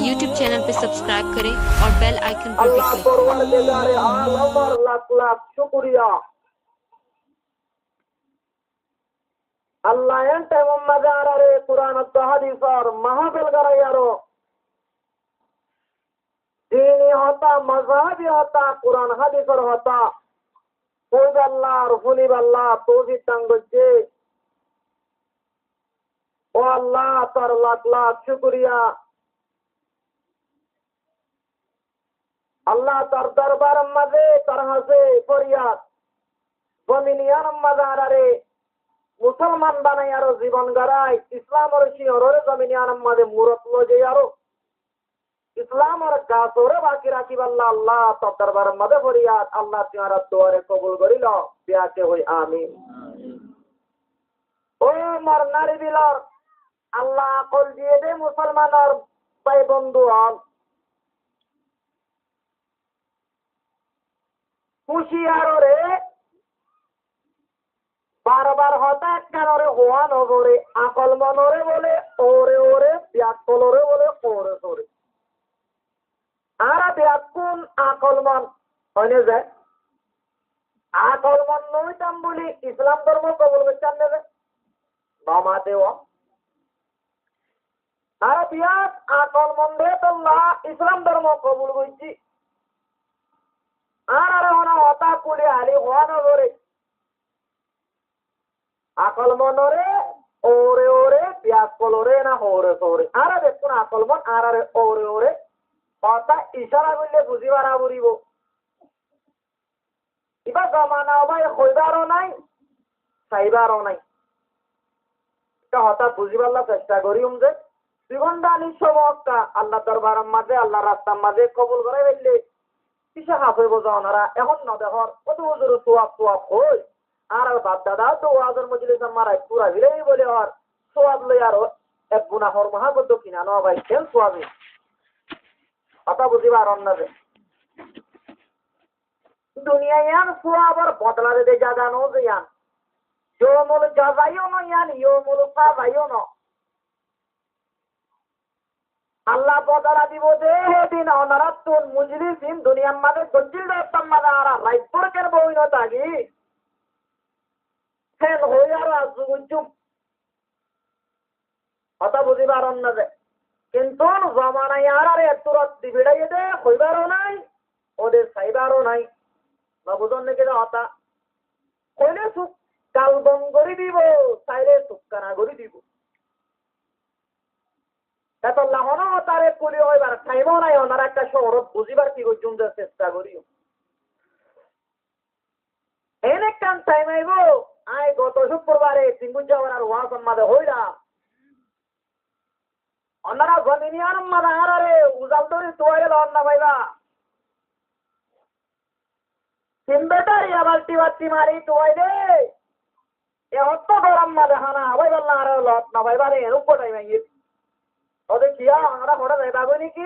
YouTube channel पे subscribe करें और बेल आइकन पर भी अल्लाह क्लिक परवरदिगार आलम और लाख लाख शुक्रिया अल्लाह एंटे मम्मदारे कुरान हदीस और महफिल करायारो दीनी होता मजहबी होता कुरान हदीस और होता कोई अल्लाह और फुली अल्लाह तो भी तंगजे ओ अल्लाह तर लाख लाख शुक्रिया अल्लाह तर दरबार मजे तरह से फरियाद जमीनियान मदारे मुसलमान बानाई आरो जीवन गराय इस्लाम और शिहरोरे जमीनियान मजे मूरत लो जे आरो इस्लाम और कासोरे बाकी राखी बल्ला अल्लाह तर दरबार मजे फरियाद अल्लाह तुम्हारा दुआरे कबूल करिलो ब्याके होई आमीन ओ मरनारी बिलर अल्लाह अकल दिए दे मुसलमान और भाई बंधु हन হুঁশিয়ারো রে বারবার হঠাৎ কানরে হওয়া নজরে আকল মনরে বলে ওরে ওরে ব্যাকলরে বলে ওরে ওরে আর ব্যাকুন আকল মন হয়নে যায় আকল মন নইতাম বলি ইসলাম ধর্ম কবুল করছেন নেবে মামা দেওয়া আর বিয়াত আকল মন রে তোল্লা ইসলাম ধর্ম কবুল করছি আর হনা হতা কুলি আলি হওয়া নজরে আকল মনরে ওরে ওরে ব্যাকলরে না ওরে ওরে আর দেখুন আকল মন আর ওরে ওরে হতা ইশারা করলে বুঝিবার বুড়িব এবার জমানা ভাই হইবারও নাই চাইবারও নাই হতা বুঝিবার চেষ্টা করিম যে জীবনটা আনি সমস্যা আল্লাহ দরবার মাঝে আল্লাহ রাস্তার মাঝে কবুল করে ফেললে কিসে হাফে বোঝাওনারা এখন ন দেখর কত হুজুর সোয়াব সোয়াব হই আর বাপ দাদা তো ওয়াজের মজলিস মারাই পুরা ভিড়েই বলে আর সোয়াব লই আর এক গুনাহর মহাবদ্ধ কিনা ন ভাই কেন সোয়াবি কথা বুঝিবার অন্য যে দুনিয়ায় ইয়ান সোয়াব আর বদলা দে জাগানো যে ইয়ান ইয়মুল জাযাইও ন ইয়ান ইয়মুল ফাযাইও ন আল্লাহ বদলা দিব যে দিন অনারাতুন মুজলিসিন দুনিয়ার মাঝে গজ্জিল দত্তম মাদারা রাইপুরকের বইন তাগি ফেল হইয়ার আজুজুম কথা বুঝিবার অন্য যে কিন্তু জমানায় আর তুরত দিবিড়াই দে হইবারও নাই ওদের চাইবারও নাই না বুঝন নাকি হতা কইলে সুখ কালবং করি দিব চাইলে সুক্কানা করি দিব এত লাহনা তারে কুলি হইবার টাইমও নাই ওনার একটা শহরত বুঝিবার কি করছুন চেষ্টা করিও এনে কান টাইম আইব আই গত শুক্রবারে সিঙ্গুর যাওয়ার আর ওয়াজ সম্মাদে হইরা ওনারা জমিনিয়ার মাদা আরে উজাল ধরে তোয়ারে লন না ভাইবা সিম্বেটারি আবালটি বাতি মারি তোয়াই দে এ হত্ত গরম মাদে হানা ভাই বললা আর লত না ভাইবা রে রূপ টাইম আই ওদের কিয়া ওনারা হড়ে যাইবাগো নাকি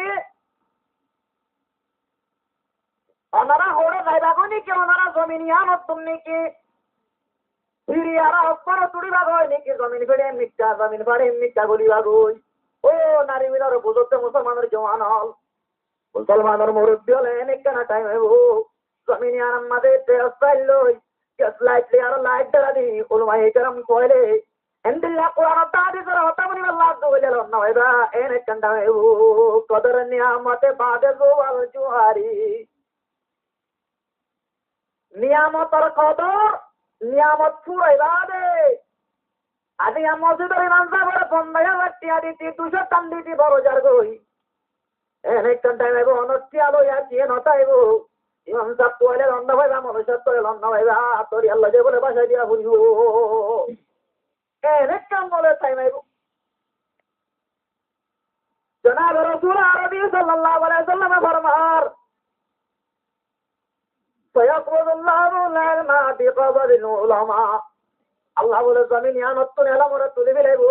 ওনারা হড়ে যাইবাগো নাকি ওনারা জমিনিয়া নতুন নাকি ফিরিয়ারা অপর তুড়িবাগো নাকি জমিন ফেড়ে মিথ্যা জমিন ফাড়ে মিথ্যা গলিবাগো ও নারী মিলার বুঝতে মুসলমানের জওয়ান হল মুসলমানের মুরব্বী হলে এনেকানা টাইম হইব জমিনিয়ার মাঝে স্টাইল লই লাইট আর লাইট দ্বারা দি উলমায়ে কেরাম কইলে ಎಂದಿಲ್ಲ ಕುರಾನ್ ತಾದಿಸರ ಹೊತ್ತಮನಿ ಅಲ್ಲಾಹ್ ವಜಲ ನವೈದ ಏನೆ ಕಂಡವು ಕದರ ನಿಯಾಮತೆ ಬಾದಜು ವಲ್ ಜುಹಾರಿ নিয়ামতের কদর নিয়ামত ফুরাইবা দে আজি মসজিদের ইমাম সাহেবের 50,000 টাকা দিতি 200 টান দিতি বড় জার গই এনে কান্দাইবো অনতি আলো ইয়া কি নতাইবো ইমাম সাহেব কইলে লন্ডা ভাইবা মনুষ্য কইলে লন্ডা ভাইবা তোরি আল্লাহ যে বলে ভাষা দিয়া বুঝিও এনেকাম বলে চাইমাইবো জনাব রাসূল আরবি সাল্লাল্লাহু আলাইহি ওয়াসাল্লাম ফরমান সায়াকুলুল্লাহু লামা বিকবরিল উলামা আল্লাহ বলে জমিন ইয়ানত তো এলাম ওরা তুলি বেলাইবো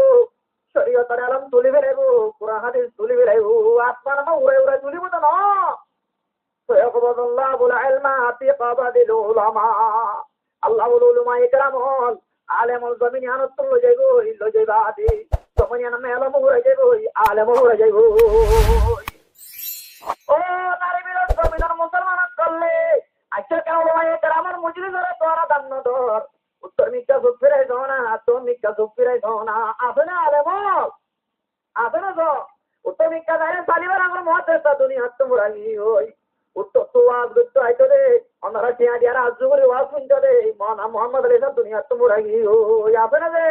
শরীয়তের এলাম তুলি বেলাইবো কুরআন হাদিস তুলি বেলাইবো আসমান মা উড়ে উড়ে তুলিবো তো না সায়াকুলুল্লাহু লামা বিকবরিল উলামা আল্লাহ বলে উলামা ইকরাম হল আলেমুল জমিন ইয়ানত তো লই যাইবো লই যাইবা আদি জমিন মেলো মহুরে যাইব আলে মহুরে যাইব ও নারী বিরোধ জমিনের মুসলমান করলে আচ্ছা কেন আমার মুজরি ধরে তোরা দাম ধর উত্তর মিক্কা চুপ ফিরাই দাও না তোর মিক্কা চুপ ফিরাই দাও না আছে না আলে বল আছে না তো উত্তর মিক্কা যায় সালিবার আমার মহাদেশটা দুনিয়া তোমরা ওই উত্তর তো আজ করতে হয়তো রে আমরা টিয়া দিয়ার আজ করে ওয়াজ শুনতে রে মনা মোহাম্মদ আলী দুনিয়া তোমরা ওই আছে না রে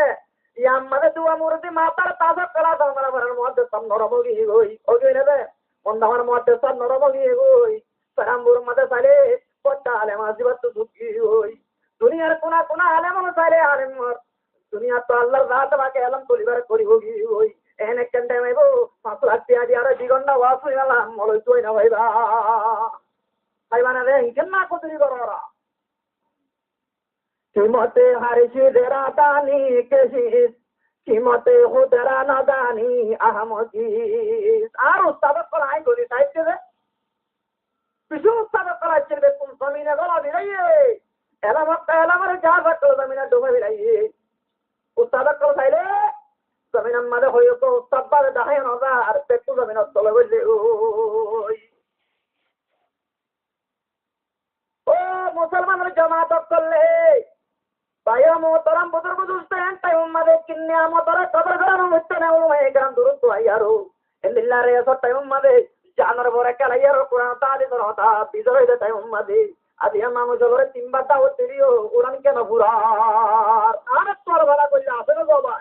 আমাদের দুয়া মুরতি মাতার তাজা কলা দাও আমার মহাদেশ নরমগি ওই ওই না রে মন্দামার মহাদেশ নরমগি ওই সারামপুর মাঝে চাইলে কটা আলেম আসিবার তো ঝুঁকি ওই দুনিয়ার কোনা কোনা আলেম চাইলে আলেম দুনিয়া তো আল্লাহর রাত আমাকে আলম তলিবার করিব কি ওই এনে কেন টাইম আইব 5 লাখ টাকা দিয়ে আর 2 ঘন্টা ওয়াজ হয়ে গেলাম মলই তুই না ভাইবা ভাইবা না রে কেন না কতরি কররা কিমতে হারিসি দেরা দানি কেসিস কিমতে হুদরা নাদানি আহমদি আর উস্তাদ করাই গলি সাইতে রে পিছু উস্তাদ করাই চলবে কোন জমিনে গলা দিরাইয়ে এলামার যা বাকল জমিনে ডুবে দিরাইয়ে উস্তাদ কল চাইলে জমিনের মাঝে হইও তো উস্তাদ বারে দাহাই নজা আর পেটু জমিনত চলে বললে ওই ও মুসলমানের জামাত করলে ভাইয়া মোহতারাম বুজুর্গ দুস্তেন তাই উম্মাদে কিন্নে আমতরা কবর গরানো হচ্ছে না ওই গ্রাম দূর তো আইয়ারো এল্লিল্লাহ রে সব তাই উম্মাদে জানার বড় একটা আইয়ারো কোরআন তালি ধরতা বিজয় দে তাই উম্মাদে আদি নাম জলরে তিনবারটা হতেরিও কোরআন কেন পুরার আর তোর ভাড়া কইলা আছে না বাবা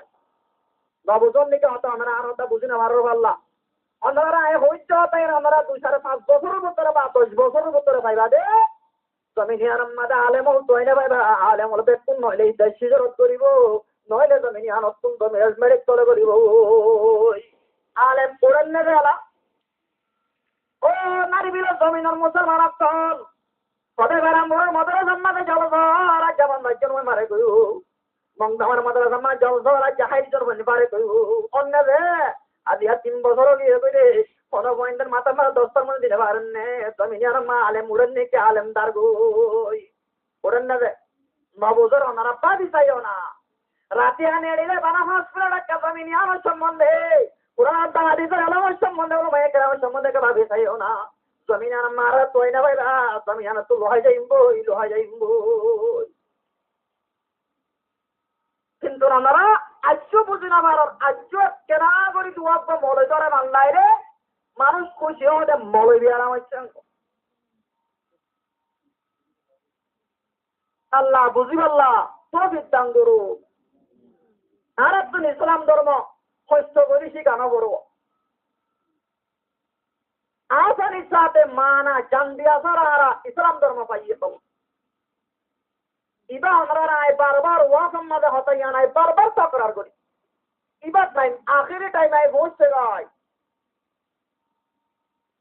বাবুজন নিকে হতো আমরা আর ওটা বুঝি না মারো পাল্লা অন্যরা হইতে তাই আমরা 2.5 বছরের ভিতরে বা 10 বছরের ভিতরে পাইবা দে জমিনিয়ার মাদা আলেম তৈনে পাইবা আলেম হলে বেতন নইলে দেশি জরত করিব নইলে জমিনিয়ান অত্যন্ত মেরেজ তলে করিব আলেম পড়েন না গেলা ও নারী বিল জমিনের মুসলমান চল কবে বেড়া মোর মদর জন্মাতে জল ধরা যেমন ভাইজন মারে গয়ু মংদামার মদর জন্মা জল ধরা যাহাই জন পারে গয়ু অন্য রে আদি 3 বছর নিয়ে কইরে কোনো পয়েন্টের মাথা মারা 10টার মধ্যে দিতে পারেন না জমিনিয়ার মা আলেম উড়েন নাকি আলেম দার গই উড়েন না যে নবুজর ওনারা পাবি চাইও না রাতে আনে এড়িলে বানা হসপিটাল একটা জমিনিয়ার সম্বন্ধে পুরান তাহাদিসের আলমের সম্বন্ধে ও মেয়ে কেরামের সম্বন্ধে কে ভাবি চাইও না জমিনিয়ার মারা তোই না ভাইরা জমিনিয়ার তো লোহাই যাইব কিন্তু ওনারা আজ্য বুঝি না মারার আজ্য কেনা করি দুয়াব্ব মলে ধরে মানলাই রে মানুষ খুশি হতে মলে বিয়ারাম হচ্ছে আল্লাহ বুঝি পাল্লা তো বিদ্যান করু আর একজন ইসলাম ধর্ম শস্য করি শিখানো করব আসার ইচ্ছাতে মানা জান দিয়া সারা ইসলাম ধর্ম পাইয়ে পাবো ইবা আমরা বারবার ওয়াসম মাঝে হতাইয়া নাই বারবার তকরার করি ইবার টাইম আখেরি টাইম আই বসতে গায়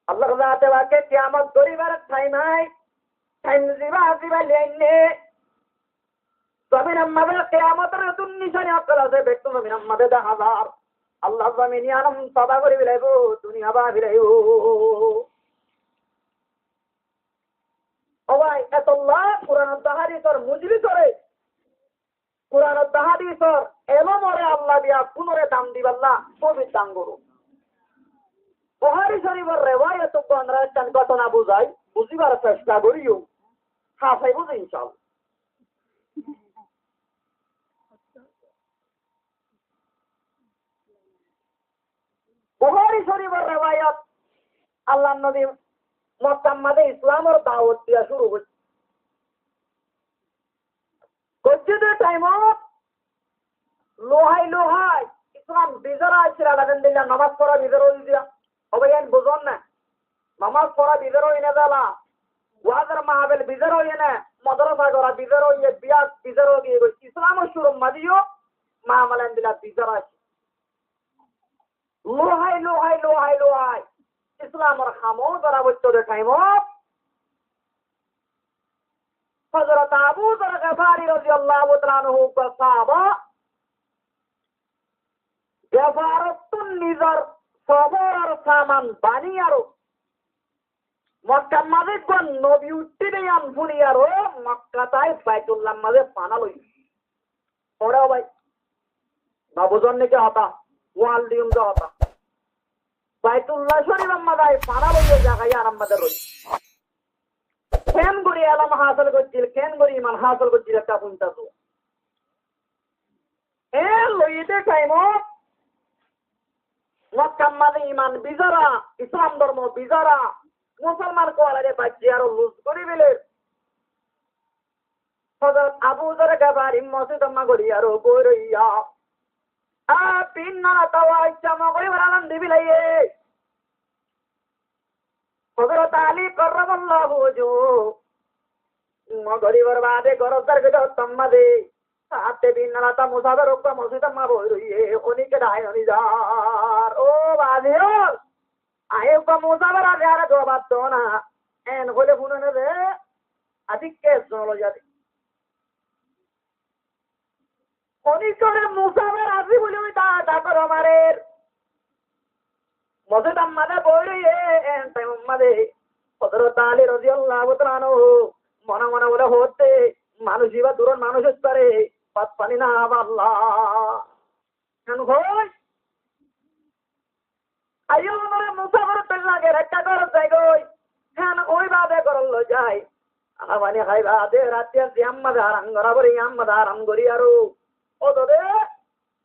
আল্লাহ রাতে ওয়াকে কিয়ামত করিবার টাইম জিবা লেনে জমিন আমাদের কিয়ামতের নতুন নিশানি আকল আছে ব্যক্তি জমিন আমাদের 10,000 আল্লাহ জমিন আনম সদা করি বিলাইবো দুনিয়া বা বিলাইবো ও ভাই এতল্লাহ কুরআন তাহাদিসর মুজরি করে কুরআন তাহাদিসর এলো মরে আল্লাহ দিয়া পুনরে দাম দিবাল্লা কবি দান করো বুখারী শরীফের রিওয়ায়াত তো আমরা চান ঘটনা বুঝাই বুঝিবার চেষ্টা করিও হাফাই বুঝি ইনশাআল্লাহ বুখারী শরীফের রিওয়ায়াত আল্লাহর নবী মক্কা মাঝে ইসলামের দাওয়াত দিয়া শুরু হচ্ছে কচ্ছিদের টাইমত লোহাই ইসলাম বিজরা আছে আলহামদুলিল্লাহ নামাজ পড়া বিজরা দিয়া অবয়ান বুঝুন না নামাজ পড়া বিজরা ইনে দালা ওয়াজের মাহফিল বিজরা ইনে মাদ্রাসা করা বিজরা ইয়ে বিয়া বিজরা গিয়ে ইসলামের শুরু মাদিও মা আলহামদুলিল্লাহ বিজরা আছে লোহাই ইসলামের খামো যারা বচ্চদের টাইমত হযরত আবু যর গফারি রাদিয়াল্লাহু তাআলা আনহু কা সাহাবা গফারাতুন নিজার সবর সামান বানিয়ারো মক্কা মাঝে কোন নবী উঠতে আন বুনিয়ারো মক্কা তাই বাইতুল্লাহ মাঝে পানা লই ওরে ভাই বাবুজন নাকি হতা ওয়াল দিম জতা বাইতুল্লাহ শরীফ আমাদের পাড়া বইয়ে জায়গায় আর আমাদের রই কেন করি এলাম হাসল করছিল কেন করি ইমান হাসল করছিল একটা পুনটা তো এ লইতে টাইমত মক্কা মাঝে ইমান বিজারা ইসলাম ধর্ম বিজারা মুসলমান কোয়ালারে বাচ্চি আরো লুজ করি বিলে হযরত আবু যর গাবারি মসজিদ আম্মা গড়ি আরো বইরইয়া আ পিন্না তাওয়া ইচ্ছা মগরি বারান দিবিলাইয়ে হযরত আলী কররামাল্লাহু ওয়াজহু মগরি বরবাদে গরদার গদ তম্মাদে সাথে পিন্না তা মুসাফির ওকা মসজিদ আম্মা বইরইয়ে ওনিকে ডায়নি যার ও বাজিও আয়ে ওকা মুসাফির আরে আর জবাব তো না এন হলে বুননে রে আদিকে জনলো যাবে অনিকরে মুসাফির আসি বলে ওই তা করো আমারের মসজিদ আম্মাদে বইরইয়ে এন টাইম আম্মাদে হযরত আলী রাদিয়াল্লাহু তাআলা আনহু মনে মনে বলে হতে মানুষ ইবা দূরের মানুষ হচ্ছে পাত পানি না আল্লাহ কেন ভাই আইও আমার মুসাফির তো লাগে একটা করে যাই গই হ্যাঁ ওই বাদে করল যাই আমানি খাইবা দে রাতে আম্মা দারাম গরাবরি আম্মা দারাম গরি আরো ও দদে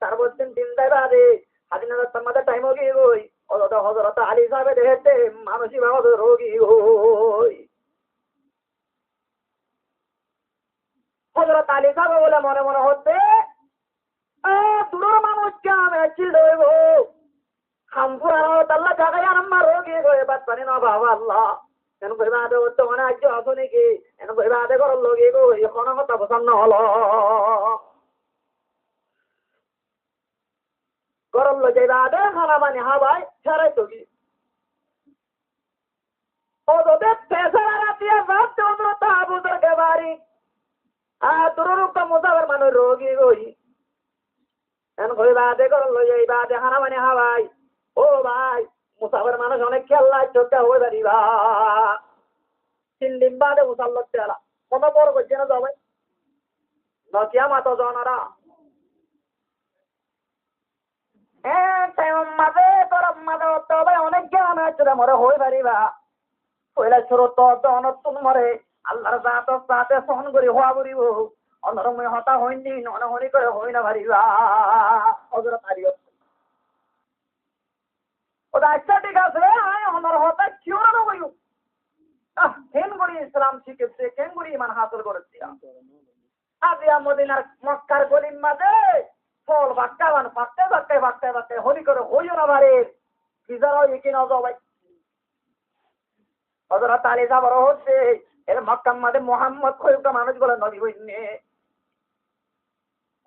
তার বলছেন দিন দেয় বাদে হাদিনা তোমাদের টাইম হয়ে গই ও দদে হযরত আলী সাহেব দেখতে মানুষই বাবা রোগী হই হযরত আলী সাহেব বলে মনে মনে হচ্ছে দূরের মানুষকে আমি চিল দেব হামপুরা আল্লাহ জায়গায় আমার রোগী হয়ে বাদ পানি না বাবা আল্লাহ কেন কইবা দে তো মনে আজ আসো নাকি কেন কইবা দে করল লগি গো এখন কথা পছন্দ হলো করল যাইবা দে খানা বানি হাবাই ছাড়াই তো কি ও দে তেসারা রাতিয়া রাত অনুরত আবু দরকে বাড়ি দূররূপটা মুসাফির মানুষ রোগী গই এখন কইবা দে করল যাইবা দে খানা বানি হাবাই ও ভাই মুসাফির মানুষ অনেক খেলা চোখটা হয়ে দাঁড়িবা 3 দিন বাদে মুসাল্লত তেলা কত বড় করছে না যাবে নকিয়া মাতো জনারা টাইম মাঝে তোর মাঝে তবে অনেক জ্ঞান আছে রে মরে হয়ে দাঁড়িবা কইলা ছোট তো অনতুন মরে আল্লাহর সাথে সহন করি হওয়া করিব অনরময় হতা হইনি ননহরি করে হই না ভারিবা হযরত আলী ওটা আচ্ছা ঠিক আছে আয় আমার হতা কিউ না হইল কেন করি ইসলাম শিখেছে কেন করি ইমান হাসিল করেছে আজিয়া মদিনার মক্কার গলির মাঝে ফল বাক্কাবান বাক্কায় হলি করে হইও না ভারে কিজারাও ইকি না যাও ভাই হযরত আলী যাবার হচ্ছে এর মক্কার মাঝে মোহাম্মদ কয়েকটা মানুষ বলে নবী হইনে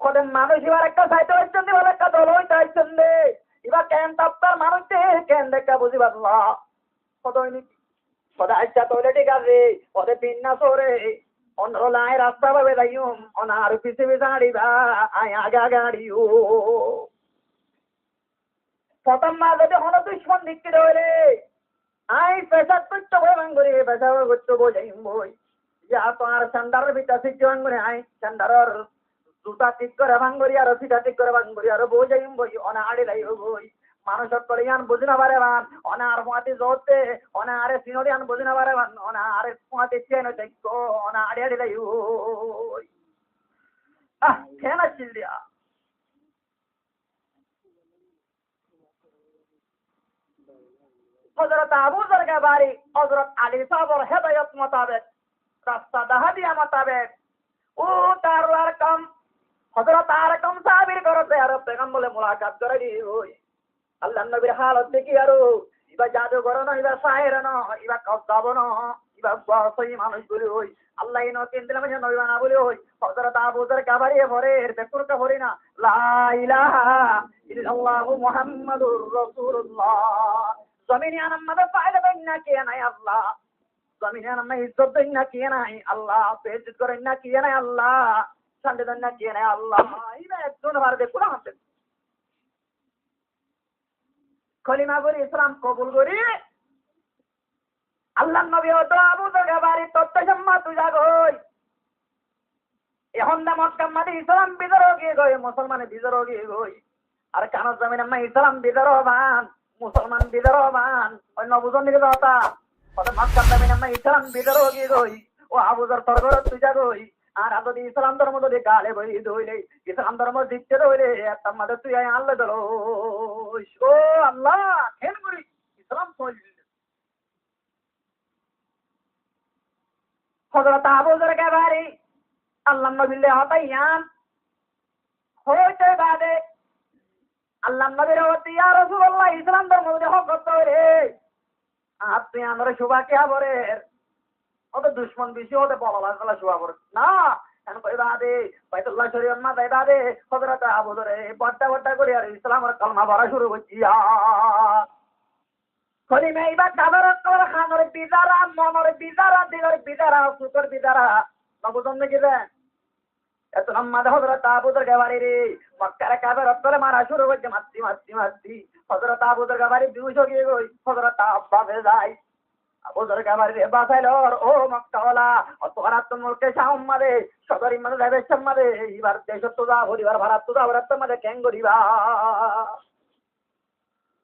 ওদের মানুষ এবার একটা সাইতে হচ্ছেন বলে একটা দল হইতে হচ্ছেন এবার কেন তাপ্তার মানুষকে কেন দেখা বুঝি পারলা কত হয়নি ওদের আচ্ছা তাহলে ঠিক আছে ওদের পিন্না সরে অন্যলায় রাস্তা পাবে যাইম অনার পিছে পিছে আড়িবা আয় আগে আগে আড়িও প্রথম মা যদি হন দুশ্মন দিচ্ছি রে আই পেশা করতে বই ভাঙ্গুরি পেশা করতে বোঝাইম বই যা তোমার সান্ডারের ভিতর শিখতে ভাঙ্গুরি আই সান্ডারের জুতা ঠিক করে ভাঙ্গুরি আর ফিটা ঠিক করে ভাঙ্গুরি আর বোঝাইম বই অনা আড়ি লাইব বই মানুষের কলিয়ান বুঝি না পারে বান অনার মাটি জোরতে অনারে সিনোরিয়ান বুঝি না পারে বান অনারে মাটি চেন দেখো অনা আড়ি আড়ি লাইব কেন ছিল দিয়া হযরত আবু যর গাবারি হযরত আলী সাহেবের হেদায়েত মোতাবেক রাস্তা দাহাদিয়া মোতাবেক ও তার রকম হযরত আরকম সাহাবীর করতে আর পেগম্বরে মুলাকাত করে দি ওই আল্লাহ নবীর হালত দেখি আর ইবা জাদুঘর না ইবা সাহের না ইবা কসাব না ইবা বাসই মানুষ বলি ওই আল্লাহ ইনো কেন্দ্রে মানে নবী বানা বলি ওই হযরত আবু যর গাবারি ভরে বেকুরটা ভরি না লা ইলাহা ইল্লাল্লাহু মুহাম্মাদুর রাসূলুল্লাহ জমিনে আমাদের ফায়দা দেন না কে নাই আল্লাহ জমিনে আমরা ইজ্জত দেন না কে নাই আল্লাহ বেইজ্জত করেন না কে নাই আল্লাহ শান্তি দেন না কে নাই আল্লাহ ইবা একজন ভার দে কোরআন আছে কলিমা বলি ইসলাম কবুল করি আল্লাহ নবী তো আবু যর গাবারি তত্ত্ব সম্মা তুজা গই এখন না মক্কা মাদি ইসলাম বিজর গিয়ে গই মুসলমানে বিজর গিয়ে গই আর কানো জমিন আম্মা ইসলাম বিদরবান মুসলমান বিদরবান ওই নবুজন দিকে দাওতা ওটা মক্কা জমিন আম্মা ইসলাম বিদরগি গই ও আবুজার তরগর তুই যা গই আর যদি ইসলাম ধর্ম যদি গালে বই দইলে ইসলাম ধর্ম দিচ্ছে দইলে একটা মাদে তুই আল্লাহ দলো ও আল্লাহ কেন করি ইসলাম চল হযরত আবুজার গাবারি আল্লাহ নবীলে হতাইয়ান হইতে বাদে আল্লাহ নবীর হতে ইয়া রাসূলুল্লাহ ইসলাম ধর্ম যদি হক করতে রে আপনি আমরা শোভা কে বরে ওদের দুশ্মন বেশি হতে বলা লাগলা শোভা করে না কেন কই বাদে বাইতুল্লাহ শরীফ মা দাই বাদে হযরত আবুজার বড়টা বড়টা করে আর ইসলামের কালমা পড়া শুরু করছি কলিমা ইবা কাবার কর খানের বিদারা মনের বিদারা দিলের বিদারা সুতর বিদারা নবুজন নাকি রে এত নাম্মাদ হযরত আবুজার গাবারি রে মক্কার কাবার করে মারা শুরু করছে মারতি হযরত আবুজার গাবারি বিউশ হয়ে গই হযরত আব্বাসে যায় আবুজার গাবারি রে বাঁচাইলো ও মক্কাওয়ালা অতরা তোমাকে সামমাদে সদরি মানে যাবে সামমাদে এবার দেশ তো যা হরিবার ভাড়া তো যা ভাড়া তোমাদের কেন করিবা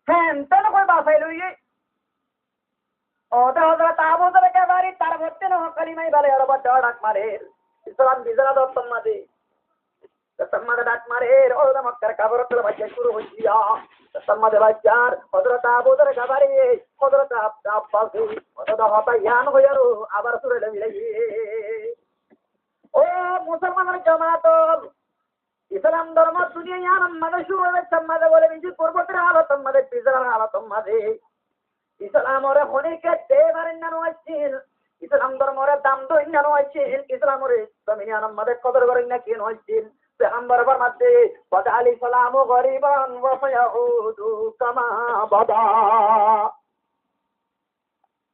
হ্যাঁ তেন কই বাঁচাইলো ইয়ে ওটা হযরত আবুজার গাবারি তার ভর্তি ন কলিমাই বলে আর বড় ডাক মারে ইসলাম বিজরা দত্তম মাদে তম্মাদে ডাক মারে ওরা মক্কার কাবার করে বাচ্চা শুরু হইয়া তম্মাদে বাচ্চার হযরত আবুজার গাবারি হযরত আব্বাস ওটা হতা ইয়ান হইয়ারো আবার সুরে লাগি ও মুসলমানের জামাত ইসলাম ধর্ম দুনিয়া ইয়ান আমাদের শুরু হবে তম্মাদে বলে বিজি পূর্বতের হালত আমাদের বিজরার হালত আমাদের ইসলাম ওরে হনিকে দেবারেন না নয়ছিল ইসলাম ধর্মের দাম দই না নয়ছিল ইসলাম ওরে জমিনে আমাদের কদর করেন না কি নয়ছিল পেগম্বর ফরমাতে বদা আলী সালাম গরিবান ওয়া ফায়াউদু কামা বাদা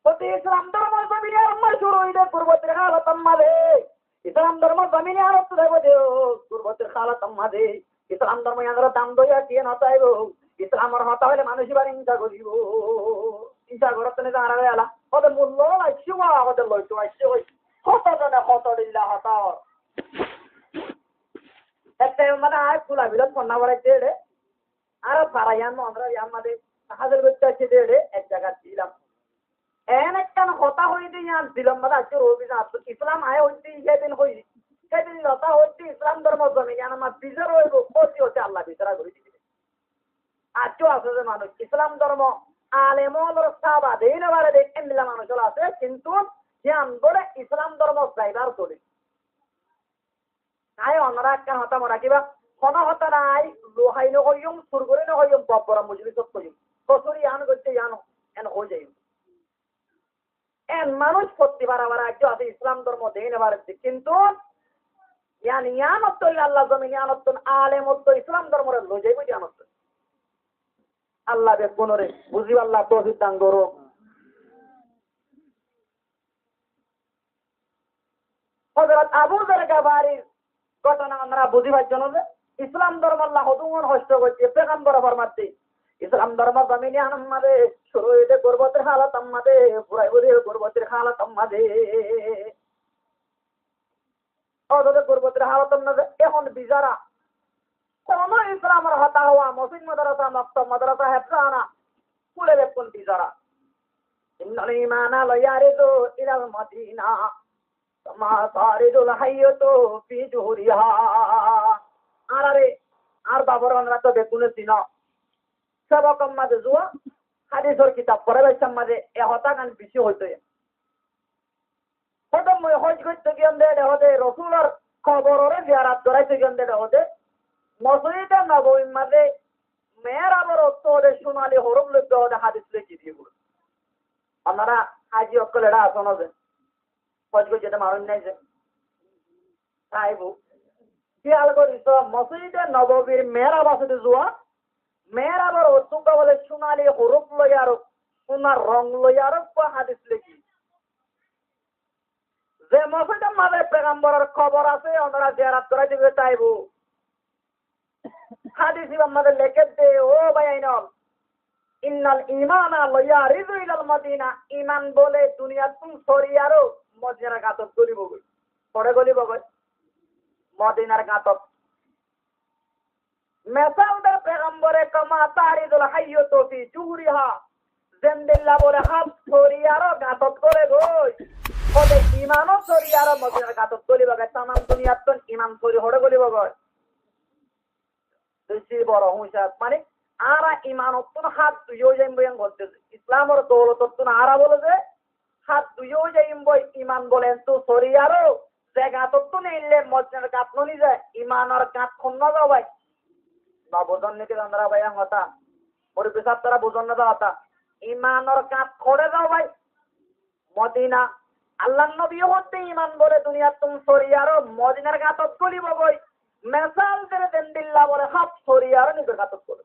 ওতে ইসলাম ধর্ম জমিনে আমার শুরু হইলে পূর্বতের হালত আমাদের ইসলাম ধর্ম জমিনে আর তো দেব দেও পূর্বতের হালত আমাদের ইসলাম ধর্ম আমরা দাম দই আর কি না চাইবো ইসলামের হতা হলে মানুষ এবার হিংসা করিব হিংসা করতে না জানা গেলা ওদের মূল্য আসছে আমাদের লইতো আসছে ওই হত জনে হত দিল্লা হত একটা মানে আর ফুলা বিলত কন্যা বাড়াইতে রে আর পারাইয়ান আমরা আমাদের হাজার করতে আছে রে এক জায়গা ছিলাম এন একটা হতা হইতে ইয়ান দিলাম মানে আজকে রবি ইসলাম আয় হইতে সেদিন হই সেদিন হতা হইতে ইসলাম ধর্ম জমি জ্ঞান আমার বিচার হইব ক্ষতি হচ্ছে আল্লাহ বিচারা করে দিবে আজও আছে যে মানুষ ইসলাম ধর্ম আলেমর সাবা দেই না বারে দেখেন দিলা মানুষ আছে কিন্তু জ্ঞান ধরে ইসলাম ধর্ম যাইবার চলে নাই অনরা একটা হতা মরা কিবা কোন হতা নাই লোহাই ন হইম সুরগরে ন হইম বপরা মজলিসত কইম কসুরি আন করতে জানো এন হয়ে যাই এন মানুষ প্রতি বারবার আজও আছে ইসলাম ধর্ম দেই না বারে কিন্তু ইয়ান ইয়ানত আল্লাহ জমিন ইয়ানত আলেমত ইসলাম ধর্মরে লই যাইব ইয়ানত আল্লাহ বে কোনরে বুঝি আল্লাহ তৌফিক দান করো হযরত আবুজার গাবারির ঘটনা আমরা বুঝিবার জন্য যে ইসলাম ধর্ম আল্লাহ হদুমন হস্ত করছে পেগম্বর ফরমাতে ইসলাম ধর্ম জমিনে আমাদের শুরু হইতে পূর্বতের হালত আমাদের পুরাই বুঝি পূর্বতের হালত আমাদের ওদের পূর্বতের হালত আমাদের এখন বিজারা কোন ইসলামের হতা হওয়া মসজিদ মাদ্রাসা মক্তব মাদ্রাসা হেফজানা কুলে বেকুন বিজারা ইন্নাল ঈমানা লা ইয়ারিদু ইলাল মাদিনা কামা তারিদুল হাইয়াতু ফি জুহুরিহা আরে আর বাবরানরা তো বেকুনে সিনা সবকম মাঝে জুয়া হাদিসের কিতাব পড়ে বাইসাম মাঝে এ হতা গান বেশি হইতো প্রথম হজ করতে গিয়ে হতে রসুলের খবরের জিয়ারাত করাইতে গিয়ে হতে মসজিদে নববীর মাঝে মেহরাবের অর্থ হলে সোনালি হরফ লিখতে হতে হাদিস লিখে দিয়ে বলে আপনারা হাজি অক্কল এটা আসন আছে হজ করে যেতে মানুষ নাই যে তাইবু খেয়াল করিস মসজিদে নববীর মেহরাব আছে যোৱা মেহরাবের অর্থ বলে সোনালি হরফ লই আর সোনার রং লই আর হাদিস লিখি যে মসজিদের মাঝে পেগম্বরের খবর আছে ওনারা জিয়ারত করাই দিবে চাইবো হাদিস আমাদের লেখে দে ও ভাই আইনল ইন্নাল ঈমানা লায়ারিদু ইলাল মাদিনা ঈমান বলে দুনিয়া তুম সরিয়ারো মদিনার গাতত গলিব গই পড়ে গলিব গই মদিনার গাতত মেসালদের পেগম্বরে কমা তারিদুল হাইয়তু ফি জুহরিহা জেন্দিল্লা বলে হাত ছড়িয়ারও গাতত করে গই ওদের ইমানও ছড়িয়ারও মদিনার গাতত গলিব গায় তামাম দুনিয়াত ইমান ছড়ি হড়ে গলিব গয় বেশি বড় হুঁশাত মানে আরা ইমানত্তুন হাত দুইও যাইম বয়ান বলতেছে ইসলামের দৌলতত্তুন আরা বলে যে হাত দুইও যাইম বই ইমান বলেন তো ছড়িয়ারও যে গাতত্তুন ইল্লে মদিনার গাত ননি যায় ইমানের গাত খন্ন যাও ভাই না বোঝন নাকি আমরা ভাই হতা ওর পেশাব তারা বোঝন না হতা ইমানর কাজ করে দাও ভাই মদিনা আল্লাহ নবী হতে ইমান বলে দুনিয়া তুমি সরিয়ারো মদিনার গাতত করিব বই মেসাল করে দেন দিল্লা বলে হাত সরিয়ারো নিজের গাতত করে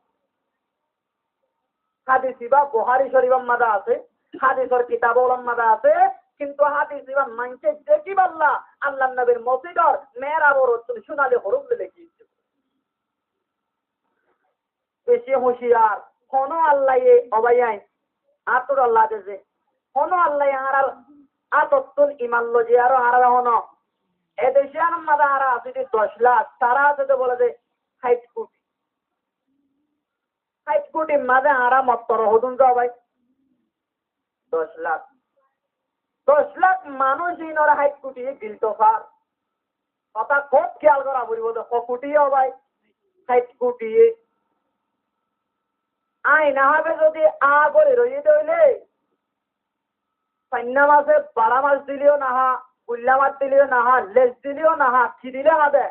হাদিস বা বুখারী শরীফের মাদা আছে হাদিসের কিতাবুল মাদা আছে কিন্তু হাদিস বা মানছে দেখি আল্লাহ আল্লাহ নবীর মসজিদর মেরাবর তুমি সোনালী হরফ লিখেছে বেশি হুঁশিয়ার কোন আল্লাহ অবাইয়াই আতর আল্লাহ দেশে কোন আল্লাহ আর আতত্তুন ইমান লজি আরো আর হনো এ দেশে মাদা আর আছে 10 লাখ তারা আছে বলে যে 60 কোটি মাদা আর মত্তর হদুন যাও ভাই 10 লাখ মানুষ ইনরা 60 কোটি গিলতফার কথা খুব খেয়াল করা বলিব তো কোটিও ভাই 60 কোটি আই না হবে যদি আ করে রয়ে দইলে পান্না মাসে 12 মাস দিলেও না হা উল্লা মাস দিলেও না হা লেস দিলেও না হা কি দিলে হবে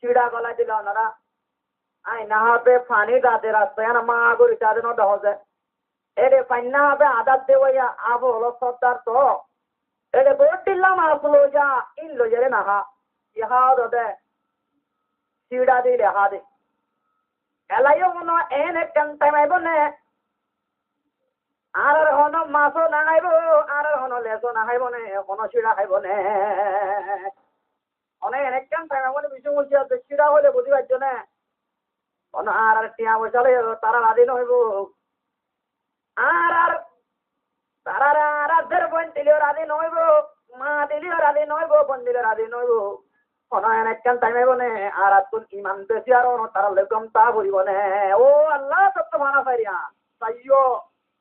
চিড়া গলা দিল ওনারা আই না হবে পানি দাদে রাস্তায় না মা করে তাদের না দহজে এরে পান্না হবে আদার দেওয়া আবো হলো সর্দার তো এরে বোট দিলাম আসলো যা ইন লো যারে না হা ইহা দে চিড়া দিলে হা দে এলাইও মনো এন একখান টাইমাইব নে আর হনো মাছও নাগাইব আর হনো লেসও নাগাইব নে কোনো চিড়া খাইব নে অনেক একখান টাইমাইব নে বিশু বলছি আছে চিড়া হলে বুঝি পারছো না কোনো আর টিয়া বসালে তারা রাধীন হইব আর তারা রাধের বোন দিলেও রাধীন হইব মা দিলেও রাধীন হইব বোন দিলে রাধীন হইব কোনো একখান টাইমাইব নে আর তুন ইমান বেশি আর তারা লেগম তা বলিব নে ও আল্লাহ সত্য মানা পাইয়া তাইও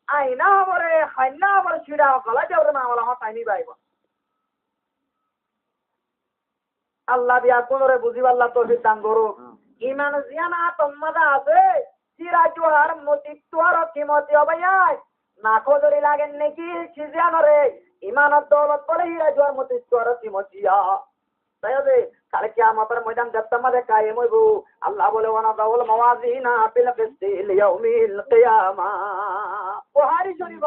আইনা বরে হাইনা বরে চিড়া গলা যাবে না বলা তাইনি পাইব আল্লাহ দিয়া কোনরে বুঝিব আল্লাহ তৌফিক দান করো ইমান জিয়ানা তোমাদা আছে চিরা জোহার মতি তোর কিমতি অবাই না খোদরি লাগেন নাকি সিজিয়ানরে ইমানত দৌলত বলে হিরা জোহার মতি তোর কিমতিয়া তাই দে কাল কিয়ামতের ময়দান গত্তমাদে কায়েম হইব আল্লাহ বলে ওয়ানা দাউল মাওয়াজিনা বিল কিসতি লিয়াউমিল কিয়ামা বুখারী শরীফ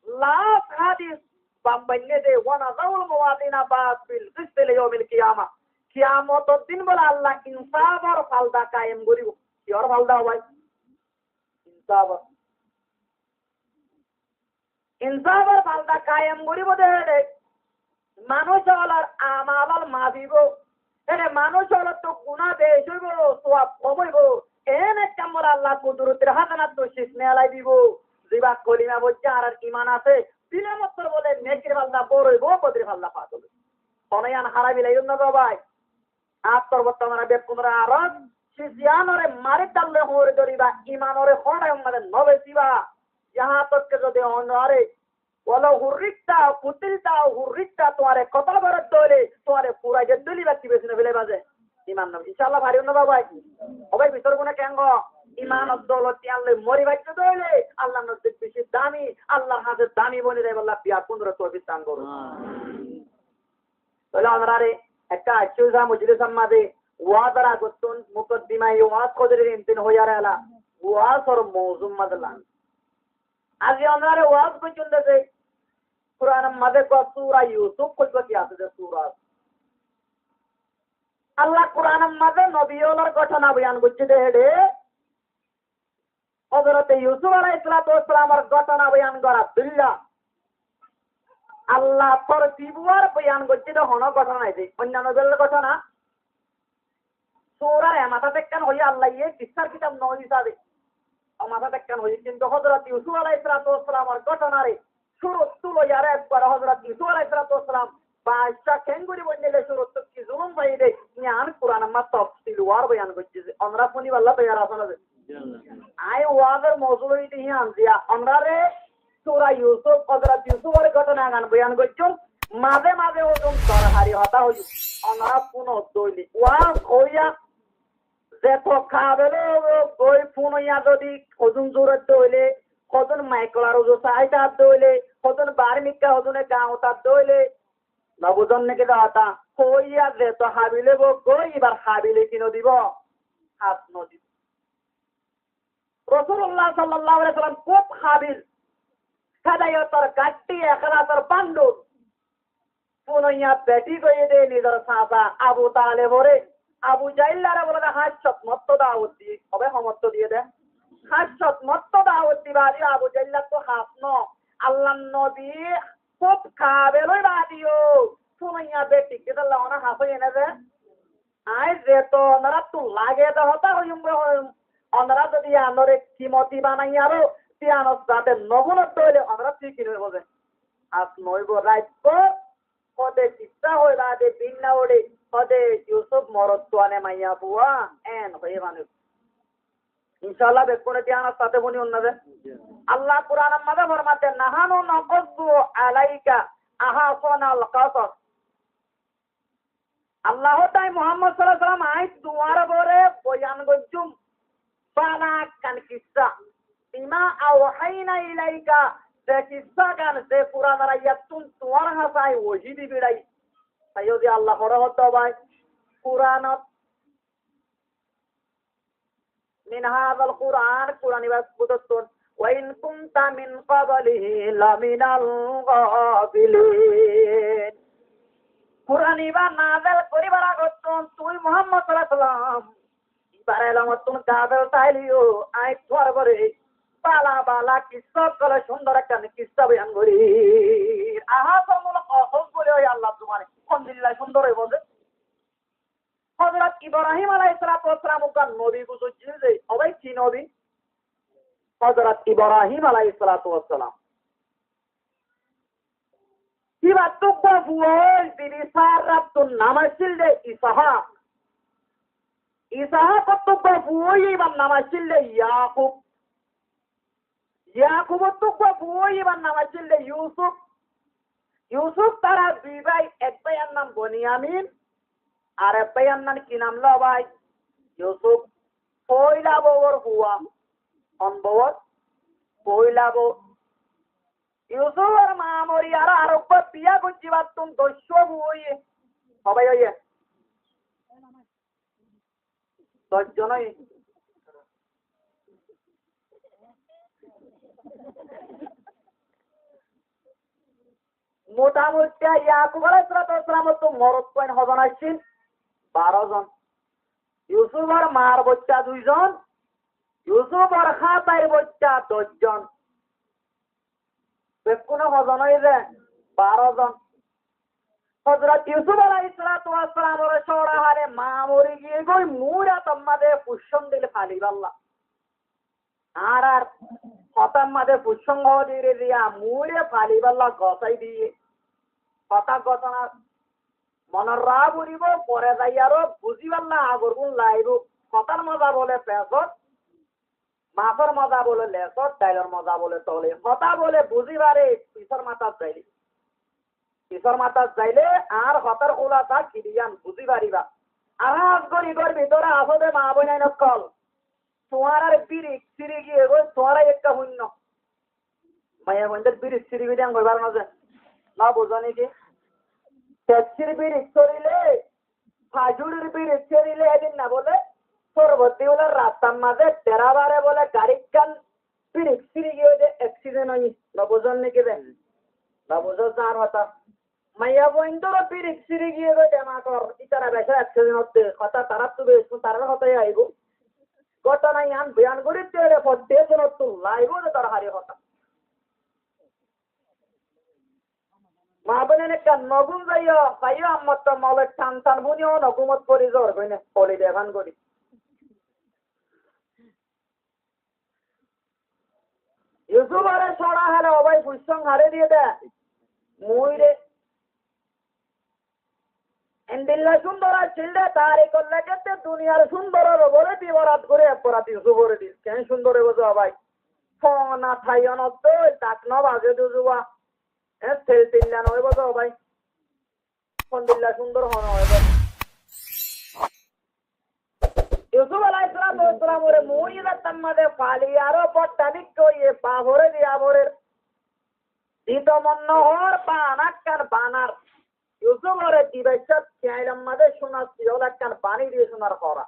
লাস্ট হাদিস বাম্বাইনে দে ওয়ানা দাউল মাওয়াজিনা বাস বিল কিসতি লিয়াউমিল কিয়ামা কিয়ামতের দিন বলে আল্লাহ ইনসাফর ফালদা কায়েম করিব কিয়র ফালদা ভাই ইনসাফর ফালদা কায়েম করিব দে মানুষ হলার আমাল মাবিব এরে মানুষ হল তো গুণা বেশ হইব সওয়াব কম হইব এনে কামর আল্লাহ কুদরতের হাসানাত তো শেষ মেলাই দিব জিবা কলিমা বলছে আর ঈমান আছে দিলে মাত্র বলে নেকির ফালদা বড় হইব বদরে ফালদা পাস হবে অনয়ান হারাবি লাইন না ভাই আত্মর বর্তমানে বেকুনরা আরজ সিজিয়ানরে মারি দাললে হরে দরিবা ঈমানরে হড়ায় মানে নবেসিবা ইহা তক যদি অনরে বলো হুরিকটা কুতিলটা হুরিকটা তোমারে কতল বরত দলে তোমারে পুরা যে দলি বাকি বেশি ফেলে বাজে ইমান নাম ইনশাআল্লাহ ভারি না ভাই সবাই ভিতর কোনে কেঙ্গ ইমান দৌলত আনলে মরি বাইতে দলে আল্লাহর নজর বেশি দামি আল্লাহর হাতে দামি বনি রে আল্লাহ পিয়া 15 তৌফিক দান করুন তাহলে আমরারে একটা আচুজা মজলিস আমাদে ওয়াদারা গতুন মুকদ্দিমা ওয়াজ কদরের ইমতিন হইয়া রালা ওয়াজ আর মওজু মাদলান আজ আমরারে ওয়াজ পর্যন্ত যে কুরআন মাদে কো সূরা ইউসুফ কইব কি আছে সূরা আল্লাহ কুরআন মাদে নবীওয়ালার ঘটনা বয়ান করছে দেড়ে হযরত ইউসুফ আলাইহিস সালামের ঘটনা বয়ান করা দুল্লা আল্লাহ পর দিবুয়ার বয়ান করছে তো হন ঘটনা আছে অন্যান্য বেলার ঘটনা সূরা মাথা দেখকান হই আল্লাহ এই কিসার কিতাব নয় হিসাবে মাথা দেখকান হই কিন্তু হযরত ইউসুফ আলাইহিস সালামের ঘটনা রে শুরু তুলো ইয়ারে একবার হযরত ইউসুফ আলাইহিস সালাম বাদশা কেঙ্গুরি বন্যলে সুরত কি জুলুম বাইরে ইয়ান কুরআন মা তাফসিল ওয়ার বয়ান করছে আমরা ফনি আল্লাহ তৈয়ার আছে না আই ওয়াদের মজুর হইতে ইয়ান দিয়া আমরারে সূরা ইউসুফ হযরত ইউসুফের ঘটনা গান বয়ান করছুন মাঝে মাঝে ওজন দরহারি হতা হই আমরা পুনঃ দইলি ওয়া কইয়া যে তো খাবেলে ওই পুনইয়া যদি ওজন জোরে দইলে কজন মাইকলার ওজো সাইটা দইলে কজন বার্মিকা ওজনে গাঁও তার দইলে নবজন নাকি দাতা কইয়া যে তো হাবিলে গই এবার হাবিলে কিনো দিব হাত নদী রাসূলুল্লাহ সাল্লাল্লাহু আলাইহি সাল্লাম খুব হাবিল সাদায়তর গাট্টি এখলাসর পান্ডু পুনইয়া বেটি গইয়ে দে নিজের সাসা আবু তালেবরে আবু জাইল্লারে বলে হাসত মত্ত দাওয়াত দি হবে সমত্ত দিয়ে দে হাসত মত্ত দাওয়াত দিবারি আবু জাইল্লা তো হাসনো আল্লাহ নবী খুব খাবে লই বাদিও পুনইয়া বেটি কেদাল্লা ওনা হাসে এনে দে আই যে তো ওনারা তো লাগে তো হতা হইম ওনারা যদি আনরে কিমতি বানাই আরো তিয়ানো যাতে নগুনত তৈলে ওনারা ঠিক কিনে বোঝে আজ নইব রাইত কদে চিত্তা হই বাদে বিন্না ওড়ে কদে ইউসুফ মরদ তোয়ানে মাইয়া বুয়া এন হয়ে মানুষ ইনশাআল্লাহ বেকুনে তিয়ানো সাথে বনি উন্নদে আল্লাহ কুরআন মাদে ফরমাতে নাহানু নকসু আলাইকা আহাসানাল কাসাস আল্লাহ তাই মুহাম্মদ সাল্লাল্লাহু আলাইহি ওয়াসাল্লাম আই দুয়ার বরে বয়ান গজুম বানা কান কিসসা বিমা আওহাইনা ইলাইকা যে কিসসা গান যে কুরআন রায়াতুন তুয়ার হাসাই ওহি দিবিড়াই তাইও যে আল্লাহ রহমত ভাই কুরআনত মিন হাযাল কুরআন কুরআন ইবাদতুন ওয়া ইন কুনতা মিন ক্বাবলিহি লামিনাল গাফিলিন কুরআন ইবা নাযিল করিবার আগত তুই মুহাম্মদ সাল্লাল্লাহু আলাইহি ওয়াসাল্লাম ইবারে লামতুন গাদল তাইলিও আই তোর বরে বালা বালা কিসসা কলে সুন্দর একটা কিসসা বয়ান করি আহাসানুল কসস বলে ওই আল্লাহ তোমার আলহামদুলিল্লাহ সুন্দর হই বলে হযরত ইব্রাহিম আলাইহিস সালাতু ওয়াস সালাম কান নবী বুঝছিল যে সবাই কি নবী হযরত ইব্রাহিম আলাইহিস সালাতু ওয়াস সালাম কি বাতুক বুল বিবি সারাতুন নামাছিল দে ইসহাক কত বুই ইবান নামাছিল দে ইয়াকুব তুক বুই ইবান নামাছিল দে ইউসুফ তারা দুই ভাই এক ভাইয়ের নাম বনিয়ামিন আর এক ভাইয়ের নাম কি নাম লো ভাই ইউসুফ পয়লা বউর হুয়া অনবর পয়লা বউ ইউসুফের মা মরি আর আরব পিয়া গুজিবা তুম দস্য বুই সবাই হইয়ে 10 জনই মোটামুটি ইয়াকুব আলাইহিস সালাম তো মরদ কয়েন হজন আসছেন 12 জন ইউসুফের মার বাচ্চা 2 জন ইউসুফের খাতার বাচ্চা 10 জন বেকুনে হজন হইছে 12 জন হযরত ইউসুফ আলাইহিস সালামের সরা হারে মা মরি গিয়ে গই মুরা তোমাদের পুষ্পম দিলে ফালি আল্লাহ আর হতাম মাঝে পুষ্পম দিয়ে দিয়া মুরে ফালি আল্লাহ গসাই দিয়ে কথা ঘটনা মনের রা বুড়িব পরে যাই আরো বুঝিবার না আগর গুণ লাইব কথার মজা বলে পেঁচত মাছের মজা বলে লেচত ডাইলের মজা বলে তলে কথা বলে বুঝিবারে পিছর মাথার যাইলে আর হতার খোলা তা কিরিয়ান বুঝি পারিবা আজ গরিবের ভিতরে আসলে মা বোনাই নকল তোমার আর বিরিক সিঁড়ি গিয়ে গো তোমার একটা শূন্য মায়া বোনদের বিরিক সিঁড়ি গিয়ে করবার মাঝে না বোঝো নাকি ট্যাক্সির বিরিক চড়িলে ফাজুরের বিরিক চড়িলে এদিন না বলে সর্বতী বলে রাস্তার মাঝে তেরাবারে বলে গাড়ি কান বিরিক সিঁড়ি গিয়ে যে অ্যাক্সিডেন্ট হই না বোঝন নাকি রে না বোঝো যার হতা মাইয়া বইন্দর বিরিক সিঁড়ি গিয়ে গো জামা কর ইতারা বেশা অ্যাক্সিডেন্ট হতে কথা তারা তো বেশ তারা হতাই আইব ঘটনা ইয়ান বয়ান করি তেরে পড়তে কোনো তো লাইব যে তারা হারিয়ে হতা মা বোনের একটা নগুম যাইও পাইও আমার তো মলে টান টান বুনিও নগুমত করি জ্বর কইনে পলি দেখান করি ইউসুফ আরে ছড়া হারে অবাই ফুসং হারে দিয়ে দে মুই রে এন্দিল্লা সুন্দর ছিললে তারি করলে কেতে দুনিয়ার সুন্দরের বলে বিবরাত করে অপরাধ ইউসুফরে দিস কেন সুন্দরে বোঝা ভাই ফনা থাইয়ন তো তাক ন বাজে দুজুয়া তেল তিল্লা নয় বোঝা ভাই ফন্দিল্লা সুন্দর হন হইব ইউসুফ আলাইহিস সালাম ওরে মুইলা তাম্মাদে ফালিয়ারো পট্টানিক কইয়ে পাভরে দিয়াভরে দিত মন্নহর বানাক্কার বানার ইউসুফ ওরে দিবাইছত চাইলাম মাদে শোনা সিওলাক্কার পানি দিয়ে শোনার করা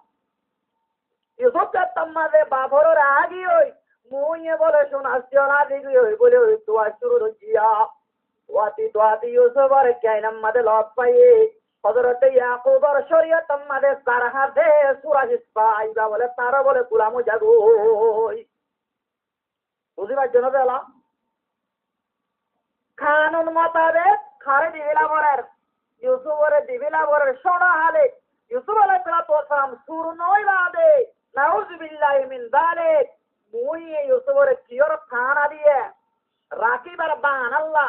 ইউসুফ তাম্মাদে বাভরের আগি ওই মুইয়ে বলে শোনা সিওলা দিগি ওই বলে ওই দোয়া শুরু হইয়া ওয়াতি ইউসুফ ওরে চাইলাম মাদে লব পাইয়ে হযরত ইয়াকুবর শরীয়ত মাদে সারহা দে সূরা ইসরা আইবা বলে তার বলে কুলামু জাগোই বুঝিবার জন্য বেলা কানুন মোতাবেক খারে দিবিলা বরের ইউসুফরে দিবিলা বরের সোনা হালে ইউসুফ আলাইহিস সালাম সুর নয় বাদে নাউযু বিল্লাহি মিন যালিক মুই ইউসুফরে কিয়র খানা দিয়ে রাকিবার বান আল্লাহ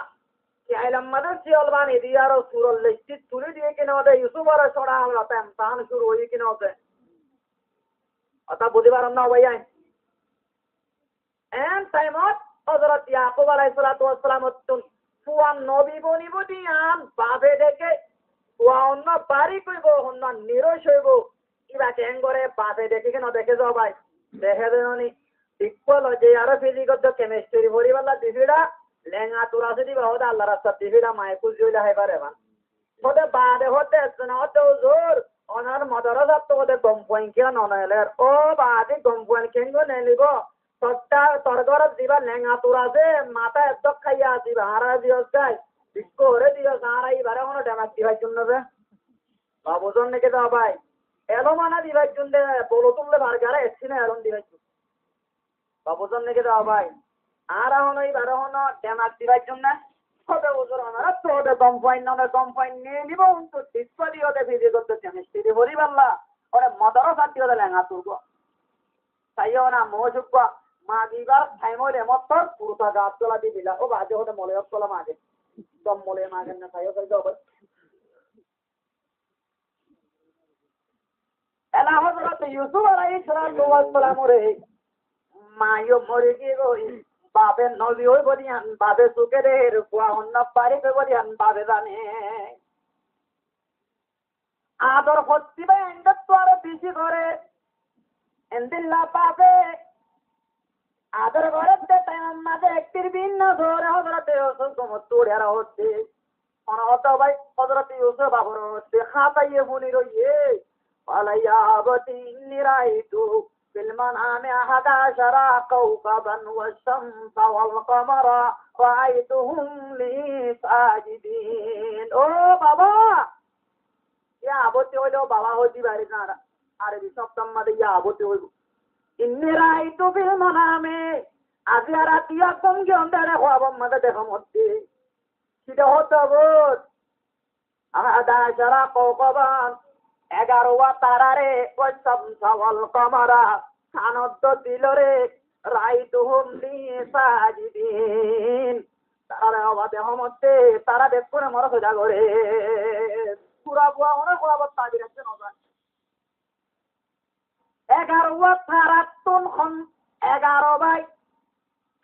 চাইলাম মাদের চিয়ল বানি দিয়ারো সুরল লিস্টি তুলি দিয়ে কিনা দে ইউসুফরে সোনা আল্লাহ তাম শুরু হই কিনা দে আতা বুঝিবার না ভাইয়া এন টাইমত হযরত ইয়াকুব আলাইহিস সালাম ফুয়ান নবী বনি বুদিয়ান বাবে দেখে ফুয়া অন্য বাড়ি কইব অন্য নিরস হইব ইবা কেঙ্গরে বাবে দেখে কেন দেখে যাও ভাই দেখে দেনি ইকোলজি আর ফিজিক্স কেমিস্ট্রি ভরিবালা দিবিড়া লেঙ্গা তুরা যদি বহুত আল্লাহ রাস্তা দিবিড়া মাই কুজইলা হেবারে মান ওদে বাদে হতে না হতে জোর অনার মদরসা তো ওদে গম্পইন কেন ননেলের ও বাদে গম্পইন কেঙ্গো নেলিব সত্তা তরগর দিবা লেঙ্গা তুরা যে মাথা এত খাইয়া দিবা হারা দিওস গাই বিস্কোরে দিওস হারাই বারে কোনো ড্যামেজ দিবার জন্য যে বাবুজন নাকি দাও ভাই এলো মানা দিবার জন্য বলো তুললে বারগারে এসছি না এলন দিবার জন্য বাবুজন নাকি দাও ভাই আর এখন এই বারে হনো ড্যামেজ দিবার জন্য কত বছর আমরা তো ওদের কম্পাইন নিয়ে নিব তো ডিসপ্লে দিয়ে ওদের ভিডিও করতে কেমিস্ট্রি ভরি পারলা ওরে মদরসা দিয়ে ওদের লেঙ্গা তুলবো তাইও না মোজুব্বা মা দিবার টাইমলে মত পুরোটা গাছ তোলা দিবিলা ও বাজে হতে মলে তোলা মাগে দম মলে মাগেন না তাইও করে যাও এলা হযরত ইউসুফ আলাইহিস সালাম রে মায়ো মরে গিয়ে গই বাবে নবী হই বলিয়ান বাবে সুকে রে রুয়া অন্য পারি কে বলিয়ান বাবে জানে আদর হচ্ছি ভাই এন্ড তো আর বেশি করে এন্দিল্লা পাবে আদর করতে টাইম মাঝে একটির ভিন্ন ধরে হযরত ইউসুফ কমতুড়ে আর হচ্ছে অনহত ভাই হযরত ইউসুফ বাবর হচ্ছে খাতাইয়ে বলি রইয়ে আলাইয়াবতি নিরাইতু ফিল মানামে আহাদা শারা কাওকাবান ওয়াশ-শামসা ওয়াল কামারা রাআইতুহুম লি সাজিদিন ও বাবা ইয়া আবতি হইলো বাবা হইতি বাড়ি না আরে সপ্তম মাদে ইয়া আবতি হইব ইন্নি রাইতু ফিল মানামে আজি রাতিয়া কম গন্ডারে হওয়া মাদে দেখো মধ্যে সেটা হতো বোধ আহাদা শারা কাওকাবান 11 তারারে ওয়াশ-শামসা ওয়াল কামারা সানদ দিল রে রাইতুহুম লি সাজিদিন তারা আওয়াজে হমতে তারা দেখো মর সোজা করে পুরা বুয়া ওরে কোলা তাবির আছে নজান 11 তারাতুন খন 11 ভাই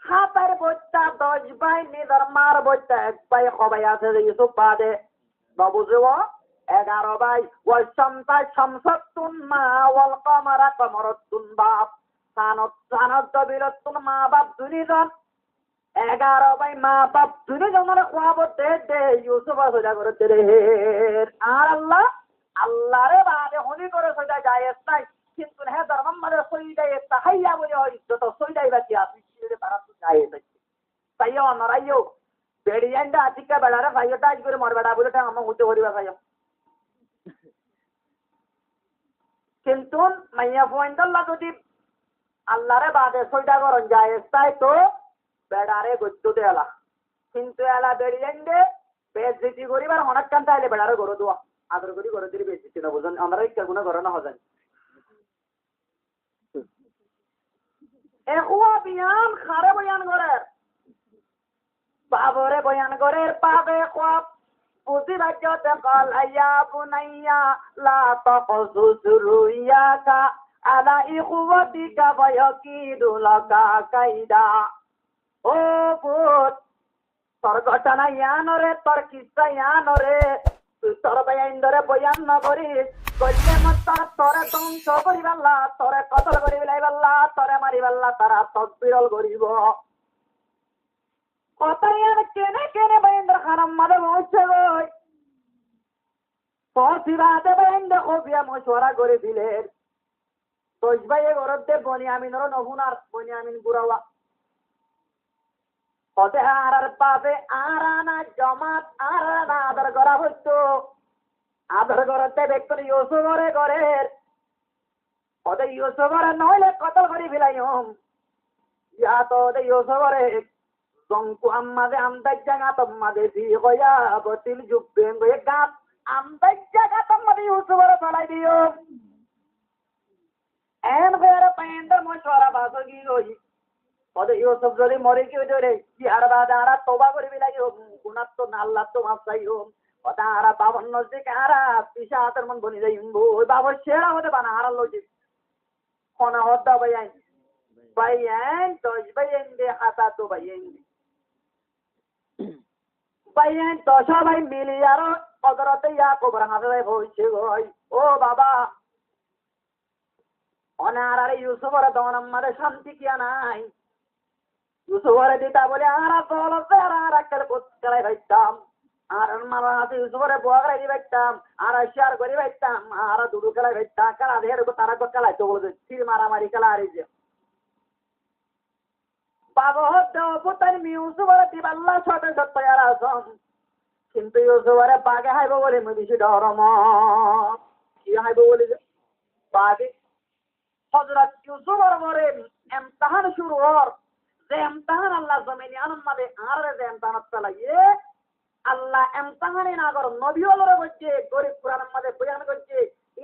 হাতের বচ্চা 10 ভাই নিদার মার বচ্চা এক ভাই সবাই আছে ইউসুফ বাদে বাবু জেও 11 ভাই ওয়াশামতা শামসাতুন মা ওয়াল কামারা কামারাতুন বাপ সানত বিরাতুন মা বাপ দুনিজন 11 ভাই মা বাপ দুনিজনের খোয়াবতে দে ইউসুফ সোজা করতে রে আর আল্লাহ রে বাদে হনি করে সোজা যায় নাই কিন্তু হে ধর্মমারে সইদাই তাহাইয়া বলে ইজ্জত সইদাই বাকি আপনি ছিড়ে তারা তো যায় নাই তাইও নরাইও বেড়িয়ান্ডা আতিকা বেড়ারে ভাইটা আজ করে মর বেড়া বলে তা আমা হতে হরিবা ভাইও কিন্তু মাইয়া পয়েন্টল্লা যদি আল্লাহরে বাদে সইদা করন যায় তাই তো বেড়ারে গদ্য দেলা কিন্তু এলা বেড়িয়ান্ডে বেজতি করিবার অনেক কান তাইলে বেড়ারে গরো দোয়া আদর করি গরো দিলে বেজতি না বুঝুন আমরা ইচ্ছা গুণা করো না হজান একুয়া বিয়ান খারে বয়ান করে বাবরে বয়ান করে পাবে কোয়া পুঁজিবাক্যতে কল ইয়া বুনাইয়া লা তাকসুস রুইয়াকা আলা ইখওয়াতিকা ফায়াকিদু লাকা কাইদা। ও পুত, তোর ঘটনা ইয়ানরে, তোর কিস্সা ইয়ানরে, তুই তোর বাইন ধরে বয়ান ন করিস, করলে মত তোরে ধ্বংস করি পাল্লা, তোরে কতল করি বিলাই পাল্লা, তোরে মারি পাল্লা, তারা তদবিরল করিব। কথা ইয়ান কেনে কেনে বাইন খারাম মাদে পৌঁছে গই, পৌঁছিবাদে বাইন কবিয়া মশওয়ারা করে দিলেন। তোজ ভাইয়ে গরতে বনিয়ামিনর নহুনার বনিয়ামিন গুরাওয়া হতে আর পাবে আরানা জমাত আরানা আদর করা হইতো। আদর করতে ব্যক্তি ইউসুফরে ঘরের হতে ইউসুফরে নইলে কতল করি ফেলাইম। ইয়া তো ওদের ইউসুফরে জঙ্কু আম্মাদে আমদাজ জাগা তোমাদে দি গয়া বতিল জুবেন গয়ে গাত আমদাজ জাগা তোমাদে ইউসুফরে ফেলাই দিও। এন গয়ার পাইন্দার মশওয়ারা বাসগি গই ওদের ইউসুফ যদি মরে কি হইতো রে, কি আর বাদে আরা তওবা করি ফেলাইও, গুনাহ তো আল্লাহ তো মাফ চাইও। ওটা আরা বাবন নজদিক আরা পিসা হাতের মন বনি যাইম, ওই বাবর সেরা হতে বানা আরা লজিক কোনা হদ্দা বাইন বাইন দশ বাইন দে হাতা তো বাইন বাইন দশ ভাই মিলি আর অদরতে ইয়া কবর হাতে হইছে গই। ও বাবা, অনার ইউসুফর দন আমাদের শান্তি কিয়া নাই। ইউসুফরে দিতা বলে আরা চলতে আর খেলাই ভাইতাম, আর মারা হাতে ইউসুফরে বোয়া খেলাই ভাইতাম, আর শেয়ার করে ভাইতাম, আর দুটো খেলাই ভাইতাম, খেলা দেখে তারা খেলাই তো বলে তীর মারামারি খেলা আর যে বাবা হতে পুতার ইউসুফরে দিবাল্লা ছোটে ছোট আর আসম, কিন্তু ইউসুফরে বাগে হাইব বলে মই বেশি ডরম। কি হাইব বলে বাগে হযরত ইউসুফর মরে ইমতিহান শুরু হর, যে ইমতিহান আল্লাহ জমিনে আনমাদে আর যে ইমতিহান চালাইয়ে আল্লাহ ইমতিহানে না কর নবী হলরে বলছে গরিব কুরআনের মধ্যে বয়ান করছে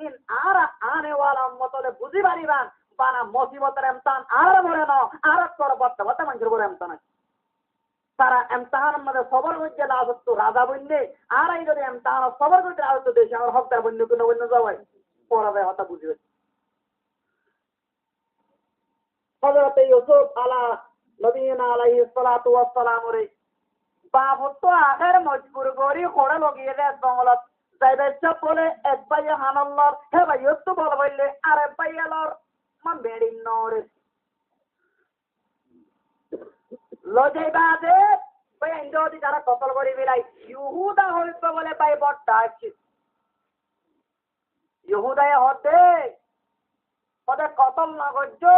ইন আর আনে ওয়ালা উম্মতলে বুঝি পারিবান বানা মুসিবতের ইমতিহান আর মরে না আর তোর বর্তমানে মানুষের করে ইমতিহান তারা ইমতিহানের মধ্যে সবর করছে লাজত রাজা বললে আর এই যদি ইমতিহান সবর করতে লাজত দেশে আমার হকদার বন্য কোনো বন্য যাওয়াই পড়াবে হতা বুঝবে। হযরত ইউসুফ আলা নবীনা আলাইহিস সালাতু ওয়াস সালাম রে বাপ তো আখের মজবুর করি খোড়া লগিয়ে দে জঙ্গলত যাইবে সব বলে এক ভাই হানাল্লার হে ভাই তো বল বললে আর এক ভাই আলার মান বেড়ি নরে লজাইবা দে ভাই ইন্দি যারা কতল করি বিলাই ইহুদা হইব বলে ভাই বড়টা আছে ইহুদায় হতে ওদের কতল না করছো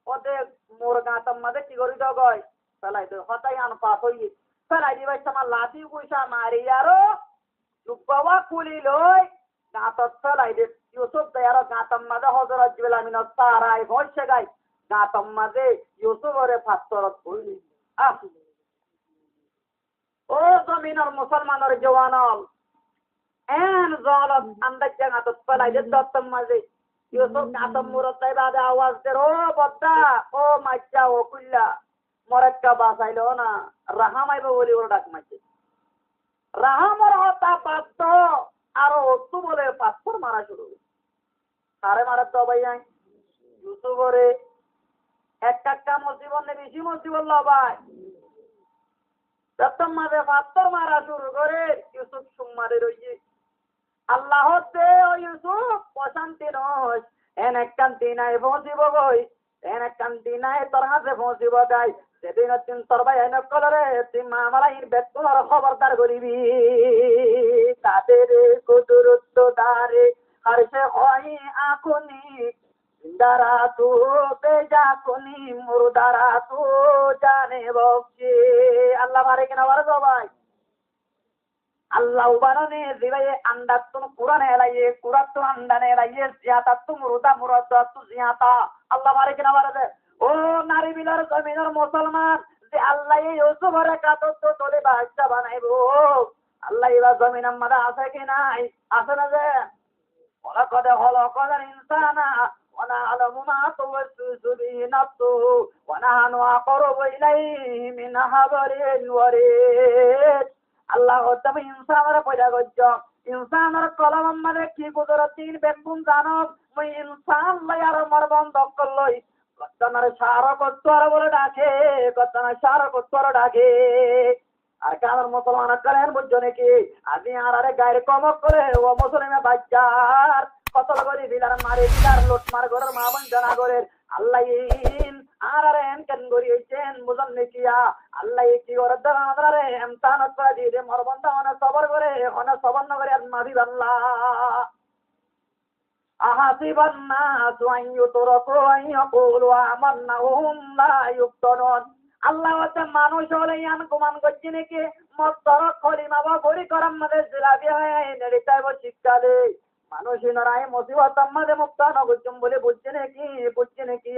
ওদের মোর গাঁতম মাঝে কি করি তো গয় ফেলাই তো হতাই আন পাস হইয়ে ফেলাই দিবাই তোমার লাঠি পয়সা মারি আরো বাবা কুলি লই গাঁতত ফেলাই দে ইউসুফ দেয়ার গাঁতম মাঝে হজরত জিবরাইল আমিন তারাই ভরসে গাই গাঁতম মাঝে ইউসুফরে ফাত্তরত হইলি আহ ও জমিনের মুসলমানের জওয়ানল এন জলত আন্দাজ গাঁতত ফেলাই দে দত্তম মাঝে ইউসুফ গাঁতম মুরতাই বাদে আওয়াজ দে ও বদ্দা ও মাইচা ও কুল্লা মরেক্কা বাসাইলো না রাহামাইব বলি ওর ডাক মাইছে রাহামর হতা পাত্র আরো অস্তু বলে পাথর মারা শুরু সারে মারার তো ভাই নাই ইউসুফরে একটা মুসিবত নে বেশি মুসিবত লবাই প্রথম মাঝে পাথর মারা শুরু করে ইউসুফ সুম্মারে রইছে আল্লাহ দে ও ইউসুফ পছান্তি নয় এন এককান্তি নাই পৌঁছিব গই এন এককান্তি নাই তোর হাতে পৌঁছিব যাই সেদিন তিন তোর ভাই এনে কলরে তুই মামালাইর বেতর খবরদার করিবি তাদের কুদরত দারে হরসে হয় আকুনি দারা তু বেজা কুনি মুরদারা তু জানে বকছি আল্লাহ মারে কিনা বারে সবাই আল্লাহ বানানে দিবাই আন্ডা তুম কুরআনে এলাইয়ে কুরআন তো আন্ডানে এলাইয়ে জিয়াতা তুম মুরদা মুরদা তু জিয়াতা আল্লাহ মারে কিনা বারে ও নারী বিলার জমিনের মুসলমান যে আল্লাহ ইউসুফের কাতত তো তোলে বাদশা বানাইবো আল্লাহ ইবা জমিন আমাদের আছে কি নাই আছে না যে ওয়ালাকাদ খালাকাল ইনসানা ওয়া না'লামু মা তুওয়াসওয়িসু বিহি নাফসুহু ওয়া নাহনু আक़রাবু ইলাইহি মিন হাবলিল ওয়ারিদ আল্লাহ তুমি ইনসানের পয়দা করছ ইনসানের কলম আমাদের কি কুদরতিন বেগুন জানো মুই ইনসান লাই আর মর বন্ধ করলই কতনার সার কতর বলে ডাকে কতনার সার কতর ডাকে আর কারণ মুসলমান করেন বুঝছো নাকি আমি আর আরে গায়ের কমক করে ও মুসলিমে বাচ্চার কতল করে বিলার মারে বিলার লোট মার ঘরের মা বোন জানা ঘরের আল্লাহ আর আরে এন কেন গড়ি হইছেন বুঝন নাকিয়া আল্লাহ কি করে দাঁড়ারে এমতান করে দিয়ে মরবন্ধ অনেক সবর করে অনেক সবর না করে মারি আল্লাহ أحسب الناس أن يتركوا أن يقولوا آمنا وهم لا يفتنون আল্লাহ হচ্ছে মানুষ হলে ইয়ান কুমান করছি নাকি মস্তর খলিমা বা গড়ি করার মধ্যে জিলাপি হয় নেড়িটাই শিক্ষা দে মানুষ নরাই মুসিবত আমাদের মুক্ত নগুচ্ছুম বলে বুঝছে নাকি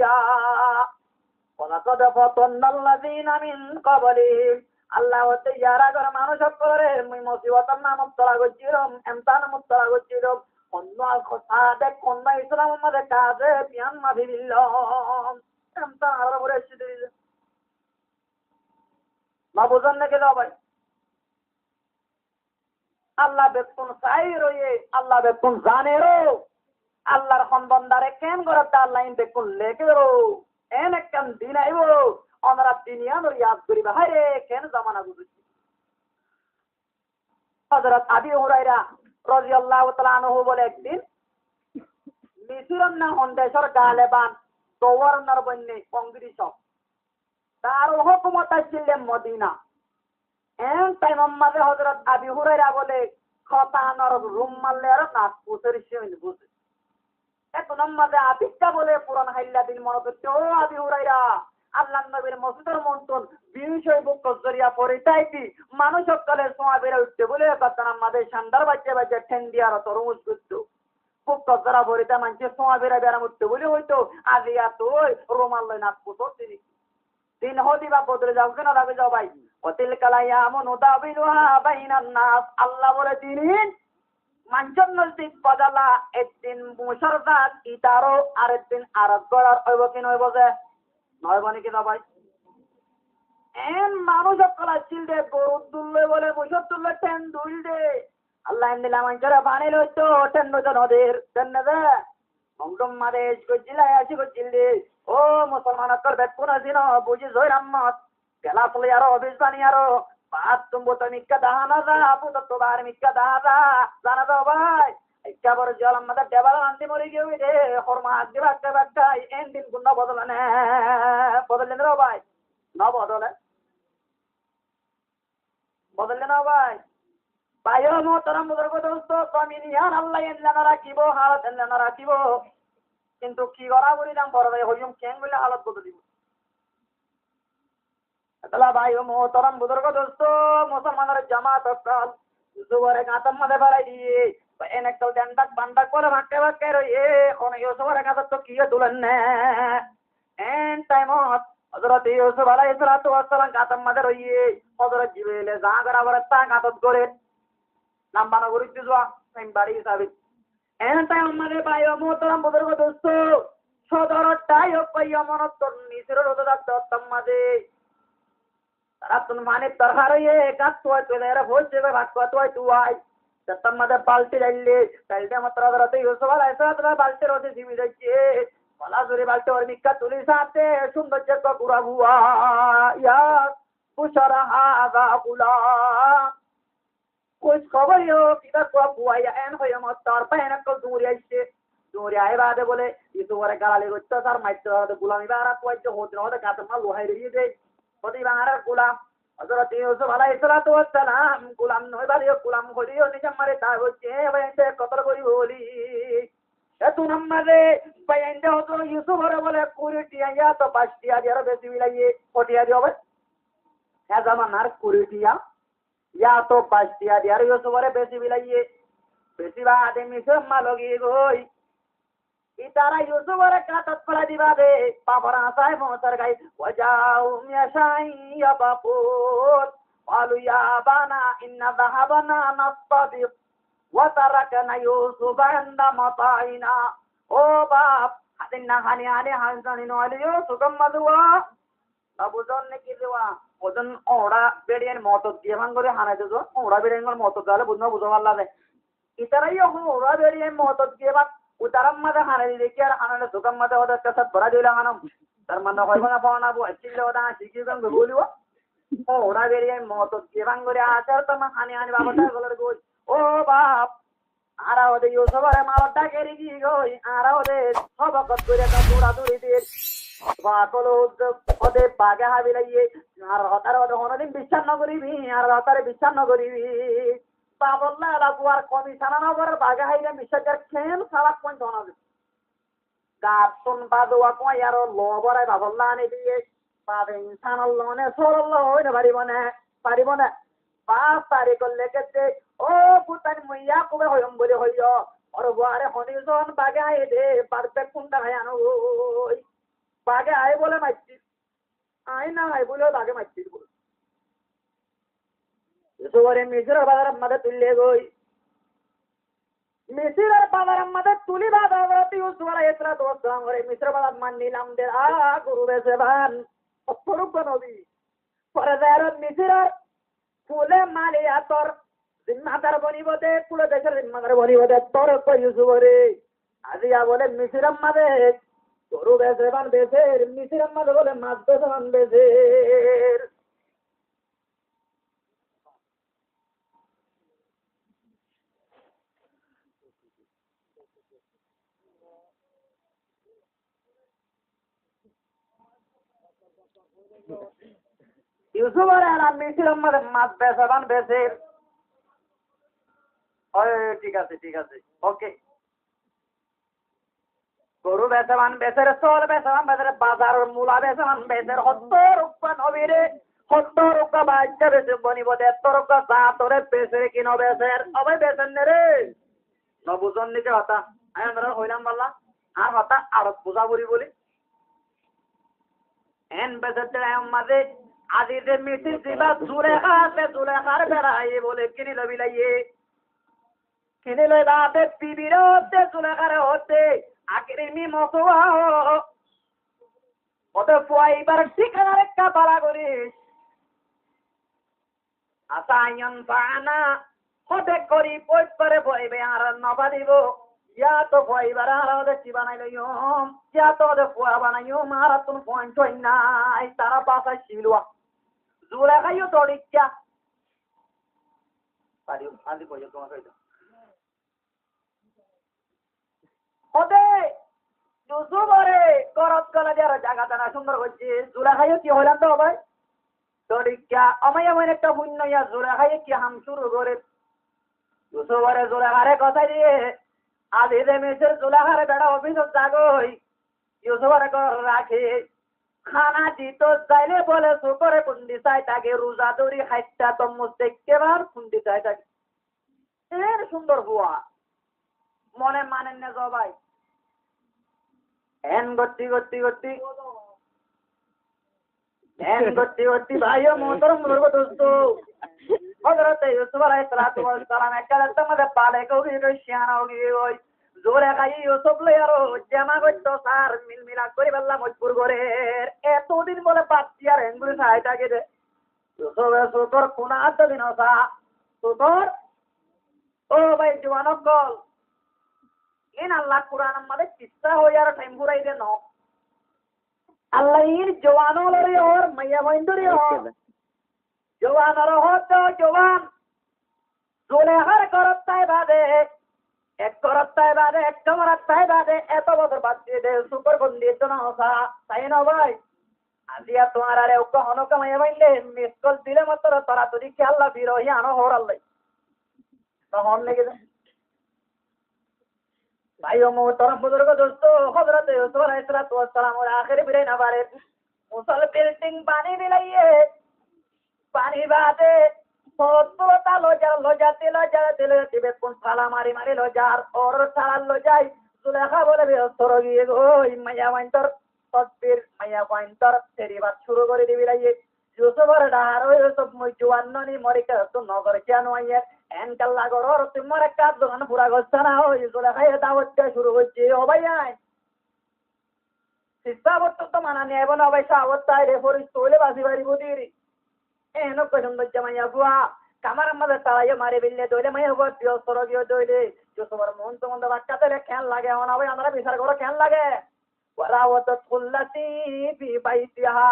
ওয়ালাকাদ ফাতান্নাল্লাযীনা মিন ক্বাবলিহিম আল্লাহ হচ্ছে ইয়ারা করে মানুষ করে মুই মুসিবত না মুক্ত লাগছিলাম এমতান মুক্ত লাগছিলাম অন্য কথা দেখ অন্য ইসলাম আমাদের কাজে বিয়ান মাঝি দিল এমতান আরো বলে এসে দিল মা বুঝন নাকি দাও ভাই আল্লাহ বেকুন চাই রয়ে আল্লাহ বেকুন জানে রো আল্লাহর সন্বন্দারে কেন করে আল্লাহ বেকুন লেগে রো এন একখান দিন আইব অনারা দিনিয়ানোর ইয়াদ করিবা হায় রে কেন জামানা বুঝেছি হযরত আবি হুরায়রা রাদিয়াল্লাহু তাআলা আনহু বলে একদিন মিসরের না হন্দেশর গালেবান গভর্নর বন্যে কংগ্রেস তার হুকুমত ছিল মদিনা এন টাইম আমাদের হযরত আবি হুরায়রা বলে খতানর রুম মারলে আর নাক পুষের শিন বুঝে এখন আমাদের আবিকা বলে পুরান হাইল্লা দিন মনে করতে ও আবি হুরায়রা আল্লাহ নবীর মসজিদের মন্টন বিষয় বুক জরিয়া পরিতাই কি মানুষ সকলে সোয়া বেড়ে উঠতে বলে কথা আমাদের সান্দার বাচ্চা ঠেন্ডিয়ার তরমুজ করতো খুব কজরা ভরিতা মানছে সোয়া বেড়ে বেড়াম উঠতে বলে হইতো আজিয়া তো রোমাল লয় নাক পুষো তিনি দিন হদি বা বদলে যাও কেন লাগবে যাও ভাই অতিল কালাইয়া মন দাবিলুহা বাইনান নাস আল্লাহ বলে দিন মানজন নজদিক বদলা একদিন মুশারদাত ইতারো আরেকদিন আরব গড়ার হইব কি নইব যে নয় বনে কি না ভাই এন মানুষ কলা চিল দে গরু তুললে বলে মুসর তুললে টেন দুল দে আল্লাহ এন্দিলা মানজরা বানিল হইতো টেন নদের টেন দে মংডম মাদেশ কো জিলাই আসি কো চিল দে ও মুসলমান কর বেকুন আসিনো বুঝি জয় রাম্মত গেলা চলে আরো অবিজবানি আরো বাত তুমি তো মিক্কা দাহানা দা আপু তো বার মিক্কা দাহানা জানা দাও ভাই একটা বড় জল আমাদের দেবাল আনতে মরে গিয়ে রে হরমা আগে বাচ্চা এন দিন গুণ বদলে না ভাই না বদলে না ভাই ভাইও মোহতারাম বুজুর্গ দোস্ত কমিনিয়ান আল্লাহ এনলা না রাখিব হালত এনলা না রাখিব কিন্তু কি করা বলি দাম বড় ভাই হইম কেন বলে হালত বদলিব তাহলে ভাইও মোহতারাম বুজুর্গ দোস্ত মুসলমানের জামাত কাল জুবরে গাতম মধ্যে বাড়াই দিয়ে এনে তো ডান্ডাক বান্ডাক করে ভাক্কে রয়ে কোন ইউসুফের কাছে তো কি দুলেন না এন টাইমত হযরত ইউসুফ আলাইহিস সালাতু ওয়াস সালাম গাতম মধ্যে রয়ে হযরত জিবরিল জাগরা বরে তা গাতত করে নাম বানা করি দিজা টাইম বাড়ি হিসাবে এন টাইম আমাদের ভাইও মোহতারাম বুজুর্গ দোস্ত সদরটাই কইয়া মনত তোর নিসের রোদাত তম্মাদে তারা তুন মানে তরহার হয়ে গাত তো তোদের হইছে ভাগ তো তুই তম্মাদে পাল্টে যাইলে তাইলে মাত্র হযরত ইউসুফ আলাইহিস সালাম পাল্টে রোদে জীবি যাচ্ছে বলা জোরে পাল্টে ওর মিক্কা তুলি সাথে সৌন্দর্য কো পুরা হুয়া ইয়া বুশরা হাযা গুলাম कुछ खबर यो किधर को बुआया एन होय मत तार पहन को दूर आए बादे बोले ये तो वर गाले गोच्चा सर माइट तो गुलामी बारा को जो होत न होत कात मा लोहाई रही दे पति बारा गुलाम हजरत यूसुफ अलैहि सलातु वस्सलाम गुलाम नय बारे गुलाम होलियो निज मारे ता होचे वैसे कतर करी होली ए तू नम्मरे पयंदे हो तो यूसुफ रे बोले कुरिटिया या तो पास्टिया दियारो बेसी मिलाइए ओटिया दियो बे या जमानार कुरिटिया या तो पास्टिया दियारो यूसुफ रे बेसी मिलाइए बेसी बा आदमी से मालोगी गोई इतारा यूसुफ रे का तत्परा दिवा दे पापरा साय मोसर गाई वजाउ यशाई या बापूत qalu ya bana inna dhahabana nastabiq wa tarakna yusufa inda mata'ina o bab hadinna hani ane hanzani no aliyo sugam madwa babuzon ne kirwa ওজন ওরা বেড়িয়ে মত দিয়ে ভাঙ করে হানাইতে তো ওরা বেড়িয়ে মত দালে বুঝতে পারলা দে ইতারাই ওরা বেড়িয়ে মত দিয়ে ভাগ উতারাম মাঝে হানাই দেখি আর হানালে দোকান মাঝে ওদের কাছে ভরা দিলে হানাম তার মানে হয় না পাওনা বো চিল্লে ওটা শিখি গান বলিব ওরা বেড়িয়ে মত দিয়ে ভাঙ করে আচার তো হানি হানি বাবাটা গলার গোল ও বাপ আরা ওদের ইউসুফরে মালটা কেড়ে কি গই আরা ওদের সবকত করে তা দৌড়াদৌড়ি দিয়ে পাগল ওদের বাগে হাবি লাগিয়ে আর হতার ওদের কোনোদিন বিশ্বাস ন করিবি আর হতারে বিশ্বাস ন করিবি তা বললে এলা বুয়ার কমিশনা নগরের বাগে হাইলে বিশ্বাসের খেল সারাক পয়েন্ট হনাবে গাছন বাদুয়া কয় আর লবরাই বাবল্লা আনি দিয়ে পাবে ইনসান লনে সরল হইতে পারিব না 5 তারিখ লেগেছে ও পুতান মুইয়া কবে হইম বলে হইও ওর বুয়ারে হনিজন বাগে আই দে পারতে কোনটা ভাই আনো ওই বাগে আই বলে মাইছি আই না আই বলে বাগে মাইছি বল এসোরে মিজর বাজার মধ্যে তুললে গই মিসিরের বাজার মধ্যে তুলি বাজারতি উসওয়ালা এতরা দোস্ত করে মিসর বাজার মান নিলাম দে গুরু বেসে ভান অপরূপ নবী পরে যার মিসিরের ফুলে মালিয়া তোর জিম্মাদার বনিব দে পুরো দেশের জিম্মাদার বনিব দে তোর কই ইউসুফরে আজিয়া বলে মিসির আম্মাদে গরু বেসে বান বেসের মিসির আম্মাদে বলে মাছ বেসে বান বেসের ইউসুফরে আর মিসির আম্মাদে মাছ বেসে বান বেসের ঠিক আছে ওকে গরু বেসমান বেসের চল বেসমান বেসের বাজার মূলা বেসমান বেসের 70 নবীরে 70 বাচ্চা বেসে বনিব 73 সাতরে বেসের কিনো বেসের সবাই বেসেন রে নবুজন নিকে হতা আমরা হইলাম বললা আর হতা আর পূজা বলি এন বেসের আমাদের আজিতে মিছিল দিবা জুলেখার বেড়াই বলে কিনি লবি লাইয়ে কিনে লই বাতে পিবির হতে জুলেখার হতে আকিরিমি মসোয়া ওদের ফুয়াইবার ঠিকানার একটা পালা করিস আসায়ন পানা হতে করি পয়স করে বইবে আর নবা দিব ইয়া তো ফুয়াইবার আর ওদের কি বানাই লইম ইয়া তো ওদের ফুয়া বানাইম আর তুমি পয়েন্ট হই নাই তারা বাসায় শিলুয়া জুলেখাইও তোর ইচ্ছা পারিও আদি কইও তোমার কইতো ওদে দুসুবরে করত কলা যারা জায়গাটা না সুন্দর হচ্ছে জুলেখাইও কি হইলাম তো ভাই তোর ইচ্ছা আমায় এমন একটা পুণ্য ইয়া জুলেখাইও কি হাম শুরু করে দুসুবরে জুলেখারে কথা দিয়ে আদি দে মেসের জুলেখারে বেড়া অফিসত জাগই ইউসুফরে ঘর রাখে খানা দিত যাইলে বলে সুকরে কুন্ডি চাই তাকে রোজা দড়ি খাইতা তো মুস্তেকেবার কুন্ডি চাই তাকে এর সুন্দর বুয়া মনে মানেন না সবাই এন গতি ভাইও মোহতরম মুরগ দোস্ত হযরত ইউসুফ আলাইহিস সালাতু ওয়াস সালাম একটা মধ্যে পালে কবি রশিয়ানা হয়ে গই জোরে খাই ইউসুফ লই আর জামা গত সার মিলমিলা করে বললা মজবুর করে এতদিন বলে পাচ্ছি আর এঙ্গুলি সাইটা গেছে ইউসুফ সুতর কোনা আত দিন সা সুতর ও ভাই জওয়ানক কল ইন আল্লাহ কুরআন মধ্যে কিসা হইয়ার টাইম পুরাই দেন আল্লাহ ইর জওয়ানো লরে और মাইয়া বইন্দরে জওয়ানর হতো জওয়ান জুলেখার করতায় বাদে এক করতায় বাদে এক করতায় বাদে এত বছর বাদ দিয়ে দে সুপার বন্দি তো না হসা তাই না ভাই আজিয়া তোমার আরে ওকে হনকা মাইয়া বইলে মিস কল দিলে মাত্র তারা তুই কি আল্লাহ বিরোহী আনো হর আল্লাহ তো হন লেগে भाइयों मोहतरम बुजुर्ग दोस्तों हजरत यूसुफ अलैहिस्सलातु वस्सलाम और आखिरी बिरे ना बारे मुसल बिल्डिंग पानी मिलाइए पानी बादे सोता लो जाते टिबे कोन साला मारी लो जार और साला लो जाई सुलेखा बोले बे सरोगी ओई माया वांतर तस्वीर माया वांतर तेरी बात शुरू করে দিবি লাইয়ে यूसुफर डारो यूसुफ মই জওয়ান্ননি মরিকা তো নগর কেন আইয়ে এন কাল্লা গরর তোমার একটা দোকান পুরা গছনা না হই জোলা খাই দাওয়াতটা শুরু হচ্ছে ও ভাই আই সিস্তা বত তো মানা নিয়ে বনা ভাই সাবত তাই রে পরি তোলে বাসি বাড়ি বুদিরি এনো পছন্দ জামাইয়া বুয়া কামার আমাদের তারাইয়ে মারি বিললে দইলে মাইয়া বুয়া প্রিয় সরগীয় দইলে যুসুবার মন তো মন্দ বাচ্চাদের খেয়াল লাগে না ভাই আমরা বিচার করে খেয়াল লাগে ওরাওয়াত কুল্লাতি ফি বাইতিহা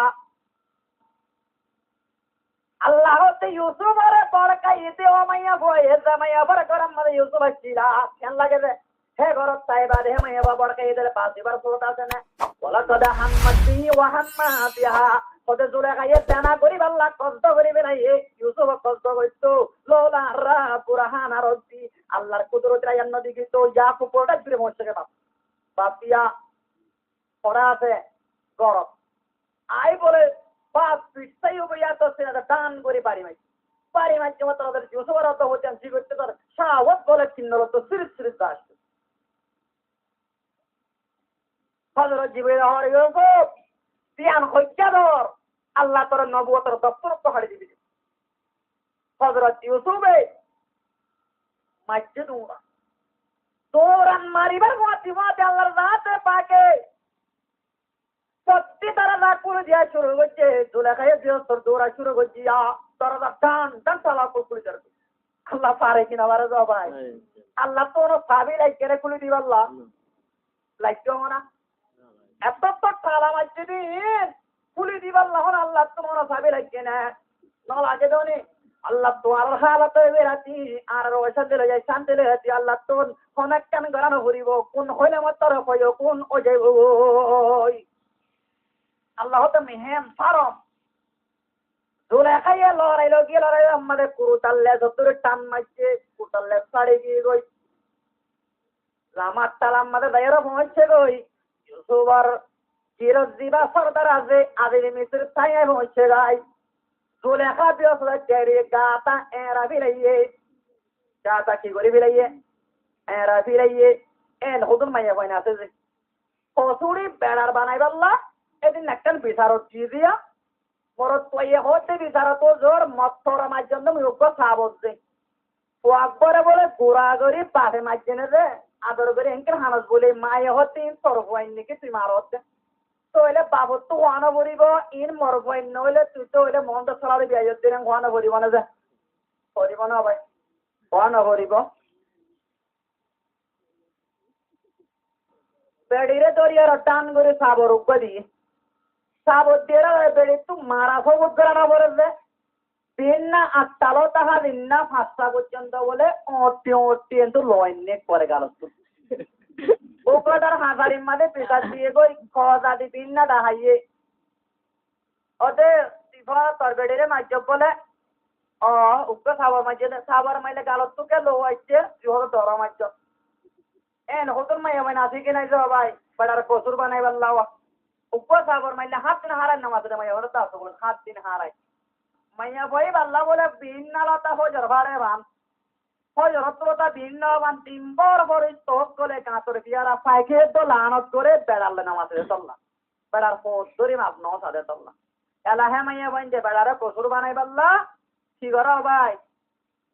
আল্লাহ হতে ইউসুফের বরকাইতে ও মাইয়া বয়ে জামাইয়া বরকরাম মানে ইউসুফ ছিল কেন লাগে রে হে গরত তাইবা রে মাইয়া বরকাইতে পাঁচবার সুরত আছে না ওলা কদা হাম্মাতি ওয়া হাম্মাতিহা ওতে জুলে গায়ে দানা করি আল্লাহ কষ্ট করিবে না ইউসুফ কষ্ট করতো লোলা রা পুরাহানা রব্বি আল্লাহর কুদরত রায়ান নদী তো ইয়াকুব পড়া জুড়ে মরছে বাপ বাপিয়া পড়া আছে গরত আই বলে বাপ পিছাই হইয়া তো সেটা দান করে বাড়ি মাইছে মতো ওদের যুসুবার তো হতেন জি করতে তার সাহস বলে কিন্নর তো সিরিজ সিরিজ আসছে হযরত জিবরিল হরে ইউসুফ তিয়ান হইয়া ধর আল্লাহ তোর নবুয়তের দপ্তর তো হারিয়ে দিবি হযরত ইউসুফে মাইছে দৌড়ান মারিবার মাতে আল্লাহর রাতে পাকে সত্যি তারা রাগ করে দেওয়া শুরু করছে জুলেখায় বৃহস্পতি দৌড়া শুরু করছি তারা টান টান তালা করে যাবে আল্লাহ পারে কিনা পারে যাও ভাই আল্লাহ তো কোনো ভাবি লাইক কেড়ে খুলে দিবে আল্লাহ লাইকও না এত তো তালা মারছে দিন খুলে দিবে আল্লাহ আল্লাহ তো কোনো ভাবি লাইক কেনা ন লাগে তো আল্লাহ তো আর হালাতে বেরাতি আর রয়সা দিলে যাই শান্তি লেহাতি আল্লাহ তো অনেক কান গড়ানো ঘুরিব কোন হইলে মত কই কোন ও যাইব আল্লাহ তো মেহেম ফারম জুলেখাইয়া লড়াইলো গিয়ে লড়াইলো আমাদের কুরুতাল্লে যতরে টান মারছে কুরুতাল্লে ছাড়ে গিয়ে গই রামার তাল আমাদের দায়েরও পৌঁছছে গই ইউসুফার চিরজীবা সর্দার আছে আদিল মিত্র তাই পৌঁছে গাই জুলেখা বিয়সরা চেরে গাতা এরা বিলাইয়ে গাতা কি করে বিলাইয়ে এরা বিলাইয়ে এন হুদুন মাইয়া বইনা আছে যে কসুরি বেড়ার বানাই বললা এদিন একটা বিচারত দিয়া মরত তৈয়ে হতে বিচারত জোর মত্তর মাঝজন যোগ্য সাবজে ও আকবরে বলে গোড়া গরি পাশে মাঝজনে যে আদর করে এনকে হানস বলে মায়ে হতে ইন তরফাইন নাকি তুই মারত তো হইলে বাবত তো হওয়ানো পড়িব ইন মরফাইন নহলে তুই তো হইলে মন্দ চলার বিয়াজ দিন হওয়ানো পড়িব না যে পড়িব না ভাই হওয়ানো পড়িব বেড়িরে দরিয়ার টান করে সাবর উপ দিয়ে সাবর দিয়ে বেড়ি তু মারা সবুজ করানো বলে দিন আটটালো তাহা দিন না 5টা পর্যন্ত বলে অটি কিন্তু লইন করে গেল ওটার হাজারির মাঝে পেশা দিয়ে গই খজা দিন না দাহাইয়ে ওদের তোর বেড়িরে মাঝ বলে উগ্র সাবর মাঝে সাবর মাইলে গালত তোকে লো আসছে তুই ধরা মাঝ এন হতন মাইয়া মানে আছে কি নাই ভাই বেড়ার কসুর বানাই বললাম উগ্র সাবর মাইলে 7 দিন হারায় না মাঝে মাইয়া ওরা তো 7 দিন হারায় মাইয়া বই বাল্লা বলে ভিন্ন লতা হজর ভাড়ে ভান হজরতলতা ভিন্ন ভান তিনবার বড় তোক করে কাঁতর বিয়ারা পাইকে তো লানত করে বেড়ালে নামাজে চললা বেড়ার পোষ ধরি মাপ ন সাদে চললা এলাহে মাইয়া বইন যে বেড়ারে কসুর বানাই বললা কি করো ভাই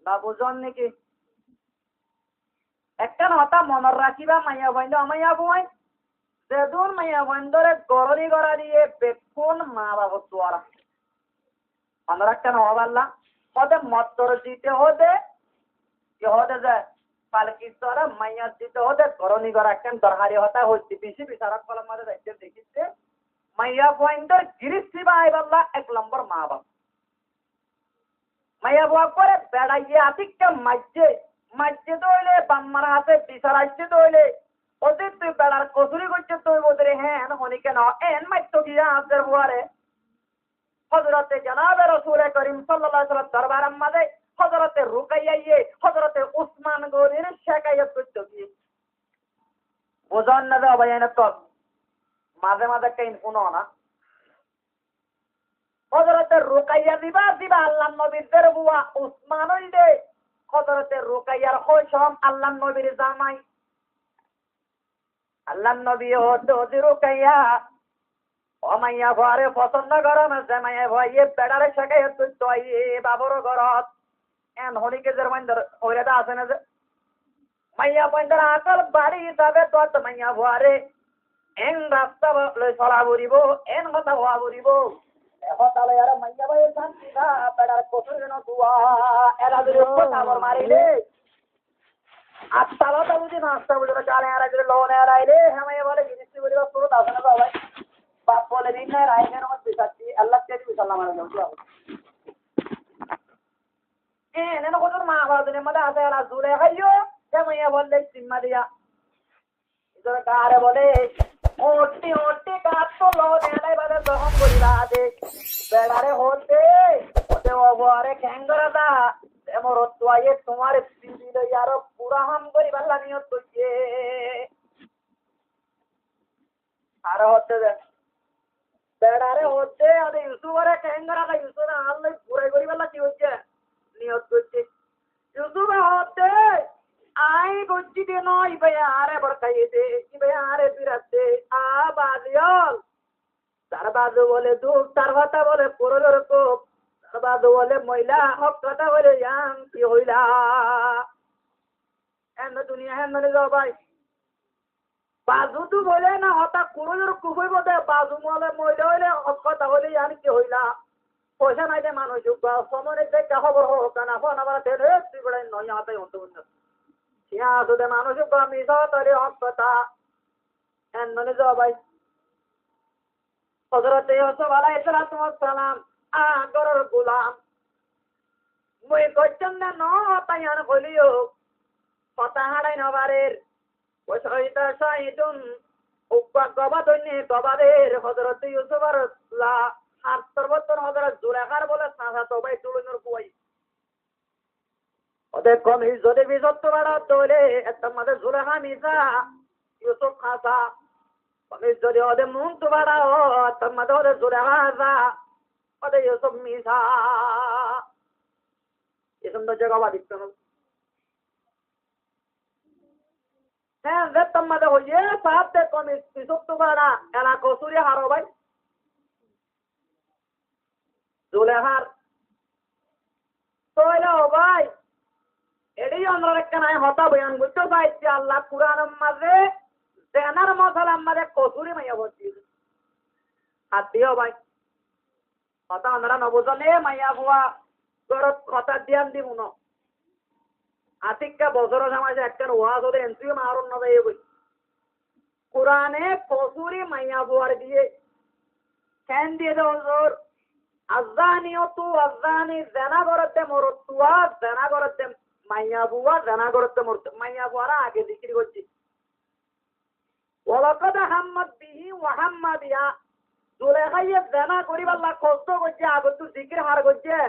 বা বুঝন নাকি একটা হতা মনের রাখিবা মাইয়া বইন মাইয়া বই যেদুন মাইয়া বইন ধরে গরলি গড়া দিয়ে বেকুন মা বাবা তোয়ারা মনে রাখতেন হবাল্লা ওদের মত্তর দিতে হতে কি হতে যায় পালকি তোরা মাইয়া দিতে হতে গরনি গড়া একখান দরহারি হতা হচ্ছে বেশি বিচারক কলম মারে দেখতে দেখিচ্ছে মাইয়া বইন্দর গিরিশ ভাই বাল্লা 1 নম্বর মা বাবা মাইয়া বুয়া করে বেড়াইয়ে আতিকটা মাঝে দইলে বাম্মারা হাতে বিচার আসছে দইলে ওদের তুই বেড়ার কসুরি করছে তুই ওদের হ্যাঁ হনি কেন এন মাইতো গিয়া হাতের বুয়ারে হযরতে জনাবে রাসূল করিম সাল্লাল্লাহু আলাইহি ওয়াসাল্লাম দরবার আমাদে হযরতে রুকাইয়া হযরতে উসমান গনির শেখায়ত করতে কি বোঝান না দাও ভাই এনে তো মাঝে মাঝে কেন শুনো না হযরতে রুকাইয়া দিবা আল্লাহর নবীর বুয়া উসমান হইলে হযরতে রুকাইয়ার হইসম আল্লাহর নবীর জামাই আল্লাহর নবী হতে রুকাইয়া ও মাইয়া ঘরে পছন্দ করো না যে মাইয়া ভয়ে বেড়ারে শেখাই তো বাবর ঘরত এন হনিকে যে মাইন্দার ওইরা আছে না যে মাইয়া পয়েন্টার আকল বাড়ি যাবে তো মাইয়া ঘরে এন রাস্তা লই চলা বরিব এন কথা হওয়া বরিব হতালে আর মাইয়া ভাই শান্তি না বেড়ার কসুর ন দুয়া এরা যদি কামড় মারিলে আত্মালা তো বুঝি নাস্তা বুঝে চালে আর আগে লোনে আর আইলে হ্যাঁ বলে জিনিস বলে পুরো দাসনা বাবা বাপ বলে দিন না রাইনের মধ্যে বিসাচ্ছি আল্লাহ কে বিসাল্লাম আর যাও নেন কত মা বাবার মধ্যে আছে আর জুড়ে খাইও হ্যাঁ বললে সিম্মা দিয়া ইদর কারে বলে ওটি ওটি কাটো লোনে আলাই বাদে যখন করিবা দে বেড়ারে হতে ওতে ওরে ক্যাঙ্গরাদা এমর তোয়ে তোমার পিড়িলে यार পুরা হাম করি বাল্লা নিয়ত কইছে আর হতে দে বেড়ারে হতে আরে ইউসুফরে ক্যাঙ্গরাদা ইউসুফরে আল্লাহ পুরাই করি বাল্লা কি হচ্ছে নিয়ত করছে ইউসুফ হতে আই গজ্জি দে নই ভাই আরে বড়কাই দে কি ভাই আরে বিরাতে আ বাদিয়াল তার বাদু বলে দুধ তার ভাতা বলে পুরোর কোপ তার বাদু বলে মহিলা হক কথা বলে ইয়াং কি হইলা এন দুনিয়া হেন মানে যাও ভাই বাজু তো বলে না হতা পুরোর কোপ হইব দে বাজু বলে মহিলা হইলে হক কথা বলে ইয়াং কি হইলা পয়সা নাই দে মানুষ সমরে যে খবর হোক না ফোন আবার তেরে তুই বড় নয় হাতে হতো না ইয়া তো মানুষ মিশা তরে হক কথা এন মানে যাও ভাই হযরত ইউসুফ আলাইহিস সালাম আগরের গোলাম মই কইছেন না তাইয়ান বলিও কথা হারাই নবারের ওই শহীদুন উপা গবাদনে গবাদের হযরত ইউসুফের লা আর সর্বতর হযরত জুলেখার বলে সাজা তো ভাই তুলুনর কই ওদের কম যদি বিজত বাড়া তোলে একটা মাঝে জুলেখা মিসা ইউসুফ খাসা যদি ওদের মুখ তো বাড়াও তার মধ্যে ওদের জোরে হাসা ওদের এসব মিশা এসব তো জায়গা দিচ্ছ না হ্যাঁ যে তোর মধ্যে হইয়ে সাপ দে কমি এসব তো বাড়া এলা কসুরি হারো ভাই জোলে হার তো ভাই এটাই আমরা একটা নাই হতা বয়ান বুঝতে পাইছি আল্লাহ কুরআনের মাঝে দেনার মশলা আমাদের কসুরি মাইয়া ভর্তি হাত দিও ভাই কথা আমরা নবজনে মাইয়া বুয়া গরত কথা দিয়ান দিব ন আতিকা বছর সমাজে একটা ওয়াজ ওদের এন্ট্রি মারুন না দেয় বই কোরআনে কসুরি মাইয়া বুয়ার দিয়ে কেন দিয়ে দাও জোর আজানিও তু আজানি জানা করতে মরতুয়া জানা করতে মাইয়া বুয়া জানা করতে মরত মাইয়া বুয়ারা আগে বিক্রি করছি ওয়ালাকাদ হাম্মাদ বিহি ওয়া হাম্মা বিহা জুলেখাইয়ে জানা করি আল্লাহ কষ্ট করছে আগত জিকির হার করছে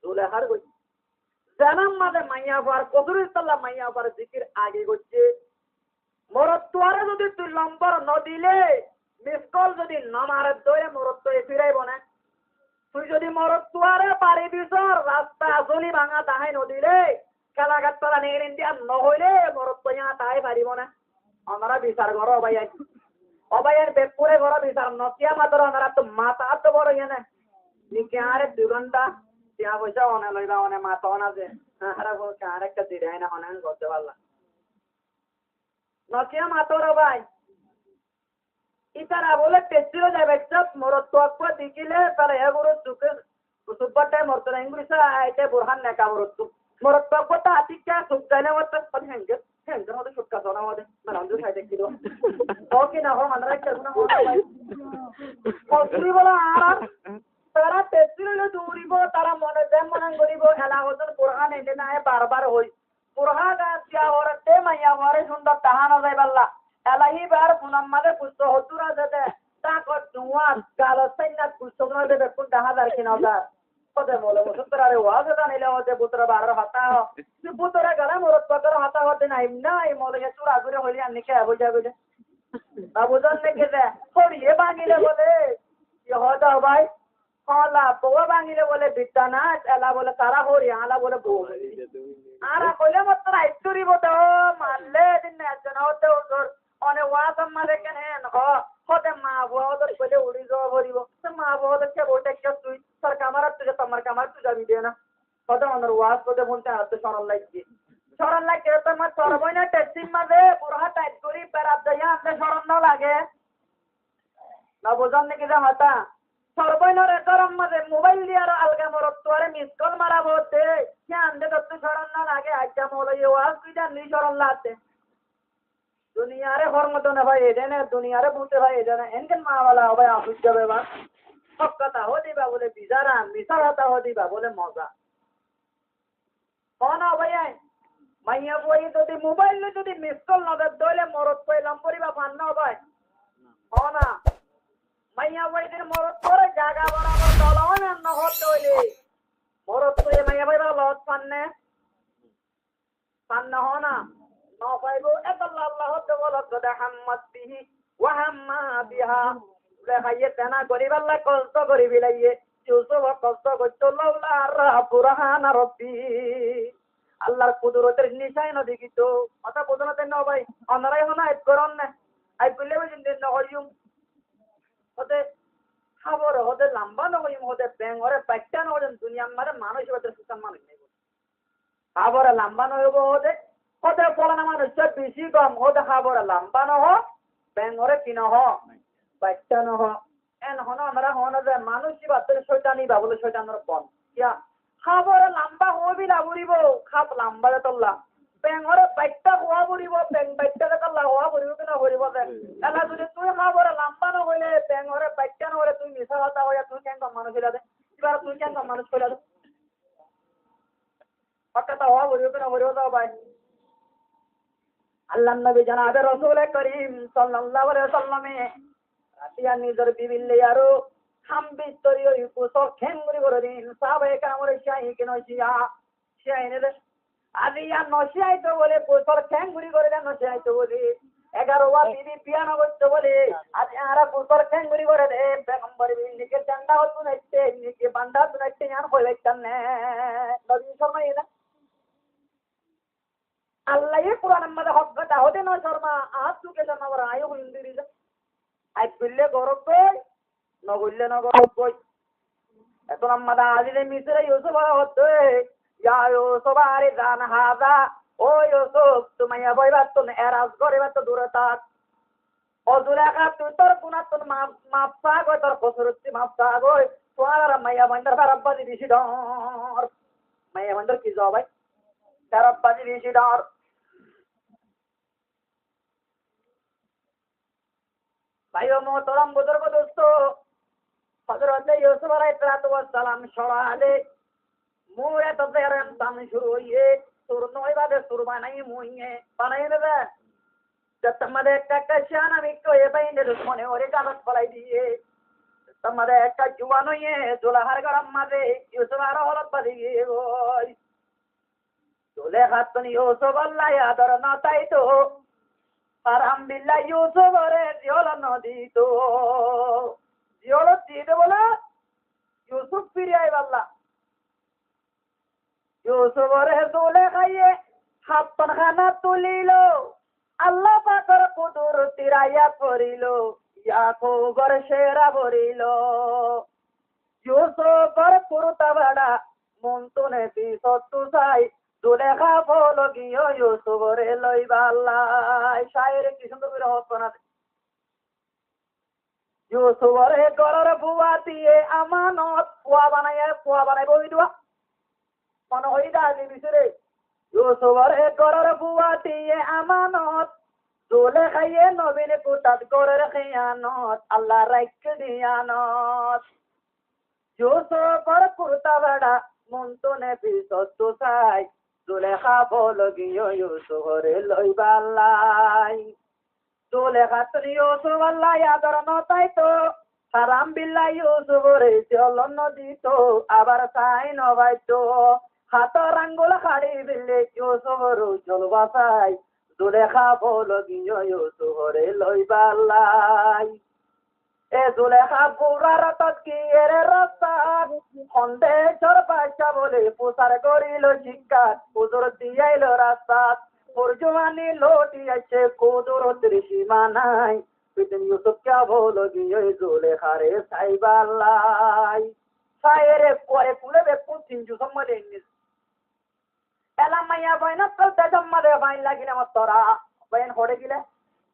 জুলেখার করছে জানাম মাদে মাইয়া পার কদরুল্লাহ মাইয়া পার জিকির আগে করছে মরত্তুয়ারে যদি তুই নম্বর ন দিলে মিস কল যদি ন মারে দয়ে মরত্তুয়ে ফিরাইব না তুই যদি মরত্তুয়ারে পারি বিসর রাস্তা আসলি ভাঙা তাহাই ন দিলে খেলাঘাট তারা নিয়ে ইন্ডিয়া ন হইলে মরত্তুয়া তাহাই পারিব না আমরা বিচার করো অবাইয়ের বেপুরে ঘর বিচার নকিয়া মাত্র আমরা তো মাথা তো বড় ইয়ে না নিকে আরে 2 ঘন্টা টিয়া পয়সা অনে লইবা অনে মাথা অনা যে আরে বলছে আরেকটা দিরাই না অনে করতে পারলাম নকিয়া মাত্র ভাই ইতারা বলে টেস্টিল যাবে সব মরত্ব দিকিলে তাহলে এগুলো চুকে সুপারটাই মরতো না ইংলিশ আইতে বুরহান নেকা মরত্ব তা আতিকা সুপ জানে মত হেঙ্গে হেঙ্গে মত সুটকা সোনা মত মানে সাইডে কিলো ওকে না হো আমরা কেমন হো ভাই কসরি বলা আর তারা টেস্টিল দূরিব তারা মনে মন করিব এলা হতন বুরহান এনে না বারবার হই বুরহান আসিয়া ওরতে মাইয়া ওরে সুন্দর তাহানো যাই বাল্লা এলাহি বার মুনাম্মাদের পুষ্প হতুরা যেতে তাকর দুয়া গালসাইনা পুষ্প না দেবে কোন 10000 কিনাওদার ওদে বলে মুসুতরারে ওয়াজ দা নিলে ওদে বুতরা বারর হাতা তুই বুতরা গলা মরত পাকর হাতা হতে নাই না এই মলে চুরা ঘুরে হলি আনি কে হই যাবে যে বাবুজন লেগে দে পড়িয়ে ভাঙিলে বলে কি হদা ভাই কলা বউ ভাঙিলে বলে বিদ্যা না এলা বলে তারা হরি আলা বলে বউ আরা কইলে মাত্র আইতুরি বতো মারলে দিন না জানা হতে ওর অনে ওয়াজ আম্মা দেখেন হেন হতে মা বউ ওদের কইলে উড়ি যাওয়া ভরিব তো মা বউ ওদের কে বলতে কে তুই তোর কামার তুই তোমার কামার তুই যাবি দে না হতে অনের ওয়াজ করতে বলতে হাতে সরল লাগছে সরল লাগে তোমার সরবই না টেস্টিং মাঝে পুরো টাইট করি পেরাত যাইয়া আপনি সরল না লাগে না বোঝান নাকি যে হতা সর্বৈনরে গরম মাঝে মোবাইল দিয়ে আর আলগা মরত তোরে মিস কল মারাবো দে কে আন্দে দত্ত সরণ না লাগে আজ্জা মলই ওয়াজ তুইটা নি সরণ লাতে দুনিয়ারে হরমত না ভাই এজেনে দুনিয়ারে বলতে ভাই এজেনে এনকেন মাওয়ালা ভাই আফুজ যাবে বা সব কথা হদিবা বলে বিজারা মিশা কথা হদিবা বলে মজা কোন ভাই মাইয়া বই যদি মোবাইল যদি মিস কল না দে দইলে মরত কইলাম পরিবা পান না ভাই কোনা মাইয়া বইদের মরত করে জায়গা বরাবর দলাও না হতে হইলে মরত করে মাইয়া বইরা লট পান্নে পান্না হনা না পাইবো এতাল্লাহ আল্লাহ তাআলা কদ হাম্মাত বিহি ওয়া হাম্মা বিহা লে হাইয়ে তেনা গরিব আল্লাহ কষ্ট করি বিলাইয়ে ইউসুফ কষ্ট করতো লাউলা রাব্বুরহান রব্বি আল্লাহর কুদরতের নিশাই নদী কিতো কথা বুঝনতে না ভাই অনরাই হনা এক করন না আই কইলে ওই দিন না হইম হতে খাবার হতে লম্বা নহইম হতে ব্যাঙরে পাইটা নহইম দুনিয়ার মারে মানুষ হতে সুতান মানুষ নেই খাবার লম্বা নহইব হতে হতে পড়ানো মানুষ বেশি কম হতে খাবার লম্বা নহ ব্যাঙরে কি নহ পাইটা নহ এন হন আমরা হন যে মানুষই বাতের শয়তানি বা বলে শয়তানের পন কিয়া খাবার লম্বা হবি লাগুরিব খাপ লম্বা তল্লা ব্যাঙরে পাইটা হওয়া বলিব ব্যাং পাইটা তল্লা হওয়া বলিব কিনা বলিব দেন এলা যদি তুই খাবার লম্বা নহইলে ব্যাঙরে পাইটা নহলে তুই মিছা কথা হইয়া তুই কেন মানুষ হইলা দে এবার তুই কেন মানুষ হইলা দে কথা হওয়া বলিব কিনা বলিব দাও ভাই আল্লাহর নবী জনাবে রাসূল করিম সাল্লাল্লাহু আলাইহি ওয়াসাল্লামে রাতিয়া নিজের বিবিলে আরো হামবি তরিও ইকুসো খেঙ্গুরি করে দিন সাহাবায়ে কামরে শাহী কেন শিয়া শাহীনে আজিয়া নশিয়াই তো বলে পুতর খেঙ্গুরি করে দেন নশিয়াই তো বলে 11 বিবি পিয়ানো করতে বলে আজ আরা পুতর খেঙ্গুরি করে দে পেগম্বর বিলিকে ডান্ডা হতো নাইতে নিকে বান্ডা তো নাইতে ইয়ান কই লাইতান নে নবী শর্মা ইনা আল্লাহ এই কোরআনের মধ্যে হক কথা হতে না শর্মা আজ তুকে জানাবার আয়ো হিন্দিরি যা আজ বললে গরব কই ন বললে না গরব কই এখন আমাদা আজিলে মিসরে ইউসুফ বড় হতো ইয়া ইউসুফ আরে জান হাদা ও ইউসুফ তুমি বইবা তো এরাজ করে তো দূরে থাক ও দূরে থাক তুই তোর গুনাহ তোর মাপ পাগো তোর কসরতি মাপ পাগো তোর মাইয়া বন্ধর রাব্বা দি দিছি ডর মাইয়া বন্ধর কি যাও ভাই রাব্বা দি দিছি ডর ভাইও মোহতরম বুজুর্গ দোস্ত হযরত ইউসুফ আলাইহিস সালাম সরালে মুরে তো দেরম তাম শুরু হইয়ে তোর নয় বাদে তোর বানাই মুইয়ে বানাই নেবে তোমাদের একটা কাশান আমি কয়ে বাইনে দুশ্মনে ওরে গালত ফলাই দিয়ে তোমাদের একটা জুয়ান হইয়ে জোলাহার গরম মাঝে ইউসুফ আর হলত বাদি ওই চলে হাত ইউসুফ আল্লাহ আদর না তাই তো আরাম বিল্লাহ ইউসুফ রে জিওল নদী তো জিওল দিয়ে বলে ইউসুফ ফিরে আই বাল্লা ইউসুফ রে চলে খাইয়ে হাতন খানা তুলিল আল্লাহ পাকের কুদরতি রায়া করিল ইয়াকুবর শেরা ভরিল ইউসুফর কুরতা বাড়া মন্তনে বিসত্তু চাই দুলেখা বল গিয়ে ইউসুফরে লইবা আল্লাহ শায়ের কি সুন্দর করে হসনা ইউসুফরে গরর বুয়া দিয়ে আমানত কুয়া বানাই বই দুয়া মনে হই দাদি বিচরে ইউসুফরে গরর বুয়া দিয়ে আমানত দুলে খাইয়ে নবীনে কুতাত গরর খিয়ানত আল্লাহ রাইক দিয়ানত ইউসুফর কুরতা বাড়া মন্তনে বিসত্তু চাই দুলেখা বল গিয়ে ইউসুফরে লইবা আল্লাহ দুলেখা তুমি ইউসুফ আল্লাহ আদর নতাই তো হারাম বিল্লাহ ইউসুফরে চলন দিত আবার চাই নবাইতো হাতর আঙ্গুল খাড়ি দিলে ইউসুফর চল বাসাই দুলেখা বল গিয়ে ইউসুফরে লইবা আল্লাহ এ দুলেখা বুড়ার তৎকিয়ের রাস্তা সন্দেশর পাশা বলে পুষার করিল শিক্ষা কুদুর দিয়াইল রাস্তা পুরজুয়ানি লোটি আছে কুদুরতের সীমা নাই পিতন ইউসুফ কে বল গিয়ে দুলেখারে সাইবা আল্লাহ সাইরে কোরে কুলে বেকু তিনজু সম্মলে ইংলিশ এলা মাইয়া বাইনা কলতে জম্মালে বাইন লাগিনা মতরা বাইন হড়ে গিলে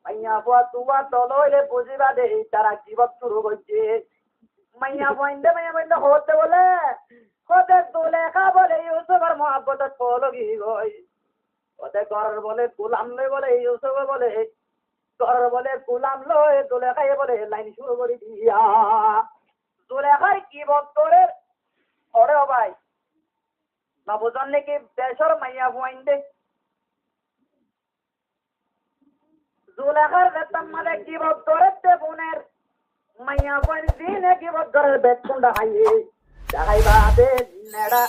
মাইয়া বুয়া তুয়া তলইলে বুঝিবা দে তারা জীবত শুরু করছে মাইয়া বইন্দে হতে বলে হতে দুলেখা বলে ইউসুফের মহাব্বত চলো কি গই ওতে ঘরের বলে গোলাম লই বলে ইউসুফ বলে ঘরের বলে গোলাম লই দুলেখাই বলে লাইন শুরু করে দিয়া দুলেখাই কি বক্তরে ওরে ভাই না বুঝন নাকি দেশের মাইয়া বইন্দে দুলেখার বেতন মানে কি বক্তরে তে বোনের মাইয়া বইন দিনে কি বক্তরে বেতন দেখাইয়ে দেখাইবা দে নেড়া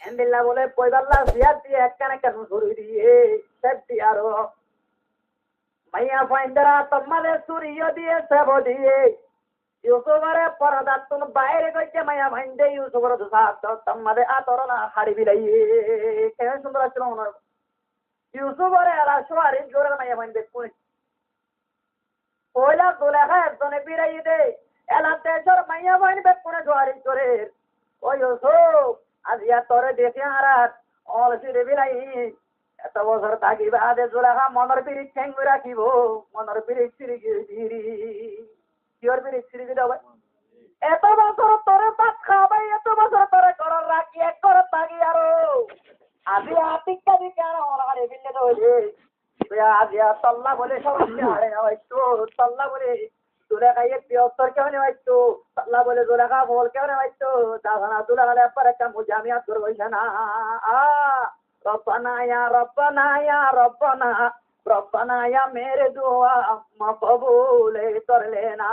এন্দিল্লা বলে পয়দাল্লা জিয়ার দিয়ে একখানে কেন শুরু দিয়ে সেটি আরো মাইয়া বইন্দরা তোমাদের সুরিয় দিয়ে সেব দিয়ে ইউসুফরে পরদাতুন বাইরে কইছে মাইয়া বইন্দে ইউসুফর দুসাত তোমাদের আতরনা হাড়ি বিলাইয়ে কেন সুন্দর আছে মনে ইউসুফরে আলা সোয়ারি জোরে মাইয়া বইন্দে কোন পয়লা দুলেখা একজনে বিরাই দে এলা দেশের মাইয়া বইন বেকুনে সোয়ারি করে ও ইউসুফ আজিয়া তোরে দেখে হারাত অলসি বিলাক এত বছর থাকিবা আদে জোলাখা মনের পিরিক ঠেঙ্গু রাখিব মনের পিরিক সিরিগিরি কিয়র পিরিক সিরিগি দেবে এত বছর তোরে ভাত খাওয়াই এত বছর তোরে করার রাখি এক করে থাকি আরো আজি আতিকা দিকে আর অলারে বিলে দইলে আজিয়া তল্লা বলে সব আরে হয়তো তল্লা বলে জোলাখাই পিয়স্তর কেউ নেওয়াইতো তল্লা বলে জোলাখা বল কেউ নেওয়াইতো দাভানা জোলাখালে পর একটা মুজামিয়া তোর বইছে না रब्बना या रब्बना रब्बना या मेरे दुआ मकबूल कर लेना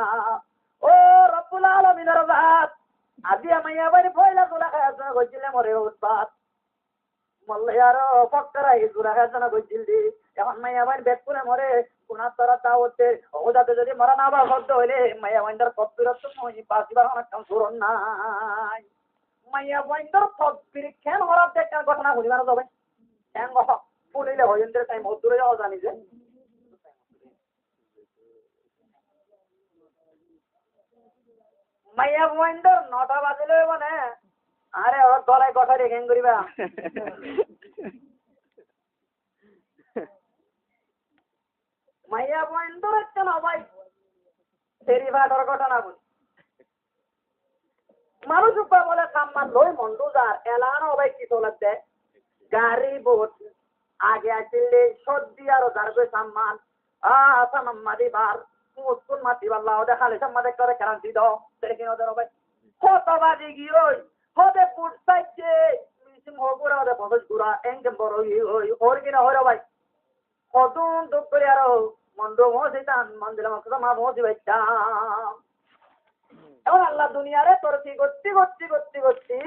ओ रब्बुल आलमीन रज़ात আজি আমি আবার পয়লা তোলা খায় গজিলে মরে উৎপাত মল্লে আর ফক্করাই তোলা খায় গজিল দি এখন মাই আবার বেদ করে মরে গুনাহ তরা তা হতে ওদাতে যদি মরা না বা শব্দ হইলে মাইয়া ওয়াইন্ডার কতবিরত মই পাঁচবার অনেক কাম শুরন নাই মাইয়া ওয়াইন্ডার তকবির কেন হরাব দেখা ঘটনা ঘুরিবার যাবে এঙ্গ পুলিলে হইন্দ্রের টাইম দূরে যাওয়া জানি যে মাইয়া ওয়াইন্ডার 9টা বাজলে মানে আরে ওর গলায় কথা রেখে করিবা মাইয়া ওয়াইন্ডার একটা না ভাই তেরি ভাটার ঘটনা বলি মানুষ উপা বলে সাম্মান লই মন্ডুজার এলানো ভাই কি তোলার দেয় গাড়ি বোট আগে আসলে সর্দি আরো যারবে সম্মান মাদি বার মুসকুল মাতি বাল্লাহ দেখালে সম্মাদে করে ক্রান্তি দাও দেখি ওদের ভাই কত বাজে গিয়ে ওই হতে পুট সাইছে মিসিং হগুরা ওদের বদল গুড়া এঙ্গে বড় ওই ওর কিনা হইরা ভাই কতন দুঃখ করে আরো মন্দ মহসিতান মন্দির মকসদ মা মহসি ভাইতাম এখন আল্লাহ দুনিয়ারে তোর কি করছি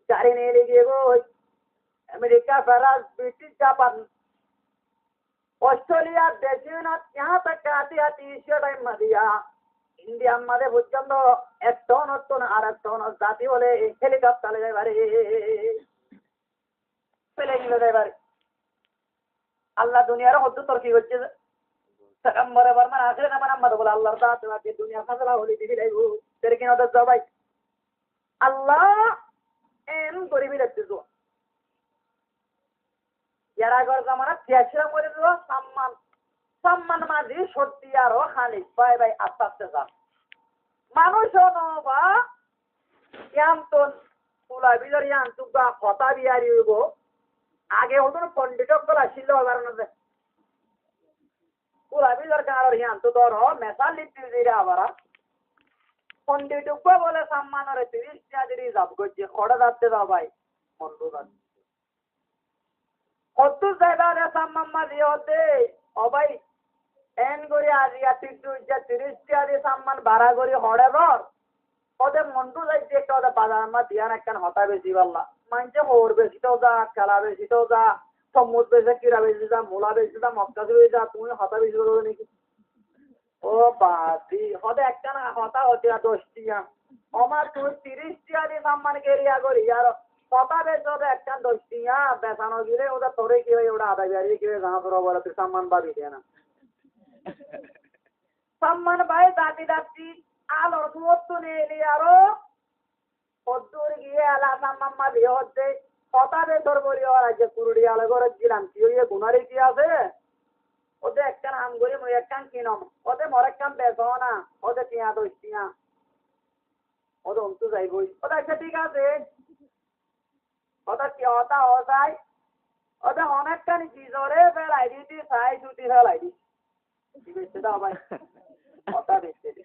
গাড়ি নিয়ে লেগে গই America France British Japan Australia देशात यहाँ तक आती इशिया टाइम मधिया इंडिया मध्ये बुझ्छन तो एक टन আর এক টন জাতি বলে হেলিকপ্টারে যাইবারে প্লেন যাইবারে আল্লাহ দুনিয়ার হদ্দু তরকি হচ্ছে সকাম্বরে বর্মান আখরে না বানাম বলে আল্লাহর দাত আছে দুনিয়া ফাজলা হলি দিবি লাইবো তেরে কিনা তো জবাই আল্লাহ এন গরিবি লাগছে এরা ঘর জামানা দেশে মরে দেওয়া সম্মান মাঝি সত্যি আরো খালি ভাই ভাই আস্তে আস্তে যান মানুষ নবা ইয়ান্তন তুলা বিজর ইয়ান্তুকা কথা বিয়ারি হইব আগে হতো পন্ডিত গুলা ছিল এবার না তুলা বিজর কার ইয়ান্তু ধর মেশাল লিপি দিরা আবার পন্ডিত বলে সম্মানের 30 টা দিরি যাব গজে খড়া যাচ্ছে দাও ভাই মন্ডু যাচ্ছে কত জায়গায় সাম্মাম্মা দিওতে ও ভাই এন করে আজিয়া টিটু ইচ্ছা 30 টা দিয়ে সম্মান ভাড়া করে হড়ে বর ওদের মন্ডু যাইছে একটা ওদের বাজার মা দিয়ান একখান হতা বেশি বললা মানছে হোর বেশি তো যা কালা বেশি তো যা সমুদ্র বেশি কিরা বেশি যা মূলা বেশি যা মক্কা বেশি যা তুমি হতা বেশি বলো নাকি ও বাদি হতে একখান হতা হতে 10 টিয়া আমার তুই 30 টা দিয়ে সম্মান কেরিয়া করি আর কথা বেশ ওদের একখান 10 টিয়া বেসানো গেলে ওদের তোরে কি হয় ওটা আদায় বেরিয়ে কি গাঁ তোরা বলে তুই সম্মান পাবি না সম্মান ভাই দাদি দাদি আলোর মতো নেই আরো কদ্দুর গিয়ে আলা সম্মান দিয়ে হচ্ছে কথা বেশ তোর বলি ওরা যে কুরুড়ি আলো করে দিলাম কি হইয়ে গুনারি কি আছে ওদের একখান আম করি মই একখান কিনম ওদের মর একখান বেসো না ওদের টিয়া 10 টিয়া ওদের অন্তু যাইবই ওটা একটা ঠিক আছে ওটা কি ওটা ও যায় ওটা অনেকখানি কি জোরে ফেলাই দিতি সাই ছুটি ফেলাই দিতি বেঁচে দাও ভাই ওটা বেঁচে দে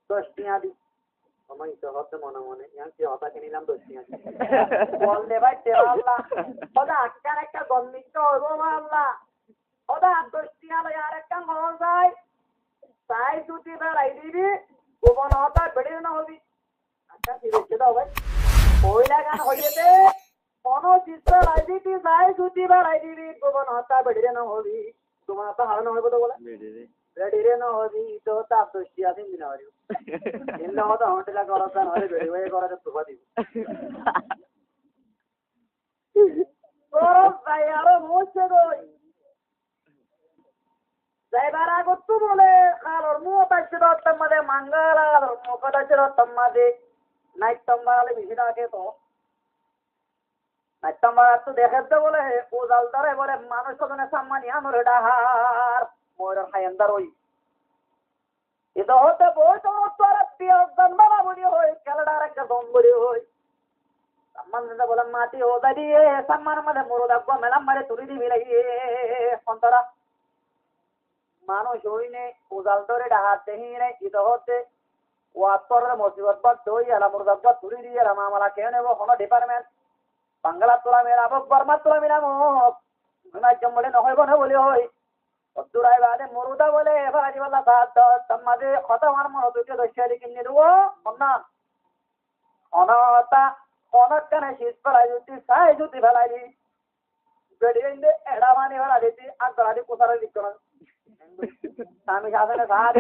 10 টিয়া দি আমার ইচ্ছা হচ্ছে মনে মনে ইয়ার কি ওটা কিনিলাম 10 টিয়া বল দে ভাই তেরা আল্লাহ ওটা আজকাল একটা গন্ডিত হইব আল্লাহ ওটা 10 টিয়া লই আর একটা হল যায় সাই ছুটি ফেলাই দিবি গোপন ওটা বেড়ে না হবি আচ্ছা ঠিক বেঁচে দাও ভাই ওইলা গান হইতে কোনো চিত্র রাজনীতি চাই ছুটি বেড়াই দিবি গোপন হত্যা বেড়ে না হবি তোমার তো হারানো হইব তো বলে বেড়ে না হবি তো তার 10 টিয়া দিন দিন হরিও এমনি হতো হোটেলে করাতে হলে বেড়ে হয়ে করাতে তোবা দিব তোর ভাই আরো মুছে গই যাইবার আগত বলে কালোর মুখ পাইছে তোমাদের মাঙ্গাল আর মুখ পাইছে তোমাদের নাইট তোমালে বেশি থাকে তো নাইট তোমার তো দেখাতে বলে ও জালদারে বলে মানুষ কতনে সম্মানী আমার ডাহার মোর হায়ান্দার ওই এটা হতে বই তো তোর প্রিয় জন্মলা বলি হই খেলাটার একটা দম বলি হই সম্মান দিতে বলে মাটি ও দাঁড়িয়ে সম্মান মানে মোর দেখবো মেলাম মারে তুলি দিবি লাগিয়ে অন্তরা মানুষ হইনে ও জালদারে ডাহার দেহি নেই এটা হতে ওয়াত্তরের মুসিবত বাদ দই এলা মোর দেখবো তুলি দিয়ে এলা মামলা কেউ নেব কোনো ডিপার্টমেন্ট বাংলা তোলা মেলা বর্মা তোলা মিলাম মাধ্যম বলে নহইব না বলি হই অদ্দুরাই বাদে মরুদা বলে এবার আজিবাল্লা সাহায্য তোমাদের কথা আমার মনে দুটো দশারি কিনে দেবো না অনতা অনেকখানে শীত ফেলাই যদি সাই যদি ফেলাই দি বেড়িয়ে এড়া মানি ফেলা দিতি আর গলা দিয়ে কোথায় দিত না আমি সাথে সাহায্য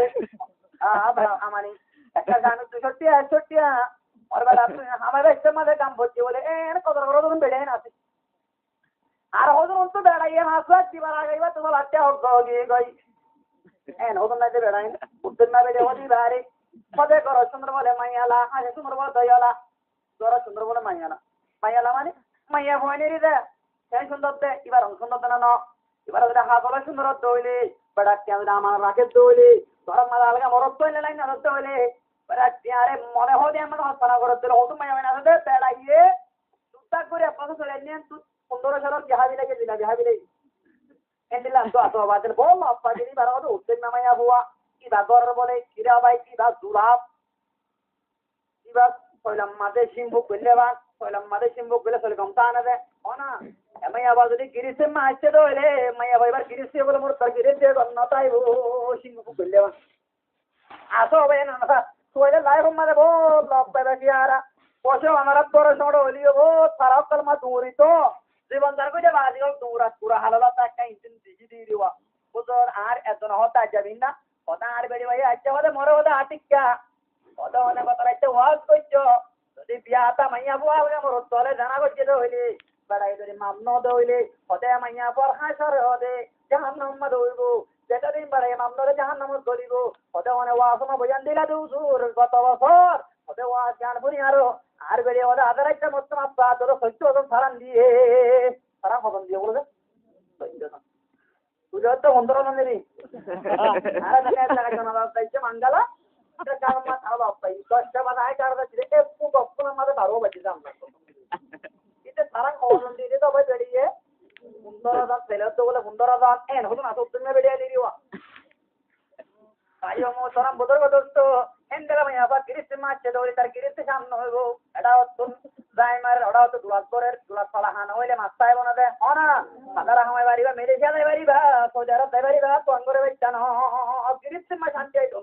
আমানি একটা গান 260 और बात आप हमारे इस्तेमाल काम होती बोले ए कदर करो तुम बेड़े ना आते আর হদন তো বেড়াইয়ে হাসবাত দিবার আগে বা তোমার আচ্ছা গিয়ে গই এন হদন না যে বেড়াই উত্তর না বেড়ে হদি বাড়ি পদে করো সুন্দর বলে মাইয়ালা আজ সুন্দর বলে দয়ালা ধরো সুন্দর বলে মাইয়ালা মাইয়ালা মানে মাইয়া ভয়নি রে সেই সুন্দর দে এবার সুন্দর দে না এবার ওদের হাত বলে সুন্দর দইলে বেড়া কেমন আমার রাখে দইলে ধরো মালা আলগা মরত দইলে লাইন না দইলে বেড়া তিয়ারে মনে হদি আমার হসনা করে দিল হদন মাইয়া না দে বেড়াইয়ে সুতা করে আপনাদের চলে নিয়ে 15 সালের বিহাবি লাগে দিলা বিহাবি লাগে এন্ডিলাম তো আতো বাদল বল আপা দিদি বারো তো উত্তর নামাইয়া বুয়া কি বাগর বলে কিরা ভাই কি বা জুরাব কি বা কইলাম মাদে সিম্বু কইলেবান কইলাম মাদে সিম্বু কইলে চলে গমতা না দে ওনা এমাইয়া বাজুদি গিরিসে মা আসছে দইলে মাইয়া ভাইবার গিরিসে বলে মোর তার গিরিসে গন্নতাই ও সিম্বু কইলেবান আসো ভাই না না কইলে লাইভ মাদে বল আপা দেখিয়ারা পয়সা আমার তোর সড় হলিও ও সারা কলমা দূরি তো জীবনদার কইতে বাজিও দৌড়া পুরা হালালা একটা ইঞ্জিন দিজি দি দিবা ওদের আর এত না হতা যাবিন না ওটা আর বেড়ি ভাই আচ্ছা বলে মরে ওটা আটিকা ওটা মানে কথা একটা ওয়াজ কইছো যদি বিয়াটা মাইয়া বুয়া বলে মোর তলে জানা করছে তো হইলি বেড়াই ধরে মামনো দইলে ওটা মাইয়া পর হাসর হদে জাহান্নাম মা দইবো যেটা দিন বেড়াই মামনরে জাহান্নাম করিব ওটা মানে ওয়াসমা বয়ান দিলা দুসুর গত বছর ওটা ওয়াজ গান বুনি আর বেড়ে ওদের আদার একটা মত মাপা তোর সহ্য ওজন সারান দিয়ে সারা খবর দিয়ে বলে তুই তো 15 জন নেবি আর দেখা মাঙ্গালা কার মা তাও পাই 10টা বানায় কার দিলে একটু গপ্পন আমাদের 12 বাজে দাম এটা সারা খবর দিয়ে তো ভাই বেরিয়ে 15,000 ছেলে তো বলে 15,000 এন হতো না তো তুমি বেরিয়ে দিও আইও মো তোরাম বদল বদল তো এন্ডেলা মাইয়া আবার গিরিসে মারছে দৌড়ে তার গিরিসে সামনে হইব এটা তো ড্রাইভার ওটা তো দুলাস করে দুলাস পালা হান হইলে মাছ পাইব না দে না সাদারা হামাই বাড়িবা মেরেশিয়া যাই বাড়িবা সোজারা যাই বাড়িবা তো আঙ্গরে বেচা না গিরিসে মা শান্তি আইতো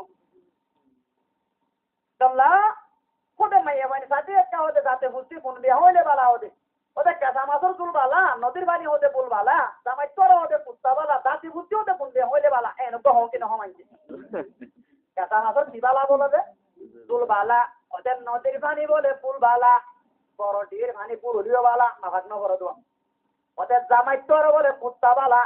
তোমলা কোটে মাইয়া বানি সাথে একটা হতে সাথে ফুসি কোন দিয়া হইলে বালা হতে ওদের কাঁচা মাছের চুল বালা নদীর বাড়ি হতে পুল বালা জামাই তোর হতে কুত্তা বালা দাঁতি ফুসি হতে কোন দিয়া হইলে বালা এনকো হও কি না হমাইছে কাঁচা মাছের দিবালা বলে দে চুল বালা ওদের নদীর পানি বলে পুল বালা বড় ডির পানি পুল হলিও বালা মাভাগ্ন করে দেওয়া ওদের জামাই তোর বলে কুত্তা বালা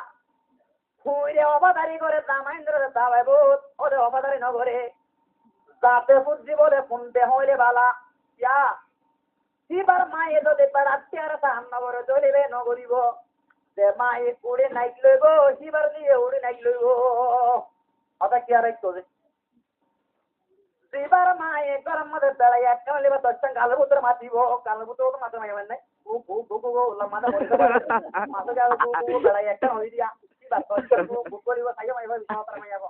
ফুইরে অবাদারি করে জামাইন্দ্র দাবাই বুত ওদের অবাদারি নগরে যাতে বুদ্ধি বলে শুনতে হইলে বালা ইয়া সিবার মায়ে যদি বেড়াতে আর সামনা করে চলিবে নগরিব যে মায়ে উড়ে নাইক লইব সিবার দিয়ে উড়ে নাইক লইব ওটা কি আর একটু এবার মায়ে গরম মধ্যে বেড়াই একটা লেবা দশটা গালের ভিতরে মাতিব গালের ভিতরে তো মাথা মাইবেন নাই মাথা মাথা গাল বেড়াই একটা হয়ে দিয়া বুক করিব তাই মাইবা বিছানা মাইয়াব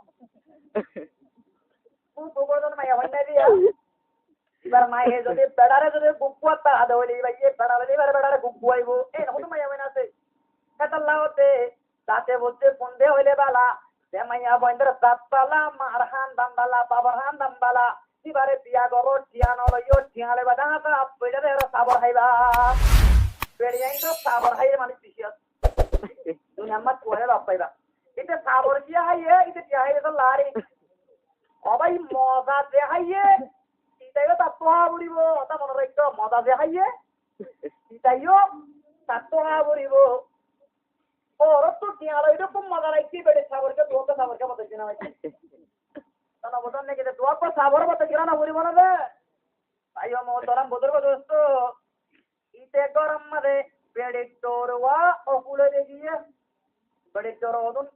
মাইয়া হয় না দিয়া এবার মায়ে যদি বেড়ারে যদি বুক পাতা আদা হইলে বেড়ারে বেড়ারে বুক বুয়াইব এই নতুন মাইয়া হয় না আছে কাতাল্লাহতে তাতে বলতে বন্ধে হইলে বালা সে মাইয়া বন্ধের দাঁতপালা মারহান দাম্বালা বাবারহান দাম্বালা এবারে বিয়া করো টিয়ানো লইও টিয়ালে বাদা বেড়ে সাবর খাইবা বেড়িয়াই তো সাবর খাইয়ে মানুষ বেশি আছে তুমি আমার পরে বাপ পাইবা এটা সাবর দিয়া হাইয়ে এটা টিয়া হাইয়ে তো লারি অবাই মজা যে হাইয়ে ইটাইও তার তোহা বুড়িব তা মনে রাখতো মজা যে হাইয়ে ইটাইও তার তোহা বুড়িব ওর তো টিয়ালো এরকম মজা লাগছে বেড়ে সাবরকে দোকে সাবরকে মতো কিনা হয়েছে তা বোঝান নাকি দোয়াকে সাবর মতো কিনা না বুড়িব না রে আইও মোহতরাম বুজুর্গ দোস্ত ইতে গরম মাদে বেড়ে তোরওয়া অকুলে দেখিয়ে বেড়ে তোর ওদুন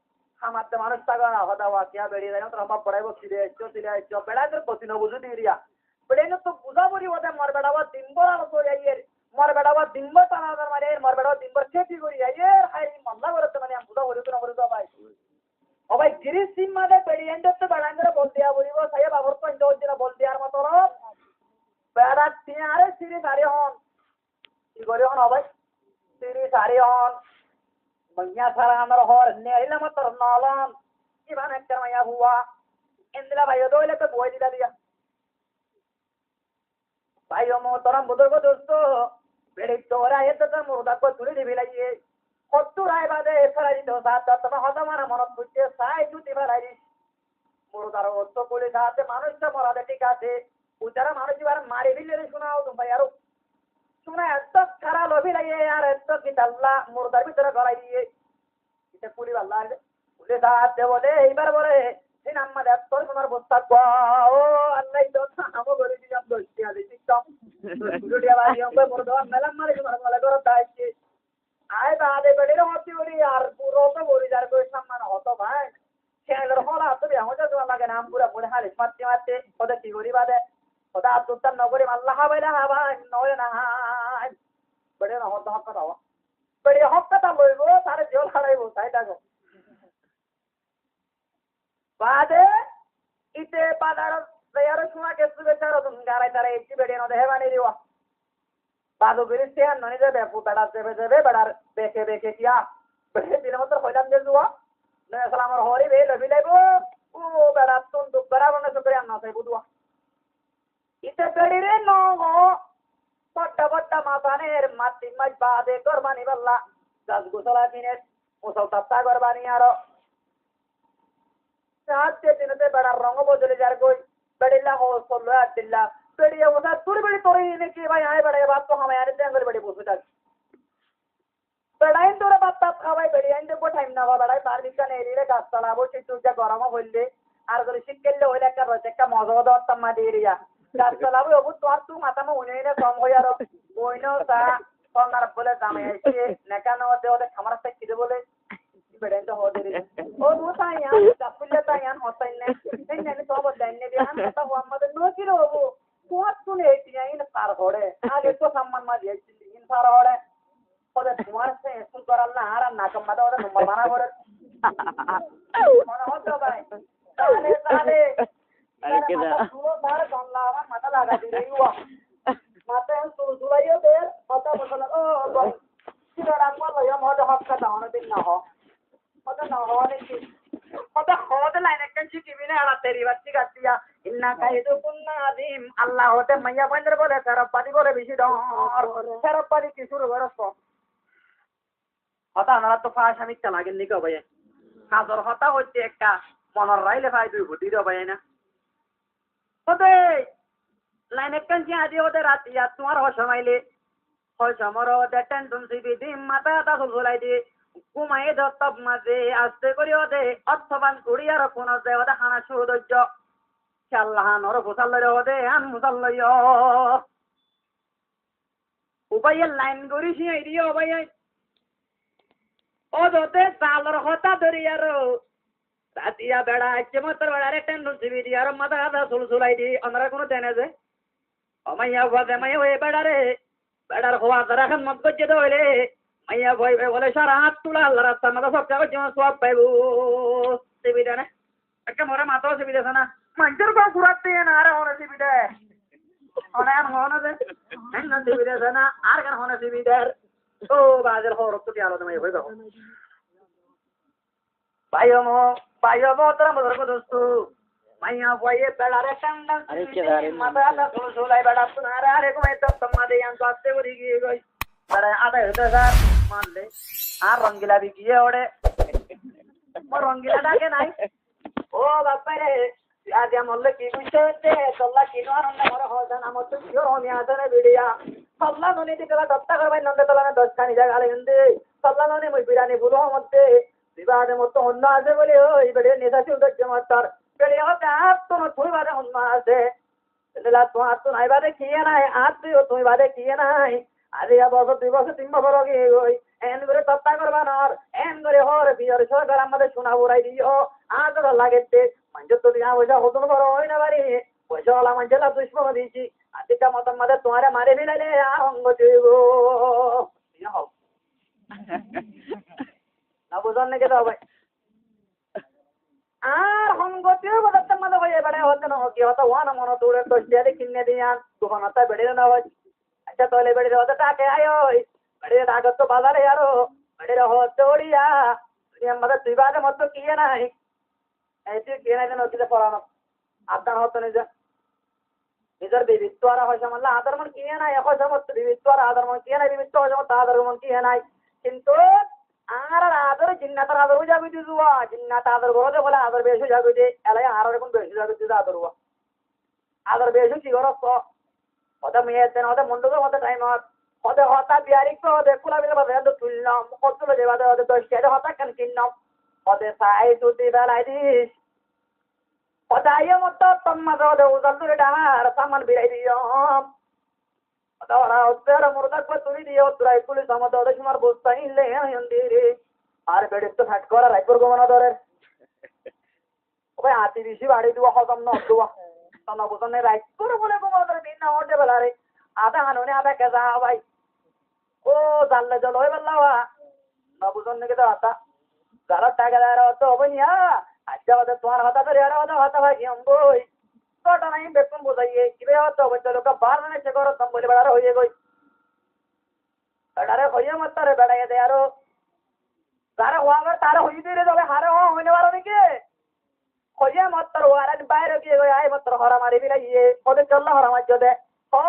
হামাতে মানুষ টাকা হদা ওয়াকিয়া বেড়ে দেয় তো আমার পড়াইব ফিরে আসছো বেড়াইতে কতি ন বুঝু দিয়া বেড়ে তো বুঝা বলি ওদের মর বেড়াবার দিনবর আর করিয়ে মর বেড়াবার দিনবর টানা মানে মর বেড়াবার দিনবর খেতি করি আইয়ের হাই মামলা করতে মানে আমি বুঝা বলি তো না বলি তো ভাই ও ভাই গিরিশ সিং মাদে বেড়ে তো বেড়াইতে বল দিয়া বলিব সাহেব আবার পঞ্চ হচ্ছে বল দিয়ার মতো বেড়া টিয়ারে সিরি সারি হন কি করে হন ভাই সিরি সারি হন মাইয়া সারা আমার হর নেইলা মতো নলন ইবান একটা মাইয়া হুয়া ইন্দিরা ভাই দইলে তো বই দিলা দিয়া ভাইও মোহতরম বুজুর্গ দোস্ত বেড়ে তোরা এত তো মুর্দা কো তুলে দিবি লাগিয়ে কত রায় বাদে ফেলাই দিতে সাত তোমার হতা মারা মনত বুঝছে সাই জুতি ফেলাই দিস মুর্দার অর্থ করে সাথে মানুষটা মরাদে ঠিক আছে উচারা মানুষ এবার মারি দিলে শোনাও তুমি ভাই আরো শোনা এত খারাপ লবি লাগে আর এত কি আল্লাহ মুর্দার ভিতরে গড়াই দিয়ে এটা পুলি আল্লাহ পুলে সাথে বলে এইবার বলে এই নাম্মা দেখ তোর তোমার বস্তা ও আল্লাহ তো আমো করে দিলাম দোষটি আছে ঠিকঠাক ভিডিও বাড়ি আমরা মুর্দা মেলাম মারি তোমার বলে করো তাইছে আয় বাদে বেড়ে হতি বলি আর পুরো তো বলি যার কই সম্মান হতো ভাই খেলার হলা তো আমাদের তো লাগে নাম পুরো বলে হারিস মারতে মারতে ওদের কি করি বাদে ওটা আত্মতার নগরী আল্লাহ বাইরা হাবাই নয় না বেড়ে না হতো হক কথা বেড়ে হক কথা বলবো তারে জল খাড়াইবো তাই দেখো বাদে ইতে পাদার দেয়ার সময় কেসু বেচারো তুমি গারাই তারা একটি বেড়ে না দেহে বানিয়ে দিবা বাদু গিরিতে আর ননি দেবে বেড়া দেবে বেড়ার বেকে বেকে কিয়া বেড়ে দিনের মতো হইলাম যে দুয়া নয় আমার হরি বে লবি লাইবো ও বেড়া তুন দুঃখ বেড়া বনে চক্রে আন্না চাই বুদুয়া ইতে বেড়িরে ন বড্ডা বড্ডা মাথানের মাটি মাছ বাদে করবানি বাল্লা গাছ গোসলা কিনে মুসল তাপ্তা করবানি আরো সাহায্যে দিনতে বেড়ার রঙ বদলে যার কই বেড়িলা হো চললো আর দিল্লা বেড়িয়ে ওটা তুই বেড়ি তোরে নাকি ভাই আয় বেড়াই বাদ তো হামায় আরে দেঙ্গল বেড়ি বসে থাক বেড়াইন তোরে বাদ তাপ খাওয়াই বেড়িয়াইন দেখবো টাইম না বেড়াই তার বিজ্ঞানে এরিয়ে গাছ চালাবো সেই যা গরমও হইলে আর যদি শীত করলে হইলে একটা রয়েছে একটা মজা দরতাম মা দিয়ে এরিয়া গাছ চালাবো অবু তোর তুই মাথা মা উনি কম হয়ে আরো বইনও তা কঙ্গার বলে দামে এসে নেকানো ওদের খামার একটা খিদে বলে বেড়াইন তো হতে ও দু তাইয়ান কাপুল্লে তাইয়ান হতাইন না এই জানি তো বদাইন নে বিয়ান কথা আমাদের নকি রবো তোমার শুনে এইটিয়াইন পার হড়ে আগে তো সম্মান মা দিয়েছিল ইন পার হড়ে ওদের তোমার সে স্কুল করাল না আর না কম মাথা ওদের নম্বর বানা করে মনে হতো ভাই তাহলে আরে কেদা পুরো ধার গন্লা আমার মাথা লাগা দিই ও মাথা শুরু জুলাইও দে কথা বলল ও কি রাখবো লয় মজা হক কথা অনেকদিন না হ কথা না হওয়ার কি কথা হতে লাইন একটা শিখিবি না আর তেরি বাচ্চি গাছিয়া ইন্না কাইদু কুন্না আদিম আল্লাহ হতে মাইয়া বন্ধের বলে ফেরপাদি বলে বেশি ডর ফেরপাদি কি শুরু করছ হতা আমরা তো ফাঁস আমি চালাগেন নি ভাই হাজার হতা হচ্ছে একটা মনের রাইলে ভাই দুই ভুটি দাও ভাই না ওতে লাইন একটা আজি ওদের রাতি আর তোমার হসমাইলে হসমর ওদের টেনশন সিবি দিম মাথা তা ঝুলাই দিয়ে ঘুমাই ধরতব মাঝে আস্তে করি ওদে অর্থবান করি আর কোন ওদে হানা সৌদর্য খেয়াল্লাহান ওর ফোসাল ওদে আন মুসাল উপায়ের লাইন করি সিঁড়ি দিয়ে উপায় ও যতে চালর হতা ধরি আর রাতিয়া বেড়া আইছে মতর বেড়ারে টেন্ডন সিবি দি আর মাথা আদা সুলসুলাই দি আমরা কোনো দেনে যে মাইয়া ভাবে মাইয়া ওই বেড়ারে বেড়ার হওয়া তারা খান মত করছে তো হইলে মাইয়া ভয় বলে সারা হাত তুলা আল্লাহ রাস্তার মাথা সব কাগজ যেমন সব পাইবো সিবি দেনে একটা মরে মাথাও সিবি দেছে না মানুষের কম ঘুরাতে না আরে হনে সিবি দে অনেক হনে দে না সিবি দেছে না আর কেন হনে সিবি দের ও বাজার হওয়ার তো কি আলাদা মাই হয়ে যাবো পাইও তোরা মজর দোস্ত মাইয়া বয়ে বেড়ারে টান্ডান মাথা আদা সুলসুলাই বেড়া তোমার আরে কমে তো তোমা দে আন আসতে বলি গিয়ে গই আরে আদা হতে স্যার মানলে আর রঙ্গিলা বিকিয়ে ওড়ে মোর রঙ্গিলা ডাকে নাই ও বাপ্পা রে আজ মল্লে কি বুঝতে হচ্ছে তোল্লা কিনো আর মোর হজান আমার তো কিও আমি আদরে ভিডিয়া সল্লা ননি দিকে দত্তা করবাই নন্দে তোলানে 10 খানি জায়গা আলেন্দে সল্লা ননি মই বিরানি বুলো মধ্যে বিবাদের মতো অন্য আছে বলে ওই বেড়ে নেতা চুলতে মাতার বেড়ে হতে আর তোমার তুই বাদে অন্য আছে তোমার তো নাই বাদে কিয়ে নাই আর তুইও তুমি বাদে কিয়ে নাই আরে বছর 2 বছর 3 বছর আগে ওই এন করে তত্তা করবা না এন করে হর বিয়ার সরকার আমাদের শোনা বড়াই দিও আজ তো লাগেতে মঞ্জ তো দিয়া পয়সা হতো বড় হয় না বাড়ি পয়সা ওলা মঞ্জলা দুষ্পন দিয়েছি আদিকা মতন মাদে তোমারে মারে ফেলালে আর অঙ্গ দিব না বুঝন নাকি তো ভাই আর হঙ্গতিও বদতে মনে হয়ে বেড়ে হতে না কি হতো ওয়ানা মনে তোরে তো স্টেয়ারে কিনে দিয়ান দোকান হতে বেড়ে না হয় আচ্ছা তাহলে বেড়ে হতে টাকে আয় বেড়ে আগত তো বাজারে আরো বেড়ে হতে ওড়িয়া আমাদের দুই বাদে মতো কিয়ে নাই এই তুই কিয়ে নাই যেন অতিতে পড়ানো আদান হতো নিজের বিবিত্ব আর হয়সা মানলে আদার মন কিয়ে নাই হয়সা মতো বিবিত্ব আর আদার মন কিয়ে নাই বিবিত্ব হয়সা মতো আদার মন কিয়ে নাই কিন্তু আর আদর জিন্নাতার আদর যাবি দিজুয়া জিন্নাত আদর করতে বলে আদর বেশি যাবি দে এলাই আর এখন বেশি যাবি দিজা আদর হওয়া আদর বেশি কি করছ ওটা মেয়ে দেন ওটা মন্ডল ওটা টাইম ওটা হতা বিয়ারি তো ওটা কুলা বিলা বাদে তো তুললাম কত লে বাদে ওটা 10 টাকা হতা কেন কিনলাম ওটা সাই তুই বেলাই দিস ওটা আইয়া মত তোমা ওটা উজাল তুই ডামার সামান বিলাই দিও ওরা ওদের মুরদা কো তুই দিও তুই পুলিশ আমাদের ওদের তোমার বস্তা নিলে হন্দিরে আর বেড়ে তো ফাট করা রাইপর গমনা ধরে ওই আতি বেশি বাড়ি দিব হজম না হতো না বুঝনে রাইপর বলে গমনা ধরে দিন না ওঠে বেলারে আধা হানুনে আধা কেজা ভাই ও জানলে জল হয়ে বেলাওয়া না বুঝন নাকি তো আতা যারা টাকা দেয় হতো হবে নিয়া আচ্ছা ওদের তোমার হতা ধরে আর হতা ভাই বই তোটা নাই বেতন বোঝাইয়ে কিবে হতো বলতে লোক বার মানে সে করো তম বলে বেড়ার হয়ে গই বেড়ারে হইয়া মাত্রে বেড়াইয়ে দেয় আরো তারা হওয়ার তারা হই দিয়ে যাবে হারে হইনে পারো নাকি হইয়া মাত্র আর বাইরে গিয়ে গই আই মাত্র হরা মারি বিলাইয়ে ওদের চললা হরা মার দে ও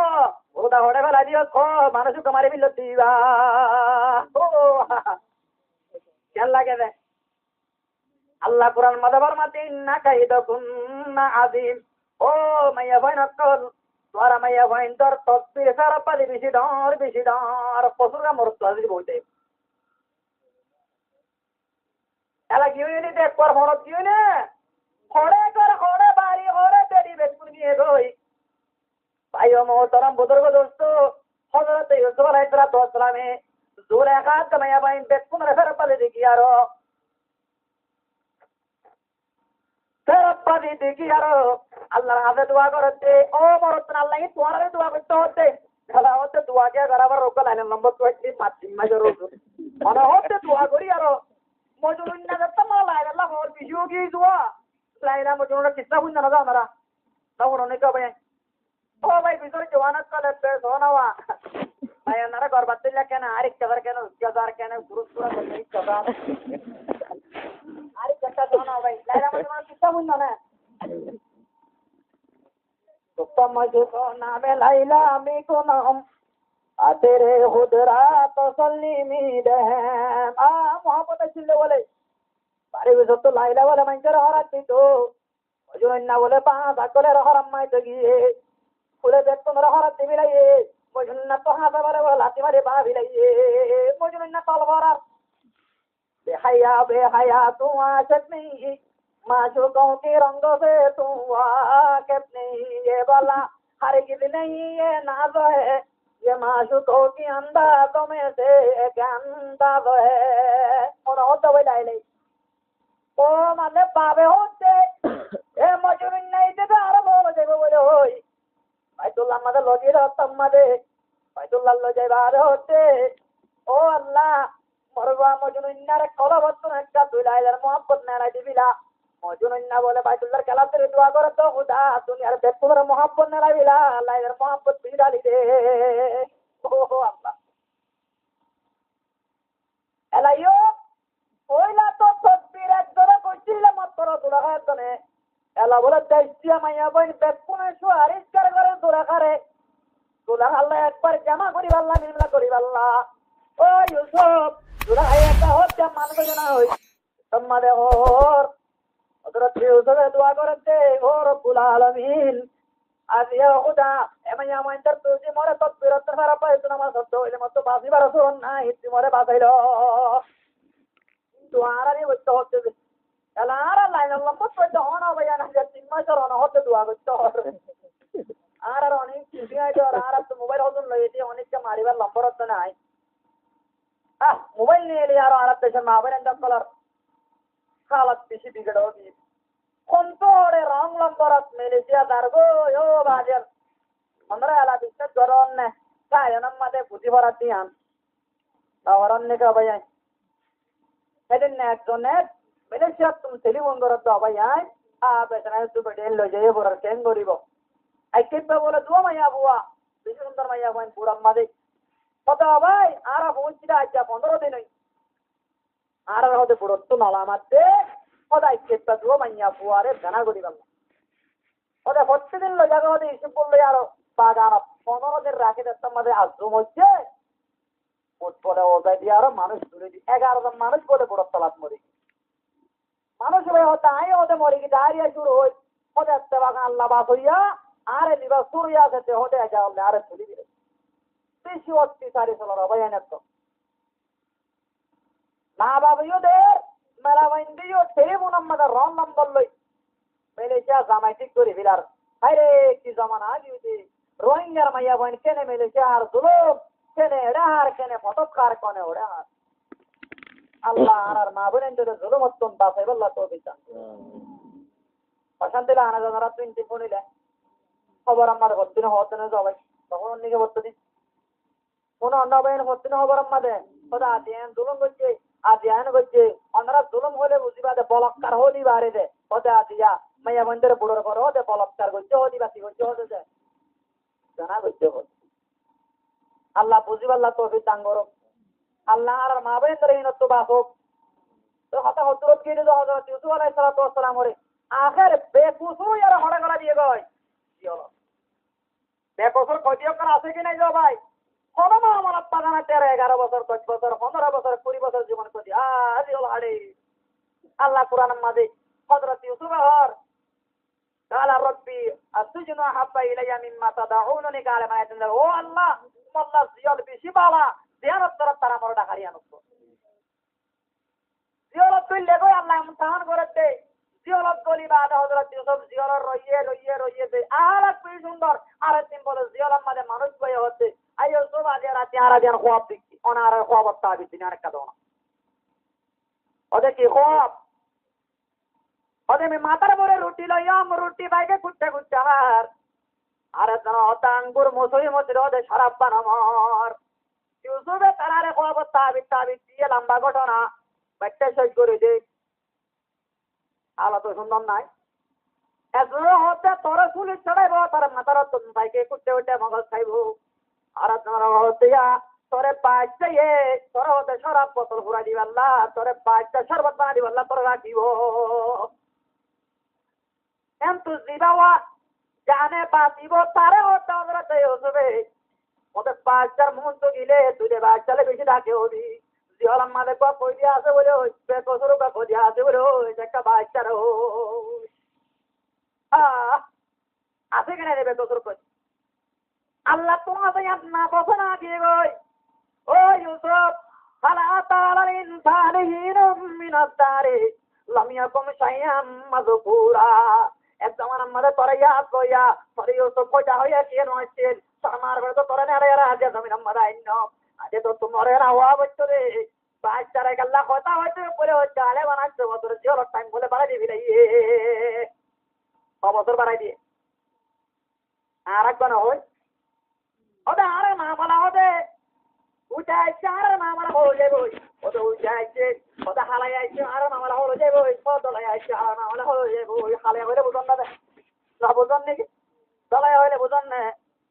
ওটা হড়ে ফেলা দিও ও মানুষকে মারি বিল দিবা ও কেন লাগে দে আল্লাহ কোরআন মাদাবার মাতিন না কাইদ কুন্না আযীম ও মাইয়া ভাই নকল তোরা মাইয়া ভাই তোর তসবির সারা পালি বেশি ডর পশুরা মরত আজি বলতে এলা কি হইনি দেখ পর মরত কি হইনি খড়ে কর খড়ে বাড়ি খড়ে তেরি বেকুন নিয়ে গই ভাই ও মোহতরম বুজুর্গ দোস্ত হযরত ইউসুফ আলাইহিস সালামে জুলেখা মাইয়া ভাই বেকুন রে সারা পালি দেখি আরো পানি দেখি আরো আল্লাহর হাতে দোয়া করতে ও মরত আল্লাহ তোমার দোয়া করতে হতে খেলা হতে দোয়া কে করাবার রোগ লাইনের নম্বর তো একটি 5 মাসের রোগ মানে হতে দোয়া করি আরো মজুর না যেতে মালা আল্লাহ মোর বিজু কি দোয়া লাইনা মজুর কিস্তা বুঝ না আমরা তাও অনেক হবে ও ভাই ভিতরে জওয়ানাত কালে পে সোনাওয়া ভাই আনারা গর্বাত দিলা কেন আরেক কবার কেন উজ্জাদার কেন গুরুত্বরা করতে কথা আরে কটা সোনা ভাই লাইনা মজুর কিস্তা বুঝ না तो मुझको नाम लाइला मी को नाम तेरे हुदरा तसल्ली मी दहम मोहब्बत चिल्ले बोले बारे भी तो लाइला बोले मंजर हराती तो जो इन्ना बोले पांच अकले रहरम माय तगिए पूरे देख तुम रहरती मिलाइए मुझे न तो हाथ वाले बोला तुम्हारे बा मिलाइए मुझे न तलवार बेहया तू आशक नहीं माशूकों के रंगों से तू वाकिफ नहीं ये वाला हरगिज़ नहीं ये नाज है ये माशूकों की अंदाज़ों में से एक अंदाज़ है और होता हुआ डायले ও মানে পাবে হচ্ছে এ মজুরিন নাই দেবে আরো বলে দেবে বলে ওই বাইতুল্লাহ আমাদের লজির হতাম মাদে বাইতুল্লাহ লজাই বারে হচ্ছে ও আল্লাহ মরবা মজুরিনারে কলবত্ত একটা দুইলাইলার মোহাম্মদ নেড়াই দিবিলা মজুরিনা বলে বাইতুল্লাহর খেলাতে দোয়া করে তো খুদা দুনিয়ার বেকুলের মোহাম্মদ নেড়াই দিলা আল্লাহর মোহাম্মদ বিড়ালি দে ও আল্লাহ এলাইও ওইলা তো তকবীর একদরে কইছিল মাত্র দোলা হয় তনে এলা বলে দাইছিয়া মাইয়া বইন বেকুনে সুয়ারিশ করে দোলা করে দোলা আল্লাহ একবার জামা করি আল্লাহ মিমলা করি আল্লাহ ও ইউসুফ দোলা একটা হত্যা মানবে না হই তোমাদের ওর হযরত ইউসুফে দোয়া করতে ও রব্বুল আলামিন আজিয়া খুদা এমাইয়া মাইন্টার তুজি মরে তকবীর তারা পাইছো না আমার সত্য হইলে মত বাসিবার সুরন নাই মরে বাসাইলো দুয়ারানি বলতে হচ্ছে এলারা লাইন লম্বা করতে হন ভাইয়া না যে 3 মাস হন হতে দোয়া করতে হবে আর অনেক চিঠি আইতো আর তো মোবাইল হতুন লইতে অনেকটা মারিবার লম্বর হতো নাই মোবাইল নিয়ে এলে আর দেশের মাহবেন এন্ড কলার খালাত বেশি বিগড় হবি কোন তো ওরে রং লম্বরত মেলেছিয়া দারগো ও বাজার আমরা এলা বিশ্বাস করন না কায়নাম মাদে বুঝি ভরাতি আন তাওরান নে কা ভাইয়া সেদিন একজনের মেলেছিয়া তুমি টেলিফোন করত ভাইয়া বেতনা তো বেডেন লই যাই বড় কেন করিব আই কেপে বলে দো মাইয়া বুয়া বেশি সুন্দর মাইয়া বইন পুরা মাদে কত ভাই আর পৌঁছিরা আজ 15 দিন হই আর হতে পুরো তো নালা মারতে কদাই কেপে দো মাইয়া বুয়ারে জানা করিব ওদের প্রতিদিন লই জায়গা ওদের ইস্যু করলে আর বাগান 15 দিন রাখে দেখতাম মাদে আজম হচ্ছে বলে ওজাই দিয়ে আরো মানুষ দূরে দি 11 জন মানুষ বলে বড় তলাত মরি মানুষ হতে আই ওদের মরি কি ডায়রিয়া শুরু হই ওদের একটা বাগান আল্লাহ বাস হইয়া আরে দিবা সুরিয়া যেতে হতে যাও আরে তুলি দিলে বেশি অত্যাচারী ছিল ভাই এনে তো না বাবা ইউদের মেলা বাইন্দিও টেলিফোন আমাদের রং নম্বর লই মেলেছিয়া জামাই ঠিক করে বিলার হাইরে কি জামানা আগিউদি রোহিঙ্গার মাইয়া বইন কেনে মেলেছিয়া আর জুলুম কেনে এড়াহার কেনে ফটকার কনে ওড়াহার আল্লাহ আর মা বোনেন যদি জুলুম হতুন বাসাই বললা তো দিতাম অশান্তি আনা যারা 20 ফোনিলে খবর আমার হচ্ছে না হতে না যাবে তখন অন্যকে বলতে দিন কোন অন্য বাইন হচ্ছে না খবর আমাদের খোদা আদিয়ান জুলুম করছে আদিয়ান করছে অন্যরা জুলুম হলে বুঝিবা দে বলৎকার হলি বাড়ে দে খোদা আদিয়া মাইয়া বন্ধের বুড়োর ঘর হতে বলৎকার করছে হলি বাতি করছে হতে দে জানা করছে হতে আল্লাহ বুঝিবা আল্লাহ তৌফিক দান করো আল্লাহ আর মা বোনদের হিনত্ব বাসক তো হতা হজরত কে দিল হযরত ইউসুফ আলাইহিস সালাতু ওয়াস সালাম রে আখের বেকুসু ইয়ার হড়া গলা দিয়ে গয় কি হলো বেকুসুর কদিও করা আছে কি নাই গো ভাই কোন মা আমার বাগানে 11 বছর 10 বছর 15 বছর 20 বছর জীবন করি আজি হলো আড়ে আল্লাহ কোরআনের মাঝে হযরত ইউসুফ আর قال ربي السجن احب الي مما تدعونني قال ما يدل ও আল্লাহ মোল্লা জিয়াল বেশি বালা জিয়ারত করার তারা মর ডাকারি আনতো জিয়ারত কইলে গো আল্লাহ ইমতিহান করতে জিয়ারত গলি বাদ হযরত ইউসুফ জিয়ারত রইয়ে দে আলা কি সুন্দর আর তিন বলে জিয়ারত মাঝে মানুষ বই হচ্ছে আইও সব আজ রাতে আর আজ খোয়াব দেখি ওনার খোয়াব তাবি দিন আর একটা দোনা ওদের কি খোয়াব ওদের মে মাথার পরে রুটি লইয়াম রুটি বাইকে কুটতে কুটতে আর আঙ্গুর মসই মধ্যে ওদের শরাব বানামর ইউসুফে তারারে খোয়াব তাবি দিয়ে লম্বা ঘটনা বাচ্চা সই করে দে আলা তো সুন্দর নাই এজন্য হতে তোর চুলি চড়াইব তার মাথার বাইকে কুটতে উঠে মগজ খাইব আর হতে তোরে বাচ্চা তোর হতে শরাব বোতল ঘুরা দিব আল্লাহ তোরে বাচ্চা শরবত বানা দিব আল্লাহ তোর রাখিব কিন্তু জিবাওয়া জানে বাঁচিব তারে হতে হজরত ইউসুফে ওদের বাচ্চার মন তো গিলে তুই বাচ্চালে বেশি ডাকে হবি জিহল আমাদের কই দিয়া আছে বলে বেকসুর কই দিয়া আছে বলে একটা বাচ্চার আছে কিনা রে বেকসুর কই আল্লাহ তোমাকে না বসে না দিয়ে গই ও ইউসুফ ফালা তাআলা ইনসানি হিনুম মিনাদ দারি লাম ইয়াকুম শাইআম মাযকুরা একদম আমাদের তোরা ইয়াদ কইয়া তোরে ইউসুফ কইটা হইয়া কি নইছেন আমার বড় তো তোরা না রে আজ জমিন আমাদের আইন আজ তো তোমারে রাওয়া বচ্চরে বাচ্চারা গাল্লা কথা হয়তো বলে হচ্ছে আলে বানাচ্ছে বছর জিওর টাইম বলে বাড়াই দিবি না বছর বাড়াই দিয়ে আর একবার হই ওদের আরে মা বলা ওদে উঠাইছে আর মা বলা হয়ে যাবে ওদের উঠাইছে ওদের হালাই আইছে আর মা বলা হয়ে যাবে দলাই আইছে আর মা বলা হয়ে যাবে হালাই হইলে বুঝন না না বুঝন নাকি দলাই হইলে বুঝন না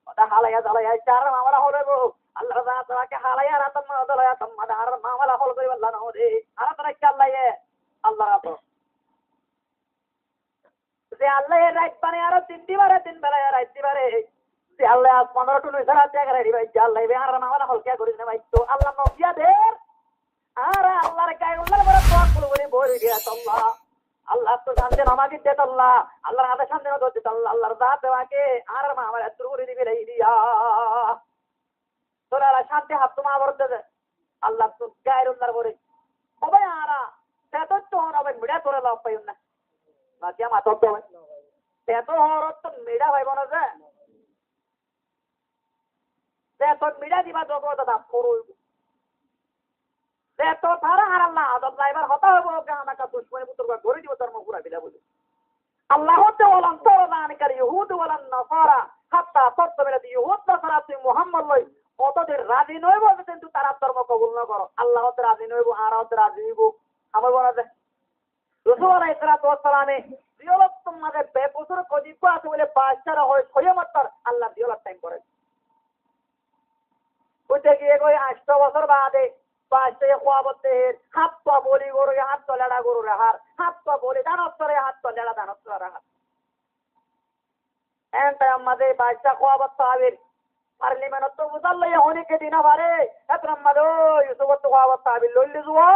ওদের হালাইয়া দলাই আইছে আর মা বলা হয়ে যাবে আল্লাহ তাআলাকে হালাইয়া রাতন মা দলাই তোমা আর মা বলা হল করি আল্লাহ না ওরে আর তারা কি আল্লাহ আল্লাহ রাত যে আল্লাহ রাত পানে আর তিন বেলা রাত দিবারে আল্লাহ 15 টুনু সারা জায়গা রে ভাই আল্লাহ বে আর মাওলা হলকা করি না ভাই তো আল্লাহ নফিয়া দে আর আল্লাহর গায়ে আল্লাহর বড় তোয়াক্কুল করে বই দিয়া আল্লাহ আল্লাহ তো জানতে আমাকে দে আল্লাহ আল্লাহর আদেশ সামনে দে আল্লাহ আল্লাহর জাত দেওয়াকে আর মা আমার এত করে দিবি রে দিয়া তোরা শান্তি হাত তোমা বর্তে দে আল্লাহ তো গায়ের আল্লাহর করে ও ভাই আরা তে তো হবে মিডা করে লাভ পাইন না বাকি মা তো তে তো হরত তো মিডা ভাই বনা যায় তোর মিডা দিবা জগত দাম করুই তো তারা আর আল্লাহ আদম ড্রাইভার হতা হবো আমাকে দুশ্মনী পুত্র ধরে দিব ধর্ম পুরা বিলা বলি আল্লাহ হতে বলেন তোর দানকারী ইহুদ বলেন নসারা হাত্তা সত্য বেলা ইহুদ নসারা তুই মুহাম্মদ লই অতদের রাজি নইব কিন্তু তারা ধর্ম কবুল না করো আল্লাহ হতে রাজি নইব আর হতে রাজি হইব আমার বলা যায় রাসূল আলাইহিস সালাতু ওয়াস সালামে দিওলত তোমাদের বেপসুর কজিব আছে বলে বাদশারা হয় ছয়মাত্র আল্লাহ দিওলত টাইম করে উঠে গিয়ে কই 8 বছর বাদে বাচ্চা খোয়াবতের হাত পা বলি গরু হাত তলাড়া গরু রাহার হাত পা বলি দানস্তরে হাত তলাড়া দানস্তরা রাহার এন্ড আমাদের বাচ্চা খোয়াবত তাবির পার্লিমেন্ট তো বুঝাল লই হনিকে দিনা বারে এত আমাদের ইউসুফ তো খোয়াবত তাবির লইলি জুয়া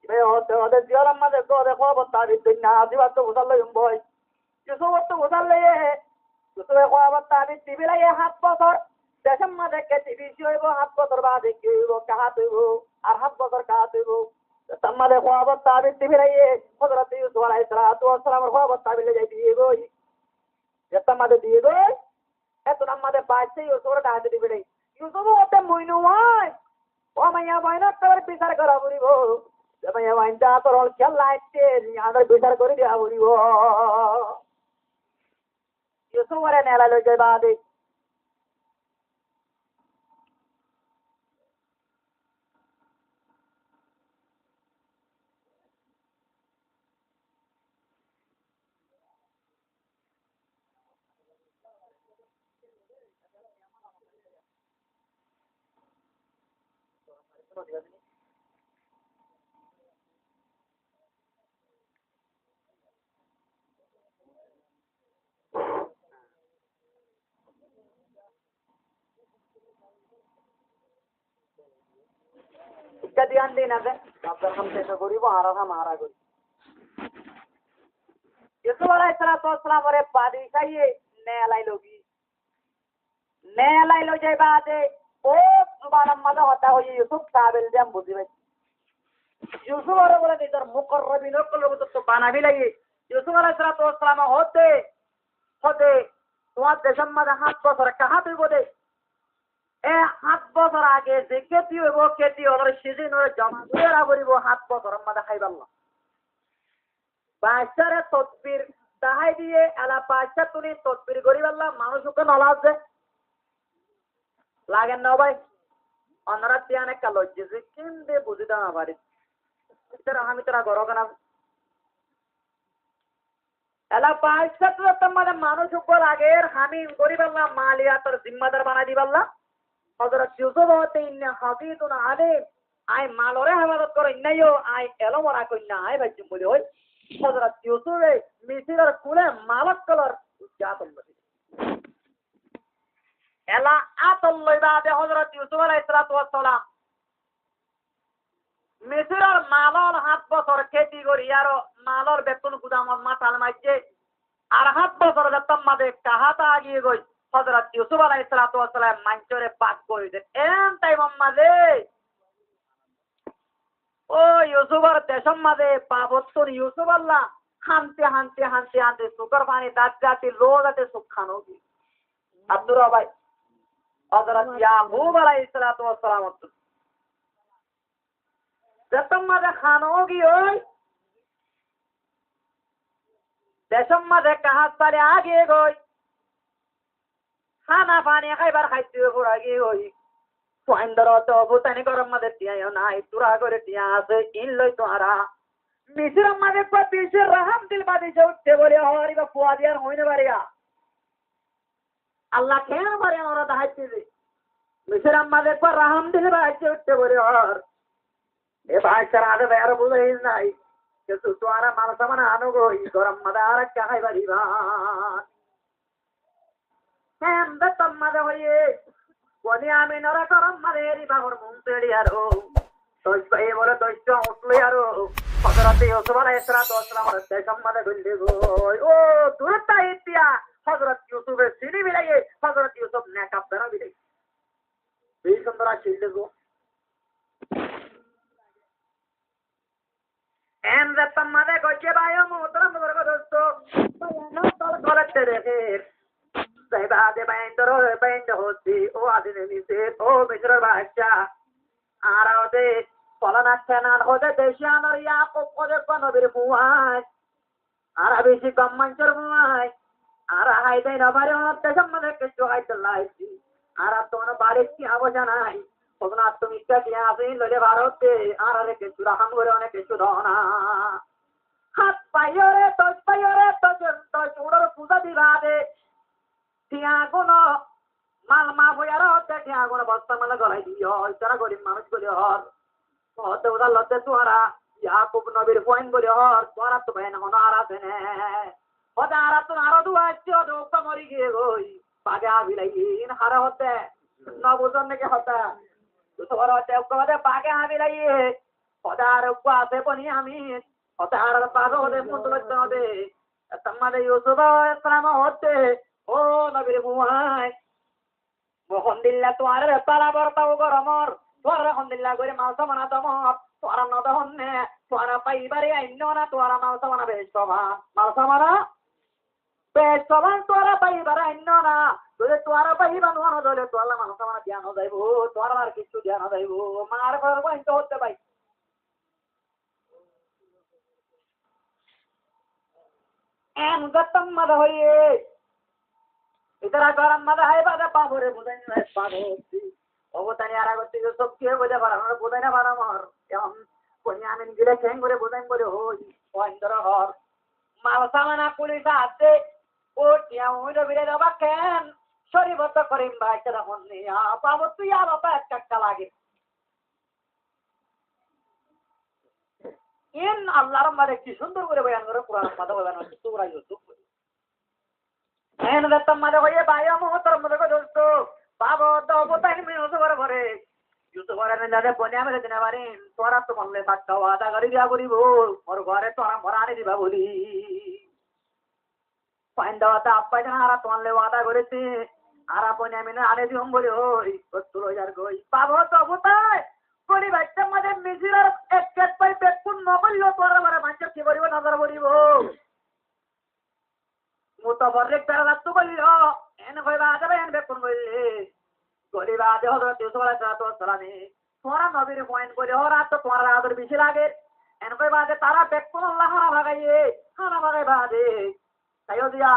বে ওদের জিয়ার আমাদের তো ওদের খোয়াবত তাবির দিন না দিবা তো বুঝাল লই ভাই ইউসুফ তো বুঝাল লই ইউসুফ খোয়াবত তাবির দিবিলাই হাত বছর দেশের মাঝে কেটে বেশি হইব 7 বছর বাদে কি হইব কাহাত হইব আর 7 বছর কাহাত হইব তোমাদের খোয়াবত তাবির দিবি রে হযরত ইউসুফ আলাইহিস সালামের খোয়াবত তাবির যাই দিয়ে গই তোমাদের দিয়ে গই এত আমাদের বাচ্চা ইউসুফের কাহাত দিবি রে ইউসুফ ওতে মইনু হয় ও মাইয়া বাইনা তোর বিচার করা বলিব মাইয়া বাইন্দা তোর খেল লাইতে আমাদের বিচার করে দিয়া বলিব ইউসুফ ওরে নেলা লই যাই বাদে ध्यान देना है हम कैसे करी वो आरा हम आरा करी यूसुफ अलैहिस्सलाम रे बादशाह ये नया लाई लो जाए बात है ओ जुबान मजा होता हो ये यूसुफ काबिल जम बुद्धि में यूसुफ और बोले इधर मुकर्रबीन को लोग तो बाना भी लगी यूसुफ अलैहिस्सलाम होते तुम्हारे देशम में हाथ को सर कहाँ पे बोले এ 7 বছর আগে যে কেতি হইব কেতি ওর সিজন ওর জমা দিয়ে রাবরিব 7 বছর মধ্যে খাইবাল্লা বাচ্চারে তদবির তাহাই দিয়ে এলা বাচ্চা তুমি তদবির করিবাল্লা মানুষকে নলাজে লাগেন না ভাই অনরা তিয়ানে কালো যে কিনবে বুঝিতা না পারি তোরা আমি তোরা গরো কেন এলা বাচ্চা তো তোমাদের মানুষকে আগের আমি করিবাল্লা মালিয়া তোর জিম্মাদার বানাই দিবাল্লা হযরত ইউসুফ হতে ইন্না হাফিজুন আলিম আই মালরে হেফাজত করে ইন্নাইও আই এলমরা কইনা আই বাজুম বলি হই হযরত ইউসুফ মিসরের কুলে মালক কলর জাতম বলি এলা আতল লইবাদে হযরত ইউসুফ আলাইহিস সালাম মিসরের মালর 7 বছর খেতি করি আর মালর বেতন গুদামত মাথাল মাইছে আর 7 বছর যতম মাদে কাহাতা আগিয়ে গই হযরত ইউসুফ আলাইহিস সালাম মানচরে পাক করে দেন এন টাইম মাঝে ও ইউসুফের দেশম মাঝে পাবত্তর ইউসুফ আল্লাহ হানতে সুকর পানি দাঁত জাতি রোজাতে সুখ খানো কি আব্দুর ভাই হযরত ইয়াকুব আলাইহিস সালাম দেশম মাঝে খানো কি ওই দেশম মাঝে কাহাত পারে আগে গই খানা পানি খাইবার খাইতে পুরা গিয়ে গই সোয়াইন্দর তো ভুতানি গরম মাঝে টিয়াও নাই তুরা করে টিয়া আছে ইন লই তোরা মিশির মাঝে পিসের রাহাম দিল বাদিছে উঠতে বলে হরি বা পুয়া দিয়ার হইনে বাড়িয়া আল্লাহ কেন বাড়ি ওরা দাহাইছে মিশির মাঝে রাহাম দিল বাদিছে উঠতে বলে হর এ ভাইচার আদে বের বুঝাই নাই কিন্তু তোরা মানুষ মানে আনো গই গরম মাঝে আর খাই বাড়িবা হ্যাঁ বেতন মাঝে হইয়ে কোনি আমি নরা গরম মাঝে রিবাহর মুন তেড়ি আরো দশ ভাই বলে 10টা উঠলে আরো হযরতে ইউসুফ আলাইহিস সালাম দেশম মাঝে ঢুললে গই ও দূরটা ইতিয়া হযরত ইউসুফের সিঁড়ি বিলাইয়ে হযরত ইউসুফ নেকাব বেরা বিলাই এই সুন্দর ছিল গো এম বেতন মাঝে গইছে ভাই মোহতরম বর্গ দোস্ত বায়ানো তল গলতে দেখে সাইবাদে বাইন্দ হচ্ছে ও আদিনে নিছে ও মিশরের বাদশা আর ওদের ফলানাচ্ছে না ওদের দেশে আনার ইয়াকুব ওদের নবীর মুয়াই আর বেশি কম মঞ্চের মুয়াই আর হাইদাই নবারে ওনার দেশের মধ্যে কিছু হাইতে লাইছি আর তোমার বাড়ির কি আবজা নাই ওখানে তুমি কি আসি ললে ভারতে আর রে কিছু রাহাম করে অনেক কিছু দনা হাত পাইরে তো উড়োর পূজা দিবা দে টিয়াগুনো মাল মা বইয়ারা হচ্ছে টিয়াগুনো বস্তা মালে গলাই দিও তারা গরিব মানুষ বলে হর হতে ওদের লতে তোরা ইয়াকুব নবীর পয়েন্ট বলে হর তোরা তো ভাই না আর আছে নে হতে আর তো আরো দু আসছে ওদের উপা মরি গিয়ে গই বাগে আবিলাইন হারা হতে ন বুঝন নাকি হতা তোর হতে উপা বাগে আবিলাইয়ে হতে আর উপা আছে বনি আমি হতে আর বাগে ওদের মুন্ড লাগতে হবে তোমাদের ইউসুফ ইসলাম হতে ও নবীর মুহাই মোহন দিল্লা তোয়ার পালা বরতাও গরমর তোয়ার হন্দিল্লা করে মাল সমানা দমর তোয়ার নদহন নে তোয়ার পাইবারে আইন্য না তোয়ার মাল সমানা বেশ সমান মাল সমানা বেশ সমান তোয়ার পাইবারে আইন্য না যদি তোয়ার পাইবা নোয়ানো ধরে তোয়ার মাল সমানা ধ্যান যাইব তোয়ার আর কিছু ধ্যান যাইব মার করবো ইন্ত হতে পাই এম গতম মাদ হইয়ে ইতারা গরম মাঝে হাই বাদে পাবরে বুঝাই না পাবো অবতানি আর আগতে সব কে বোঝা পারা না বুঝাই না পারা মর এমন কোনি আমি গিলে চেং করে বুঝাই করে হই পয়েন্টর হর মাল সামানা পুলিশ আছে ও টিয়া ওইটা বিরে দাবা কেন শরীবত করিম ভাই তারা হন্নি পাবো তুই আর বাবা একটা লাগে ইন আল্লাহর মারে কি সুন্দর করে বয়ান করে কোরআন মাথা বয়ান হচ্ছে তোরা ইউসুফ এন দত্তম মাদে হইয়ে বায়া মোহতরম মদে দোস্ত বাবা তো বতাই মিনো সবার ঘরে ইউসুফ আরে না দে বনে আমরে দিনা বারে তোরা তো বললে বাচ্চা ওয়াদা করি দিয়া করিব মোর ঘরে তোরা মরানি দিবা বলি পাইন দাওয়াতা আপ্পা জানা আর তোলে ওয়াদা করেছে আর বনে আমি না আনে দিম বলি ওই কত হাজার কই বাবা তো বতাই করি বাচ্চা মদে মিজিরার এক কেট পাই বেকুন নগলিও তোরা মারে মাঞ্চা কি করিব নজর করিব মুতাবাররিক তারা রাত বলিল এন কইবা যাবে এন বেকুন বললে গরিবা দেহ হযরত ইউসুফ আলাইহিস সালামে তোরা নবীর পয়েন্ট করে ওরা তো তোরা আদর বেশি লাগে এন কইবা যে তারা বেকুন আল্লাহ ভাগাইয়ে হানা ভাগাই বাদে তাইও দিয়া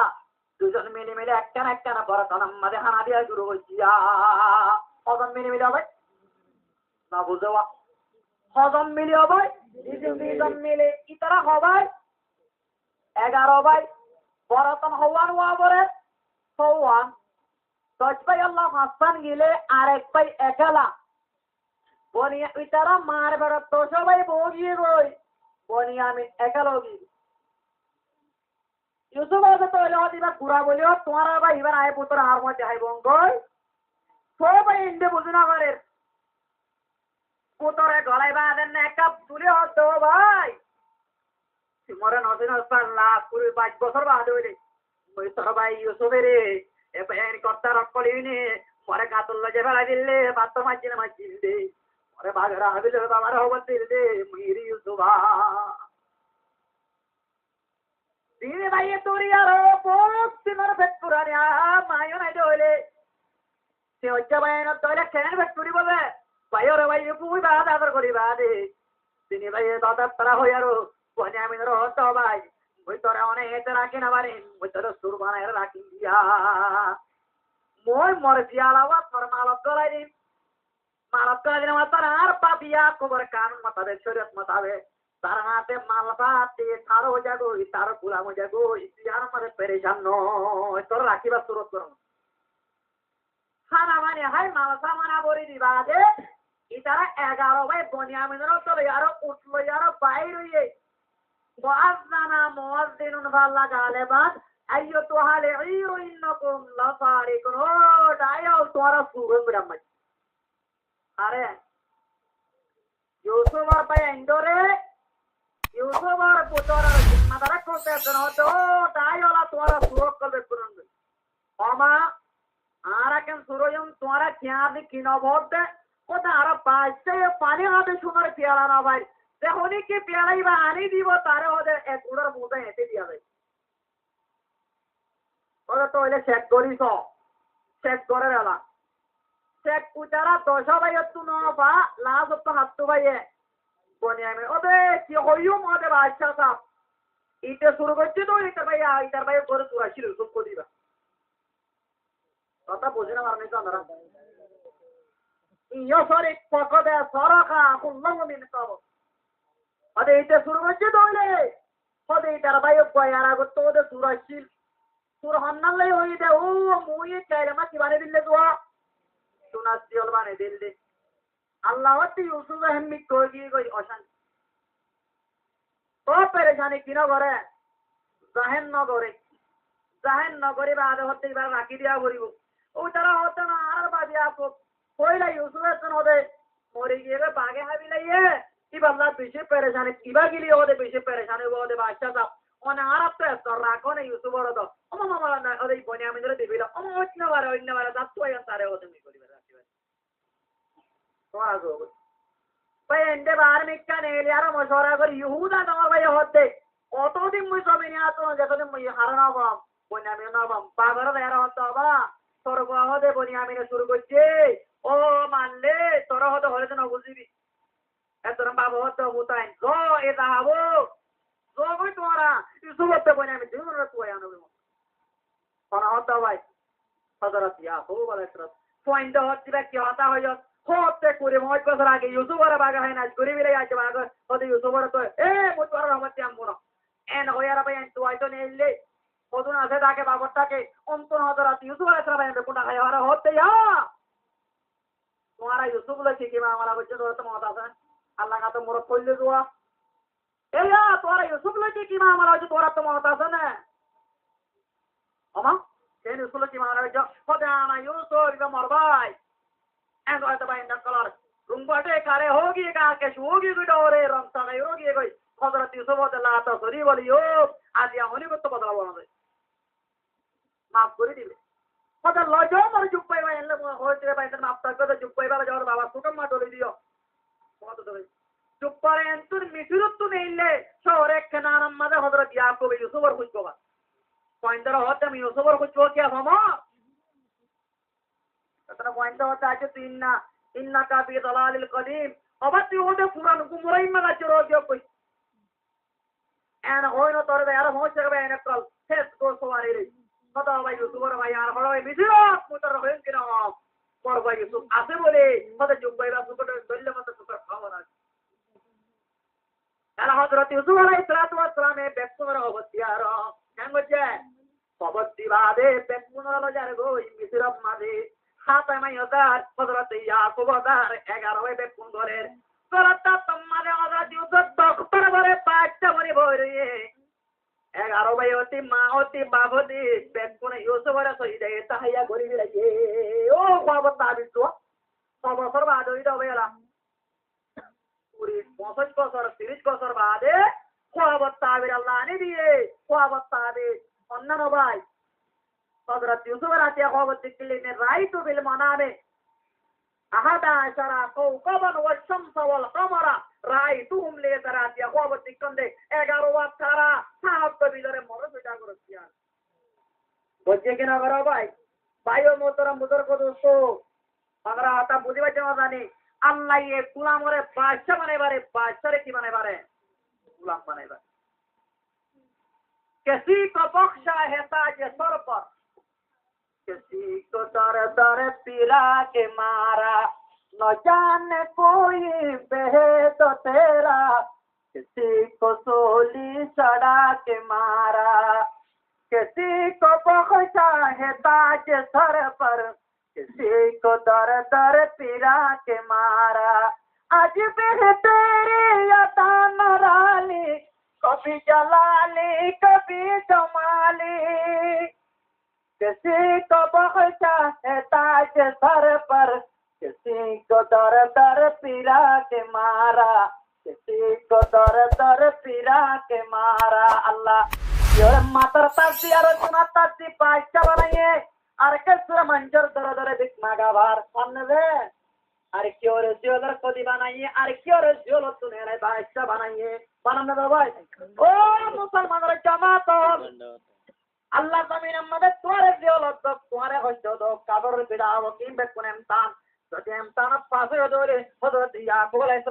দুজন মিলে একটা না বড় মাঝে হানা দিয়া শুরু হইছিয়া কজন মিলে হবে না বুঝবা কজন মিলে হবে দুজন মিলে ইতারা হবে 11 ভাই বরতন হওয়ান ওয়াবরে হওয়ান 10 ভাই আল্লাহ হাসান গিলে আরেক ভাই একলা বনিয়া ইতারা মার বেড়া তো সবাই বগিয়ে গই বনিয়া আমি একলা গি ইউসুফ আবে তো এলো দিবা পুরা বলিও তোমারা ভাই এবার আয় পুত্র আর মধ্যে আই বঙ্গই সবাই ইন্দে বুঝনা করে পুত্রে গলায় বাঁধেন না একটা তুলে হতো ভাই মরে নদিন পাল্লা পুরো 5 বছর বাদে হইলে ওই তোর ভাই ইউসুফের এ পেন কর্তা রকলিনি মরে কাতল লজে ফেলা দিলে বাত মাঝিন দে মরে বাগরা হাবিলে বাবার হবত দে মুইরি ইউসুফা দিনে ভাই তোরি আর বহুত দিনের ভেতরানিয়া মায়ো নাই দইলে সে হচ্ছে ভাই না দইলে কেন ভেতরি বলে ভাই ওরে ভাই পুই বাদ আদর করি বাদে তিনি ভাই দাদা তারা হই আরো বনিয়ামিনের হতো ভাই ভিতরে অনেক এতে রাখি না বাড়ি ভিতরে সুর বানায় রাখি দিয়া মই মরজি আলাওয়া তোর মালত গলাই দিন মালত গলাই দিন আমার তার আর পাবিয়া খবর কানুন মাতাবে শরীয়ত মাতাবে তার হাতে মালবাতে তার হয়ে যাগো তার গুলাম হয়ে যাগো ইতিহার মধ্যে পেরেশান নয় তোর রাখিবা সুরত করো খানা মানে হাই মালসা মানা বলি দিবা দে ইতারা 11 ভাই বনিয়ামিনের তবে আরো উঠলো আরো বাইর হইয়ে মুআজ্জানা মুআজ্জিনুন ফাল্লা গালেবান আইয়ুতুহাল ইউ ইন্নাকুম লাফারিকুন ও ডায়ো তোরা সুরন ব্রাহ্মণ আরে ইউসুফর ভাই এন্ডরে ইউসুফর পুতরা জিম্মাদার করতে তো ডায়োলা তোরা সুরক করবে করুন ওমা আরা কেন সুরয়ম তোরা কিয়াদি কিনো ভোটে ওটা আরো পাঁচটা পানি হবে সুন্দর পেয়ালা না ভাই দেখনি কি পেয়ালাই বা আনি দিব তারে ওদের এক উড়ার মুদে হেঁটে দিয়া যায় ওরা তো হইলে চেক করিস চেক করে এলা চেক পুচারা 10 ভাই একটু নবা লাজ তো হাতু ভাইয়ে বনিয়ামে ওদের কি হইম ওদের বাদশা সাহেব ইটা শুরু করছে তো ইটার ভাই করে তুরাশির সব করে দিবা কথা বুঝে না মারনে তো আমরা ইয়ো সরি পকদে সরকা কুল্লাহু মিন কাব আদে ইটা শুরু করছে তো হইলে ওদের ইটার ভাই কয়ারা গো তো ওদের তুরাশির তোর হন্নালাই হই দে ও মুই কাইলামা কি বানে দিলে তো তুনাসিল বানে দিলে আল্লাহ ওতি ইউসুফ হেমি কই অশান তো পেরেশানি কিনো করে জাহেন নগরে বাদে হতে এবার রাখি দিয়া করিব ও তারা হতো না আর বাদিয়া কইলা ইউসুফের হতে মরে গিয়ে বাগে হাবি লাইয়ে কি বাংলা বেশি পেরেশানি কিবা গিলি ওদের বেশি পেরেশানি ওদের বাচ্চা সব অনে আরব তো এত রাখো না ইউসুফর তো অমা মামা না ওদের বনিয়ামিনের দিবিলা অমা অন্যবারে দাঁত তো তারে ওদের মি করিবে রাখিবে তোরা গো ভাই এন্ডে বার মিক্কা নেলি আর মশওয়ারা করে ইহুদা নামা ভাই হতে কতদিন মুই জমি নিয়া তো যতদিন মুই হারানা বাম বনিয়ামিন না বাম বাবার এর হতো বা স্বর্গ হতে বনিয়ামিনে শুরু করছে ও মানলে তোর হতে হলে তো না বুঝিবি এত বাবা হতো মুতাইন গো এ যাবো গো তোরা ইউসুফ হতে বনিয়ামিন দিন না তুই আনবে কোনা হতো ভাই হযরত ইয়াকুব আলাইহিস সালাম পয়েন্ট হচ্ছে কি হতা হইল হতে করে মজ বছর আগে ইউসুফের বাগা হয় না করে বিলে আছে বাগা হতে ইউসুফের তো মুই তোর রহমত দিয়াম মনো এন হইয়ারা ভাই তো আইতো নেইলে কদুন আছে তাকে বাবরটাকে অন্তর হযরত ইউসুফ আলাইহিস সালাম কোনা খায় আর হতে তোমারা ইউসুফ লকে কি মা আমালা বলছে তোর তো মত আছে আল্লাহ কা তো মোর কইলে দোয়া তোরা ইউসুফ লকে কি মা আমালা বলছে তোর তো মত আছে না আমা কেন ইউসুফ লকে মা আমালা বলছে হতে আনা ইউসুফ ইবা মরবাই and what about the color rumbate kare hogi ka ke shogi gidore ramsa nei rogi goi hazrat yusuf la ta sori boliyo adia honi ko to badala bana maaf kori dibe hada lojo mar juppai ba elle hoite ba inter maaf ta ko juppai ba jawar baba sukam ma doli diyo bahut dole juppare entur misuruttu neille shore kananam made hazrat yaqub yusuf or khujbo ba pointer hote mi yusuf or khujbo kya mama ततना point होता है कि इन्ना का भी दलालिल कदीम अबत होते पुरान गुमराई में चरो दियो कोई एन होय न तोरे यार हो सके बे न कल फेस को सवारी रे पता भाई यूसुफ भाई यार बड़ा भाई मिसिरो मुतर होय कि ना पर भाई यूसुफ आसे बोले मत चुप भाई बस को दल्ले मत सुकर खावना यार हजरत यूसुफ अलैहिस्सलाम में बेकुमर अवतियार हैंगोचे पबती बादे बेकुमर लो जारे गो मिसिरो मादे हाथ में योदार हजरत याकूब दार 11 ভাই বেকুন ঘরের তোরাটা তোমারে হযরত ইউসুফ ডক্টর ঘরে পাঁচটা বনি ভরে 11 ভাই অতি মা অতি বাবদি বেকুন ইউসুফ ঘরে সইদে তাহাইয়া গরি লাগে ও বাবা তাবিতো বছর বাদ হইতো বেলা পুরি 65 বছর 30 বছর বাদে কোয়াবত তাবির আল্লাহ আনি দিয়ে কোয়াবত তাবির অন্যান্য ভাই हजरत यूसुफ रातिया ख्वाबत दिखले ने राइतु बिल मनामे अहदा अशरा कौकबन वशम्स वल कमरा राइतुहुम ले रातिया ख्वाबत दिखंदे 11 वात तारा साहब कबिलरे मर बेटा करसिया बच्चे के ना करो भाई भाइयों मोहतरम बुजुर्ग दोस्तों हमरा आता बुझिबा जानी আল্লাহ ये गुलामरे बादशाह बनाइबारे बादशाह रे की बनाइबारे गुलाम बनाइबारे किसी को बख्शा है ताज सर पर किसी को दर दर पीरा के मारा न जाने कोई बेहद तेरा किसी को सोली चढ़ा के मारा किसी को बख्शा है ताज सर पर किसी को दर दर पीरा के मारा आज भी तेरी अता नराली कभी जलाली कभी जमाली किसी को बख्शा है ताज सर पर किसी को दर दर पीरा के मारा किसी को दर दर पीरा के मारा अल्लाह मातर ताजी और सुना ताजी बादशाह बनाइए আর কেসরা মঞ্জর ধরে ধরে বিকমা গাবার সামনে দে আর কি ওরে জিওলার কদি বানাইয়ে আর কি ওরে জিওলার তুনে রে বাদশা বানাইয়ে বানানো দাও ভাই ও মুসলমানরা জামাত আল্লাহ জমিন আমাদের তোরে জিওলার তো তোরে হইতো তো কাবর বিড়াও কিংবে কোন এমতান যদি এমতান পাশে ধরে হযরত ইয়াকুব আলাইহিস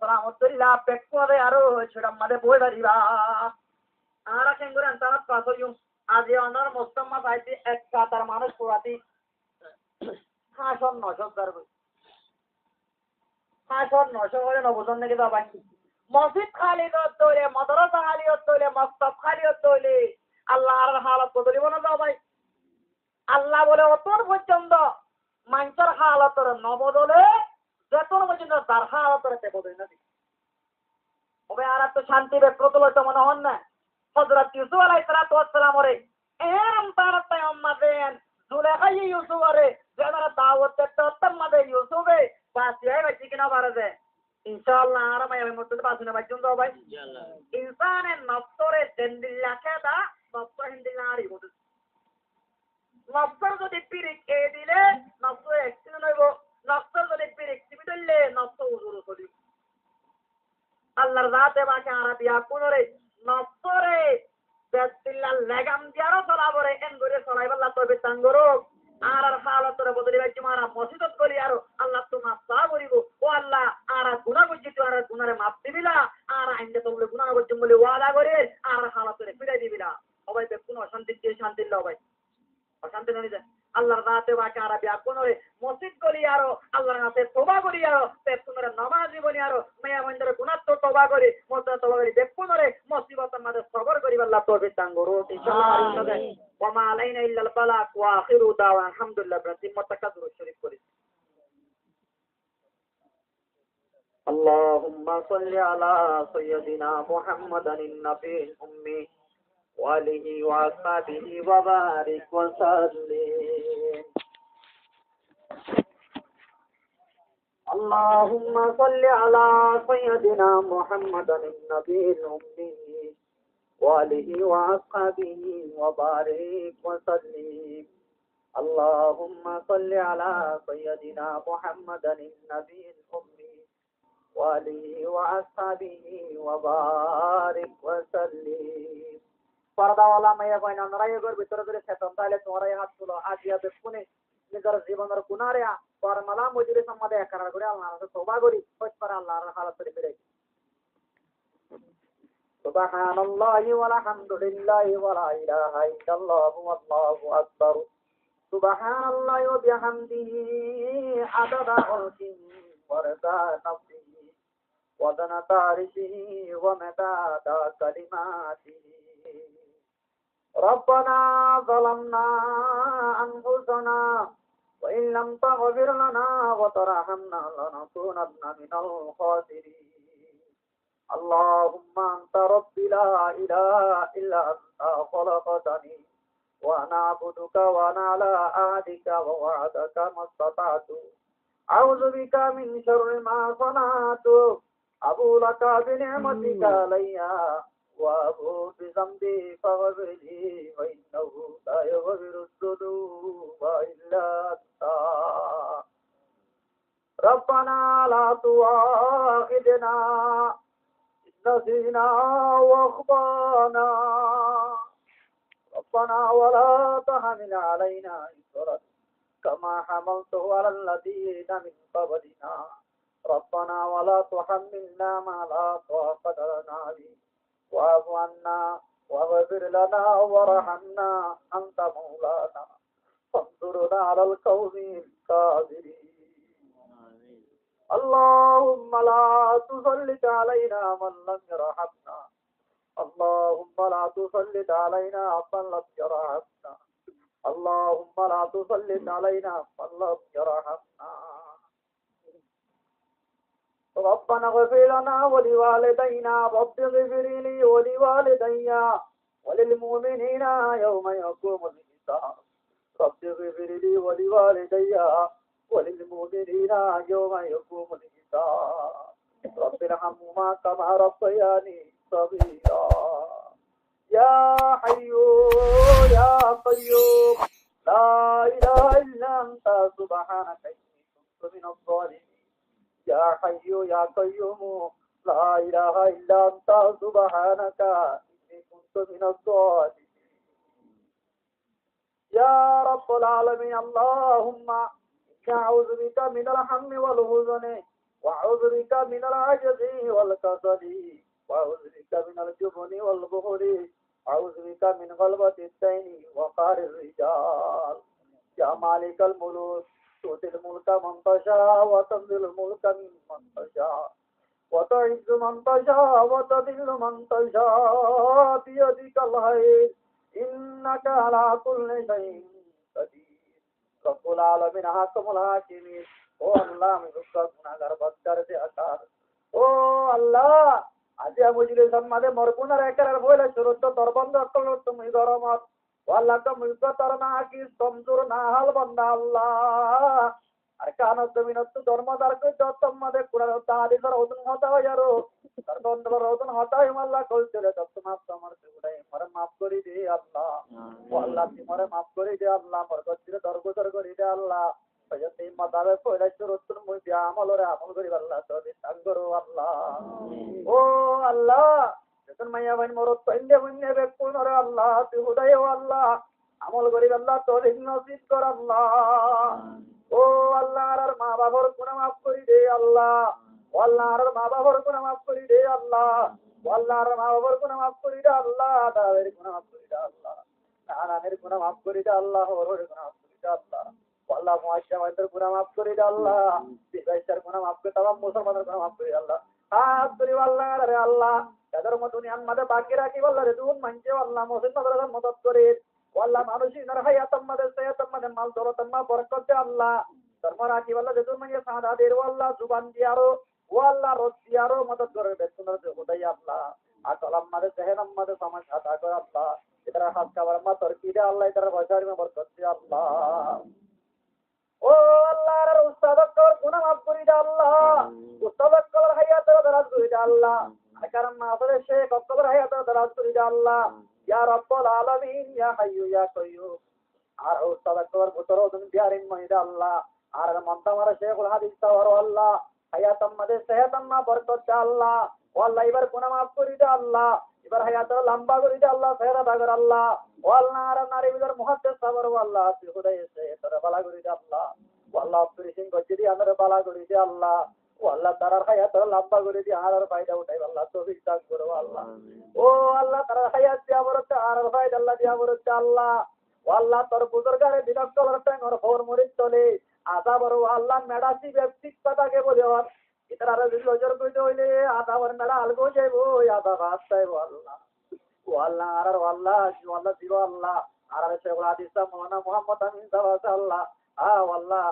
সালাম ওতরিলা পেকরে আরো ছেড়া আমাদের বই বাড়িবা আরা কেঙ্গুরে এমতান পাশে आज অনার মোস্তফা সাইতে এক কাতার মানুষ পুরাতি 500-900 করবে 500-900 করে নবজন নাকি বাবা মসজিদ খালি করতে মাদ্রাসা খালি করতে মক্তব খালি করতে আল্লাহর হালত বদলিব না যাও ভাই আল্লাহ বলে অতর পর্যন্ত মানুষের হালতের নবদলে যতন পর্যন্ত তার হালতের তে বদলে না ওবে আর তো শান্তি বেপ্রতল তো মনে হন না হযরত ইউসুফ আলাইহিস সালাম ওরে এরম তারতে আমাদের জুলেখাই ইউসুফ ওরে যারা দাওয়াত তো তোমাদের ইউসুফে বাসিয়াই বাকি কিনা বারদে ইনশাআল্লাহ আরামে আমি মত বাসনা বাজুন দাও ভাই ইনশাআল্লাহ ইনসানের নফসরে দেন্দিল্লা কেদা নফস হিন্দিলারি বদ নফসর যদি পিরিক এ দিলে নফস এক্সিডেন্ট হইব নফসর যদি পিরিক দিলে নফস উজুর করি আল্লাহর জাতে বাকে আরাবিয়া কোনরে নফসরে বেদিল্লা লাগাম দিয়ারো চলাবরে এনগরে চলাইবাল্লা তবে তাঙ্গরো আর হালতরে বদলি বাইছি মারা মসজিদত করি আর আল্লাহ তো মাফ করিব ও আল্লাহ আর গুনাহ করছি তো আর গুনারে মাফ দিবিলা আর আইন্দে তো গুনাহ করছি বলে ওয়াদা করে আর হালতরে ফিরাই দিবিলা সবাই বে কোন অশান্তি দিয়ে শান্তি লও ভাই অশান্তি ননি যায় আল্লাহর রাতে বাকে আরবিয়া কোনরে মসজিদ করি আর আল্লাহর কাছে তওবা করি আর তে কোনরে নামাজ বলি আর মেয়া মন্দিরে গুনাহ তো তওবা করি মসজিদ তওবা করি বে কোনরে মুসিবতের মধ্যে সবর করি আল্লাহ তৌফিক দান করো ইনশাআল্লাহ ওয়া মা আলাইনা ইল্লাল বালাগ ওয়া আখিরু দাওয়া আলহামদুলিল্লাহ প্রতিমতকা দুরূদ শরীফ করি اللهم صل على سيدنا محمد النبي الأمي وآله وصحبه وبارك وسلم اللهم صل على سيدنا محمد النبي الأمي وآله وصحبه وبارك وسلم اللهم صل على سيدنا محمد النبي الأمي وآله وصحبه وبارك وسلم পর্দাওয়ালা মেয়ে কইনা নরাইগর ভিতরে ধরে সেতন তাইলে তোমরা হাত তুলো আজিয়া বেকুনে নিজের জীবনের গুনারে পরমালা মজুরি সম্মাদে একরার করে আল্লাহর কাছে তওবা করি কই পার আল্লাহর হালাতে ফিরে সুবহানাল্লাহি ওয়া আলহামদুলিল্লাহি ওয়া লা ইলাহা ইল্লাল্লাহু ওয়াল্লাহু আকবার সুবহানাল্লাহি ওয়া বিহামদিহি আদাদা খালকিহি ওয়া রাদা নাফসিহি ওয়া দানাতা আরশিহি ওয়া মাদাদা কালিমাতিহি ربنا ظلمنا أنفسنا وإن لم تغفر لنا وترحمنا لنكونن من الخاسرين اللهم أنت ربي لا إله إلا أنت خلقتني وأنا عبدك وأنا على عهدك ووعدك ما استطعت أعوذ بك من شر ما صنعت أبو لك بنعمتك علي وأبو بذنبي فاغفر لي فإنه لا يغفر الذنوب إلا أنت ربنا لا تؤاخذنا إن نسينا وأخطأنا ربنا ولا تحمل علينا إصرا كما حملته على الذين من قبلنا ربنا ولا تحملنا ما لا طاقة لنا به واعف عنا واغفر لنا وارحمنا أنت مولانا فانصرنا على القوم الكافرين اللهم لا تسلط علينا من لم يرحمنا اللهم لا تسلط علينا من لم يرحمنا اللهم لا تسلط علينا من لم يرحمنا ربنا اغفر لنا ولوالدينا رب اغفر لي ولوالدي وللمؤمنين يوم يقوم الحساب رب اغفر لي ولوالدي وللمؤمنين يوم يقوم الحساب رب ارحمهما كما ربياني صغيرا يا حي يا قيوم لا إله إلا أنت سبحانك إني كنت من الظالمين يا حي يا قيوم لا إله إلا أنت سبحانك إني كنت من الظالمين يا رب العالمين اللهم إني أعوذ بك من الهم والحزن وأعوذ بك من العجز والكسل وأعوذ بك من الجبن والبخل أعوذ بك من غلبة الدين وقهر الرجال يا مالك الملوك تؤتي الملك من تشاء وتنزل الملك ممن تشاء وتعز من تشاء وتذل من تشاء بيدك الخير إنك على كل شيء قدير رب العالمين حكم الحاكمين ও আল্লাহ আমি দুঃখ গুনাহগার বদকার দে আকার ও আল্লাহ আজি বুঝলে সম্মাদে মরগুনার একার বলে শুরুত তরবন্ধ করলো তুমি গরমত ও আল্লাহ তো মুলক তর না কি সমজুর না হাল বান্দা আল্লাহ আর কান জমিনত ধর্মদার কই তো তোমাদের কুরার তাদি কর ওদন হতা হয়ারো তার বন্ধর ওদন হতা হিমাল্লাহ কল চলে তো তোমার তোমার গুড়াই মরে মাফ করি দে আল্লাহ ও আল্লাহ তুমি মাফ করি দে আল্লাহ বরকত দিলে দরগোদর করি দে আল্লাহ সজতে মাদারে কইলা শুরুত মুই আমলরে আমল করি আল্লাহ তো দিন করো আল্লাহ ও আল্লাহ যখন মাইয়া বাইন মরত পাইলে বইনে বে কোনরে আল্লাহ তুই হুদায় ও আল্লাহ আমল করি আল্লাহ তো দিন নসিব কর আল্লাহ ও আল্লাহ আর মা বাবার গুনাহ মাফ করি দে আল্লাহ ও আল্লাহ আর মা বাবার গুনাহ মাফ করি দে আল্লাহ ও আল্লাহ আর মা বাবার গুনাহ মাফ করি দে আল্লাহ দাদের গুনাহ মাফ করি দে আল্লাহ নানানের গুনাহ মাফ করি দে আল্লাহ ওর গুনাহ মাফ করি দে আল্লাহ আল্লাহ মুআশশামাদের গুনাহ মাফ করে দে আল্লাহ বিবাইসার গুনাহ মাফ করে তাম মুসলমানের গুনাহ মাফ করে আল্লাহ হাত করি আল্লাহ রে আল্লাহ তাদের মত দুনিয়ার মধ্যে বাকি রাখি আল্লাহ রে দুন মানছে আল্লাহ মুসলমানদের মদদ করে আল্লাহ মানুষই নর হায়াত আমাদের সায়াত আমাদের মাল দৌলত আল্লাহ বরকত দে আল্লাহ ধর্ম রাখি আল্লাহ রে দুন মানে সাদা দে আল্লাহ জুবান দিয়ারো ও আল্লাহ রদ দিয়ারো মদদ করে বেসুনার দে খোদাই আল্লাহ আকল আমাদের জেহেন আমাদের সমাজ আতা করে আল্লাহ ইতারা হাত কাবার মা তরকি দে আল্লাহ ইতারা বাজার মে বরকত দে আল্লাহ ও আল্লাহর উস্তাদকর গুনাহ মাফ করে দে আল্লাহ উস্তাদকর হায়াতের দরাজ করে দে আল্লাহ আকারাম মাফরে শেখ অক্তবর হায়াতের দরাজ করে দে আল্লাহ ইয়া রাব্বুল আলামিন ইয়া হাইয়ু ইয়া কাইয়ুম আর উস্তাদকর বুতর দুন বিয়ারিন মহিদা আল্লাহ আর মন্তামার শেখুল হাদিস তাওয়ার আল্লাহ হায়াত আমাদের সেহত আম্মা বরকত দে আল্লাহ ও আল্লাহ এবার গুনাহ মাফ করে দে আল্লাহ এবার হায়াত লম্বা করে দে আল্লাহ সেহত আগর আল্লাহ ও আল্লাহ আর নারী বিদর মুহাদ্দিস সাবর ও আল্লাহ তুই খুদাই সে তোর বালা করে দে আল্লাহ ও আল্লাহ তুই সিং গজদি আমার বালা করে দে আল্লাহ ও আল্লাহ তার হায়াত লম্বা করে দে আর ফায়দা উঠাই আল্লাহ তৌফিক দান করো আল্লাহ ও আল্লাহ তার হায়াত দিয়া বরকত আর ফায়দা আল্লাহ দিয়া বরকত আল্লাহ ও আল্লাহ তোর বুজুর্গারে দিনকল টাঙ্গর ফোর মরিদ চলে আযাবর ও আল্লাহ মেডাসি ব্যক্তিক কথাকে বলে ইতারা যদি লজর কইতে হইলে আদাবর মেডা আলগো যাইবো আদা ভাত চাইবো আল্লাহ ও আল্লাহ আর আল্লাহ আল্লাহ দিও আল্লাহ আর শেখুল হাদিস মাওলানা মুহাম্মদ আমিন সাহেব আল্লাহ আল্লাহ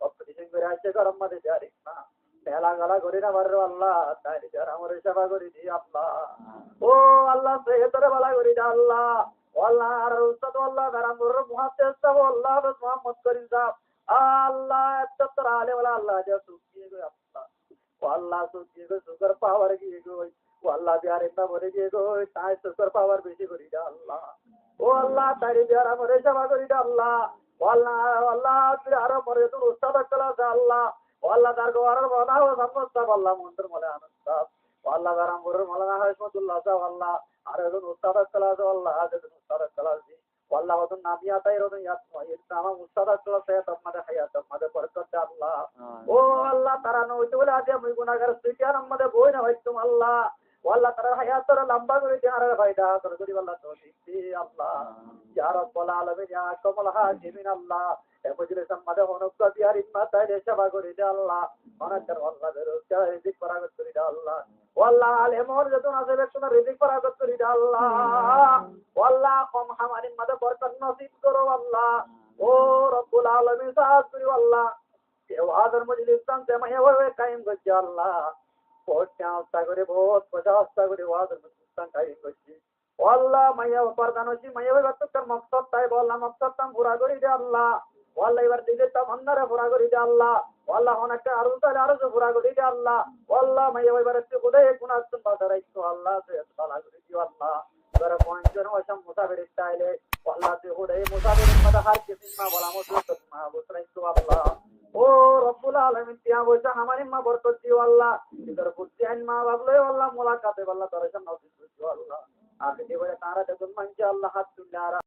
অপটি সিং করে আছে গরম মধ্যে জারি না পেলা গলা করি না মারো আল্লাহ তাই যারা আমার সেবা করি দি আল্লাহ ও আল্লাহ সেহতরে বালা করি দে আল্লাহ ও আল্লাহ আর উস্তাদ আল্লাহ গারামুর মুহাদ্দিস সাহেব আল্লাহ মুহাম্মদ করিম সাহেব আল্লাহ এত আলে ওয়ালা আল্লাহ যা সুকিয়ে গো আল্লাহ ও আল্লাহ সুকিয়ে গো সুগার পাওয়ার গিয়ে গো ও আল্লাহ বিহার ইন্না বলে গিয়ে গো তাই সুগার পাওয়ার বেশি করি দে আল্লাহ ও আল্লাহ তাই বিহার আমার সেবা করি দে আল্লাহ ও আল্লাহ আল্লাহ তুই আরো পরে তোর উস্তাদ কলা আল্লাহ ও আল্লাহ তার গো আর বনা ও সমস্ত আল্লাহ মন্ত্র মলে আনন্দ ও আল্লাহ গারামুর মাওলানা হাসমাতুল্লাহ সাহেব আল্লাহ আর একজন উস্তাদ কলা আল্লাহ একজন উস্তাদ কলা والله ودن نبياتا يردن يسمع إسلام مستدى سلسة تمد حياة تمد بركة الله ও আল্লাহ তারা নইতে বলে আজ আমি গুনাহগার সুইটার আমাদের বই না ভাইতুম আল্লাহ والله তারা হায়াত তোরা লম্বা করে দেওয়ার ফায়দা তোর করি আল্লাহ তৌফিক দে আল্লাহ ইয়া রাব্বুল আলামিন ইয়া কামাল হাকিমিন আল্লাহ এ মজলিস আমাদের অনুগ্রহ দিয়ার ইম্মাতায় সেবা করে দে আল্লাহ অনাকার আল্লাহ রোজা রিজিক পরাগত করে দে আল্লাহ والله আলেমর যত আছে ব্যক্তি রিজিক পরাগত করে দে আল্লাহ والله কম আমাদের মধ্যে বরকত নসিব করো আল্লাহ ও রব্বুল আলামিন সাহায্য করি আল্লাহ ওয়াদার মজলিস তানতে মাইয়াবে কায়েম করছি আল্লাহ বহুত চেষ্টা করে বহুত চেষ্টা করে ওয়াদার মজলিস তান কায়েম করছি আল্লাহ মাইয়া পরদান হচ্ছি মাইয়াবে বাচ্চার মকসদ তাই বললাম মকসদ তাম পুরা করে দে আল্লাহ আল্লাহ এবার দিলে তাম অন্যরা পুরা করে দে আল্লাহ আল্লাহ অনেকটা আরো তাহলে আরো পুরা করে দে আল্লাহ আল্লাহ মাইয়া এবার একটু কোথায় গুনাহ বাজারাইছো আল্লাহ সে তালা করে দিও আল্লাহ এবার পঞ্চজন ওসম মুসাফির চাইলে আল্লাহ তে ওরে মুসাফির মধ্যে হার কিছু না বলা মতো মা বসরাইছো আল্লাহ ও রব্বুল আলামিন তিয়া বসা আমারি মা বরকত দিও আল্লাহ ইদর কুতি আইন মা বাবলে আল্লাহ মুলাকাতে আল্লাহ দর্শন নসিব দিও আল্লাহ আগে বলে তারা দেখুন মানছে আল্লাহ হাত তুল্লারা